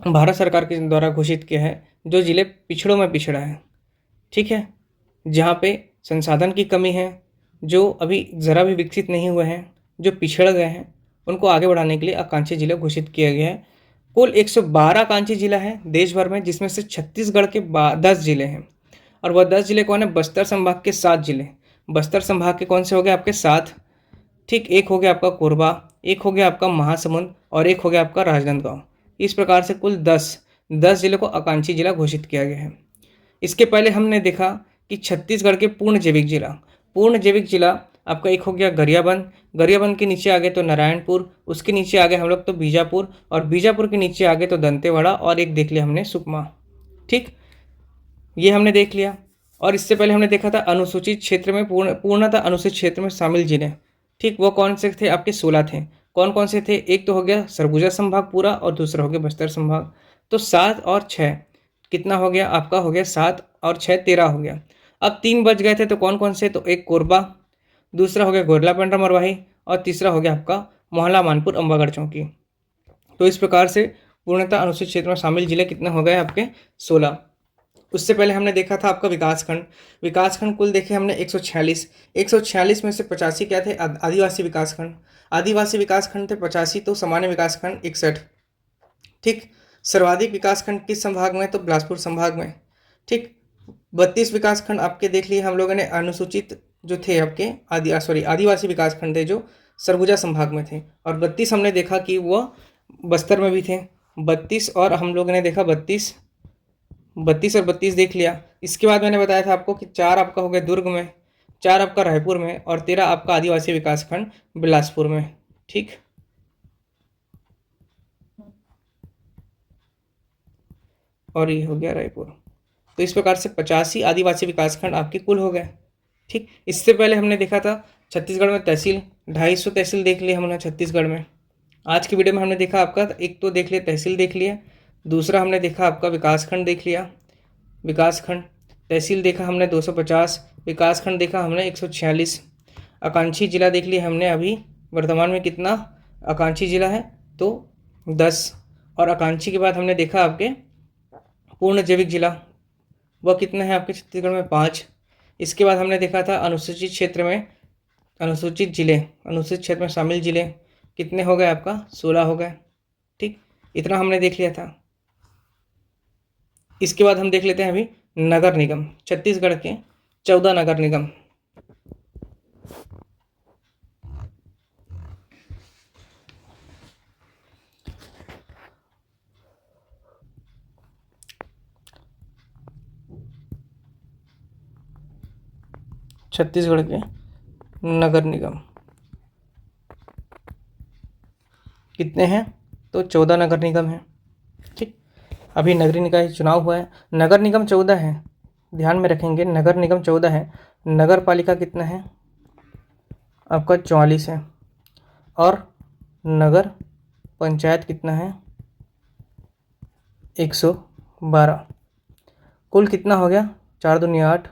भारत सरकार के द्वारा घोषित किया है जो जिले पिछड़ों में पिछड़ा है। ठीक है, जहाँ पे संसाधन की कमी है, जो अभी ज़रा भी विकसित नहीं हुए हैं, जो पिछड़ गए हैं, उनको आगे बढ़ाने के लिए आकांक्षी जिला घोषित किया गया है। कुल 112 आकांक्षी जिला है देश भर में, जिसमें से छत्तीसगढ़ के 10 जिले हैं। और वह 10 जिले कौन है? बस्तर संभाग के 7 जिले। बस्तर संभाग के कौन से हो गए आपके? 7। ठीक, एक हो गया आपका कोरबा, एक हो गया आपका महासमुंद, और एक हो गया आपका राजनांदगांव। इस प्रकार से कुल 10 जिले को आकांक्षी जिला घोषित किया गया है। इसके पहले हमने देखा कि छत्तीसगढ़ के पूर्ण जैविक जिला आपका एक हो गया गरियाबंद के नीचे आ गए तो नारायणपुर, उसके नीचे आ गए हम लोग तो बीजापुर, और बीजापुर के नीचे आ गए तो दंतेवाड़ा, और एक देख लिया हमने सुकमा। ठीक, ये हमने देख लिया। और इससे पहले हमने देखा था अनुसूचित क्षेत्र में पूर्णतः अनुसूचित क्षेत्र में शामिल जिले। ठीक, वो कौन से थे? आपके 16 थे। कौन कौन से थे? एक तो हो गया सरगुजा संभाग पूरा, और दूसरा हो गया बस्तर संभाग। तो 7 और 6 कितना हो गया आपका? हो गया 7 और 6 13 हो गया। अब 3 बच गए थे, तो कौन कौन से? तो एक कोरबा, दूसरा हो गया गोरला पेंड्रा मरवाही, और तीसरा हो गया आपका मोहला मानपुर अम्बागढ़ चौकी। तो इस प्रकार से पूर्णतः अनुसूचित क्षेत्र में शामिल जिले कितने हो गए आपके? 16। उससे पहले हमने देखा था आपका विकासखंड। विकासखंड कुल देखे हमने 146। 146 में से 85 क्या थे? आदिवासी विकासखंड। आदिवासी विकासखंड थे 85, तो सामान्य विकासखंड 61। ठीक। सर्वाधिक विकासखंड किस संभाग में? तो बिलासपुर संभाग में। ठीक। 32 विकासखंड आपके देख लिए हम लोगों ने। अनुसूचित जो थे आपके आदिवासी विकासखंड थे जो सरगुजा संभाग में थे। और 32 हमने देखा कि वह बस्तर में भी थे। 32 और हम लोगों ने देखा 32 और 32 देख लिया। इसके बाद मैंने बताया था आपको कि 4 आपका हो गया दुर्ग में, 4 आपका रायपुर में, और 13 आपका आदिवासी विकासखंड बिलासपुर में। ठीक। और ये हो गया रायपुर। तो इस प्रकार से 85 आदिवासी विकासखंड आपके कुल हो गए। ठीक। इससे पहले हमने देखा था छत्तीसगढ़ में तहसील, 250 तहसील देख लिए हमने छत्तीसगढ़ में। आज की वीडियो में हमने देखा आपका एक तो देख लिया तहसील देख लिया, दूसरा हमने देखा आपका विकासखंड देख लिया, विकासखंड। तहसील देखा हमने 250, विकासखंड देखा हमने 146। आकांक्षी जिला देख लिया हमने। अभी वर्तमान में कितना आकांक्षी जिला है? तो 10। और आकांक्षी के बाद हमने देखा आपके पूर्ण जैविक जिला, वह कितना है आपके छत्तीसगढ़ में? 5। इसके बाद हमने देखा था अनुसूचित क्षेत्र में अनुसूचित जिले, अनुसूचित क्षेत्र में शामिल जिले कितने हो गए आपका? 16 हो गए। ठीक। इतना हमने देख लिया था। इसके बाद हम देख लेते हैं अभी नगर निगम। छत्तीसगढ़ के 14 नगर निगम। छत्तीसगढ़ के नगर निगम कितने हैं? तो 14 नगर निगम हैं। ठीक। अभी नगरीय निकाय चुनाव हुआ है। नगर निगम 14 है, ध्यान में रखेंगे। नगर निगम 14 है। नगर पालिका कितना है? आपका 44 है। और नगर पंचायत कितना है? 112। कुल कितना हो गया? 4 दूनी 8,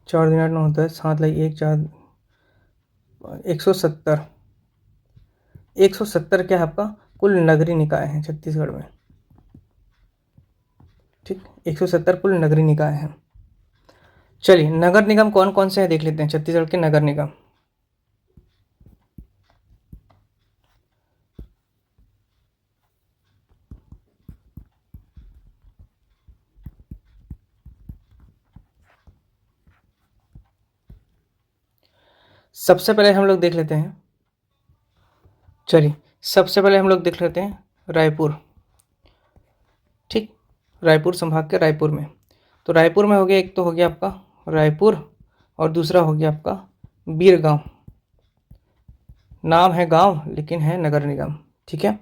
4 दूनी 8 9 10, 7 लाई 1 4, 170। 170 क्या है आपका? कुल नगरीय निकाय है छत्तीसगढ़ में। ठीक। 170 कुल नगरीय निकाय हैं। चलिए नगर निगम कौन कौन से हैं देख लेते हैं छत्तीसगढ़ के नगर निगम। सबसे पहले हम लोग देख लेते हैं, चलिए सबसे पहले हम लोग देख लेते हैं रायपुर। ठीक। रायपुर संभाग के रायपुर में, तो रायपुर में हो गया, एक तो हो गया आपका रायपुर और दूसरा हो गया आपका बीरगांव। नाम है गांव लेकिन है नगर निगम। ठीक है।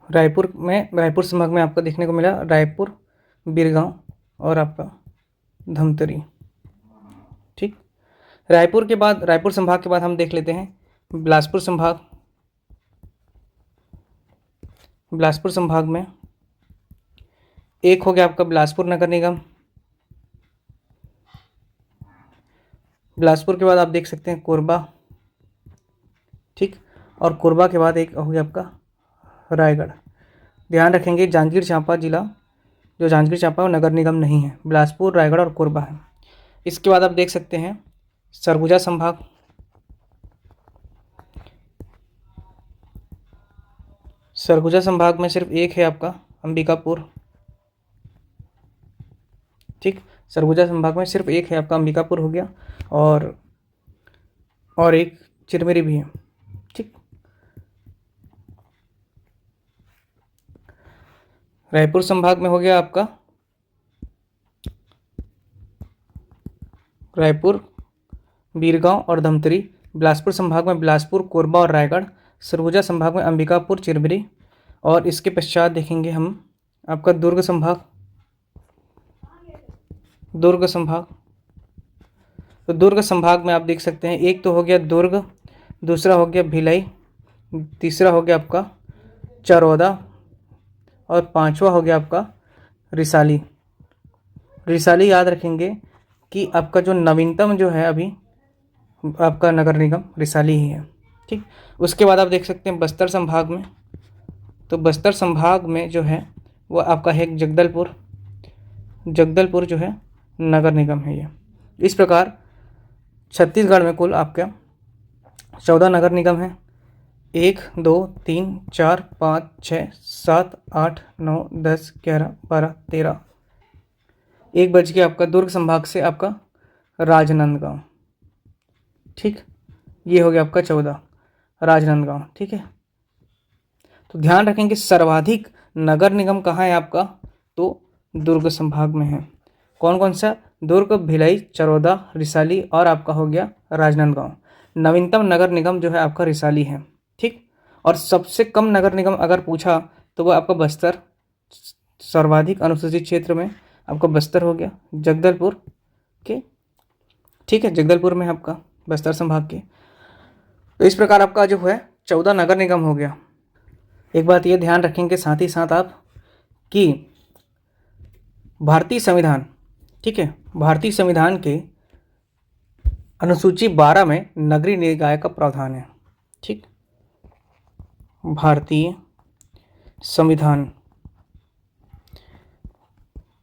रायपुर में, रायपुर संभाग में आपको देखने को मिला रायपुर, बीरगांव और आपका धमतरी। ठीक। रायपुर के बाद, रायपुर संभाग के बाद हम देख लेते हैं बिलासपुर संभाग। बिलासपुर संभाग में एक हो गया आपका बिलासपुर नगर निगम। बिलासपुर के बाद आप देख सकते हैं कोरबा। ठीक। और कोरबा के बाद एक हो गया आपका रायगढ़। ध्यान रखेंगे जांजगीर चांपा जिला, जो जांजगीर चांपा नगर निगम नहीं है, बिलासपुर, रायगढ़ और कोरबा है। इसके बाद आप देख सकते हैं सरगुजा संभाग। सरगुजा संभाग में सिर्फ एक है आपका अंबिकापुर। ठीक। सरगुजा संभाग में सिर्फ एक है आपका अंबिकापुर हो गया, और एक चिरमिरी भी है। ठीक। रायपुर संभाग में हो गया आपका रायपुर, बीरगांव और धमतरी। बिलासपुर संभाग में बिलासपुर, कोरबा और रायगढ़। सरगुजा संभाग में अंबिकापुर, चिरमिरी। और इसके पश्चात देखेंगे हम आपका दुर्ग संभाग। दुर्ग संभाग, तो दुर्ग संभाग में आप देख सकते हैं एक तो हो गया दुर्ग, दूसरा हो गया भिलाई, तीसरा हो गया आपका चरौदा और पांचवा हो गया आपका रिसाली। रिसाली याद रखेंगे कि आपका जो नवीनतम जो है अभी आपका नगर निगम रिसाली ही है। ठीक। उसके बाद आप देख सकते हैं बस्तर संभाग में, तो बस्तर संभाग में जो है वो आपका है जगदलपुर। जगदलपुर जो है नगर निगम है ये। इस प्रकार छत्तीसगढ़ में कुल आपका 14 नगर निगम है। 1 2 3 4 5 6 7 8 9 10 11 12 13। एक बच गया आपका दुर्ग संभाग से आपका राजनांदगांव। ठीक, ये हो गया आपका 14 राजनांदगांव। ठीक है, तो ध्यान रखेंगे सर्वाधिक नगर निगम कहाँ है आपका, तो दुर्ग संभाग में है। कौन कौन सा, दुर्ग, भिलाई, चरोदा, रिसाली और आपका हो गया राजनांदगांव। नवीनतम नगर निगम जो है आपका रिसाली है। ठीक, और सबसे कम नगर निगम अगर पूछा तो वो आपका बस्तर, सर्वाधिक अनुसूचित क्षेत्र में आपका बस्तर हो गया, जगदलपुर के। ठीक है, जगदलपुर में आपका बस्तर संभाग के। तो इस प्रकार आपका जो है 14 नगर निगम हो गया। एक बात ये ध्यान रखेंगे साथ ही साथ आप कि भारतीय संविधान, ठीक है, भारतीय संविधान के अनुसूची 12 में नगरीय निकाय का प्रावधान है। ठीक, भारतीय संविधान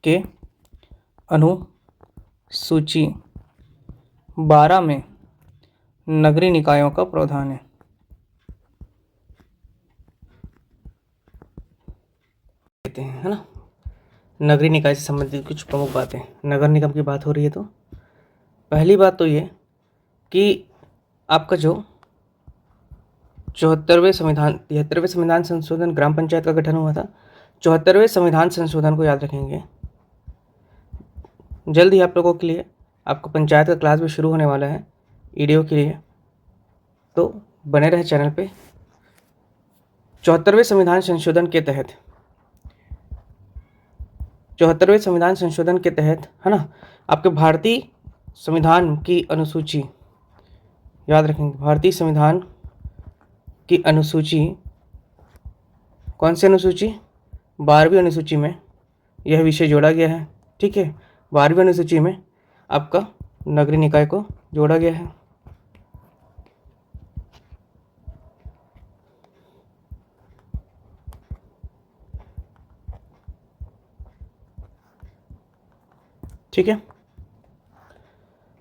के अनुसूची 12 में नगरीय निकायों का प्रावधान है। है ना, नगरीय निकाय से संबंधित कुछ प्रमुख बातें। नगर निगम की बात हो रही है तो पहली बात तो ये कि आपका जो 73वें संविधान संशोधन ग्राम पंचायत का गठन हुआ था। 74वें संविधान संशोधन को याद रखेंगे। जल्द ही आप लोगों के लिए आपको पंचायत का क्लास भी शुरू होने वाला है ईडीओ के लिए, तो बने रहे चैनल पे। 74वें संविधान संशोधन के तहत 74वें संविधान संशोधन के तहत, है ना, आपके भारतीय संविधान की अनुसूची याद रखेंगे। भारतीय संविधान की अनुसूची, कौन सी अनुसूची, 12वीं अनुसूची में यह विषय जोड़ा गया है। ठीक है, 12वीं अनुसूची में आपका नगरीय निकाय को जोड़ा गया है। ठीक है,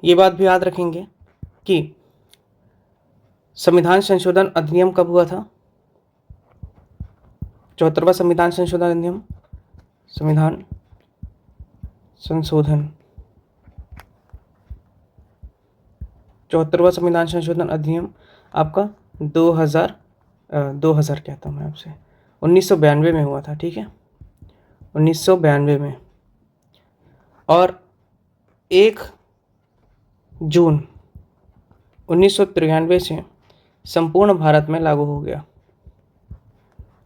ये बात भी याद रखेंगे कि संविधान संशोधन अधिनियम कब हुआ था। 74वां संविधान संशोधन अधिनियम, संविधान संशोधन 74वां संविधान संशोधन अधिनियम आपका 2000 कहता हूँ मैं आपसे, 1992 में हुआ था। ठीक है, 1992 में, और 1 जून 1993 से संपूर्ण भारत में लागू हो गया।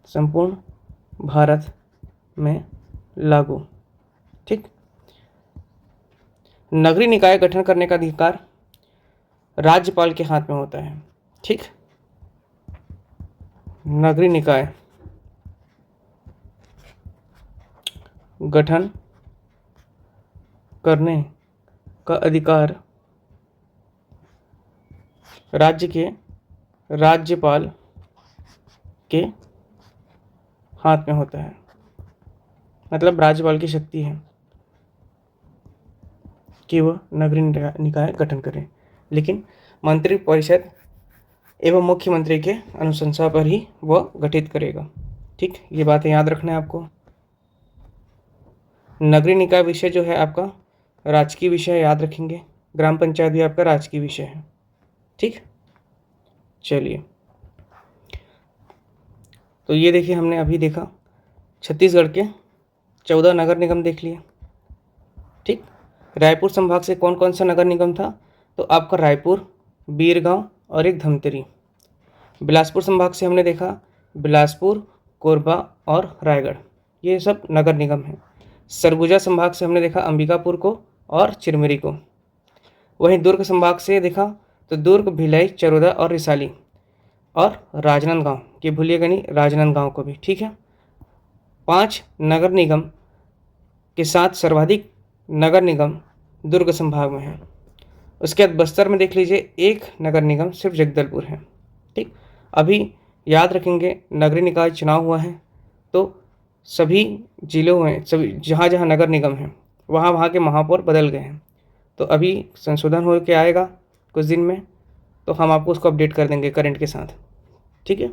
संपूर्ण भारत में लागू। ठीक, नगरीय निकाय गठन करने का अधिकार राज्यपाल के हाथ में होता है। ठीक, नगरीय निकाय गठन करने का अधिकार राज्य के राज्यपाल के हाथ में होता है। मतलब राज्यपाल की शक्ति है कि वह नगरीय निकाय गठन करें, लेकिन मंत्रिपरिषद एवं मुख्यमंत्री के अनुशंसा पर ही वह गठित करेगा। ठीक, ये बातें याद रखना है आपको। नगरीय निकाय विषय जो है आपका राजकीय विषय, याद रखेंगे। ग्राम पंचायत भी आपका राजकीय विषय है। ठीक, चलिए, तो ये देखिए, हमने अभी देखा छत्तीसगढ़ के 14 नगर निगम देख लिए। ठीक, रायपुर संभाग से कौन कौन सा नगर निगम था, तो आपका रायपुर, बीरगांव और एक धमतरी। बिलासपुर संभाग से हमने देखा बिलासपुर, कोरबा और रायगढ़, ये सब नगर निगम हैं। सरगुजा संभाग से हमने देखा अंबिकापुर को और चिरमिरी को। वहीं दुर्ग संभाग से देखा तो दुर्ग, भिलाई, चरोदा और रिसाली और राजनांदगांव, ये भूलिएगा नहीं राजनांदगांव को भी। ठीक है, 5 नगर निगम के साथ सर्वाधिक नगर निगम दुर्ग संभाग में है। उसके बाद बस्तर में देख लीजिए 1 नगर निगम सिर्फ जगदलपुर है। ठीक, अभी याद रखेंगे नगरीय निकाय चुनाव हुआ है तो सभी जिलों में, सभी जहाँ जहाँ नगर निगम हैं वहाँ वहाँ के महापौर बदल गए हैं। तो अभी संशोधन हो के आएगा कुछ दिन में, तो हम आपको उसको अपडेट कर देंगे करंट के साथ। ठीक है।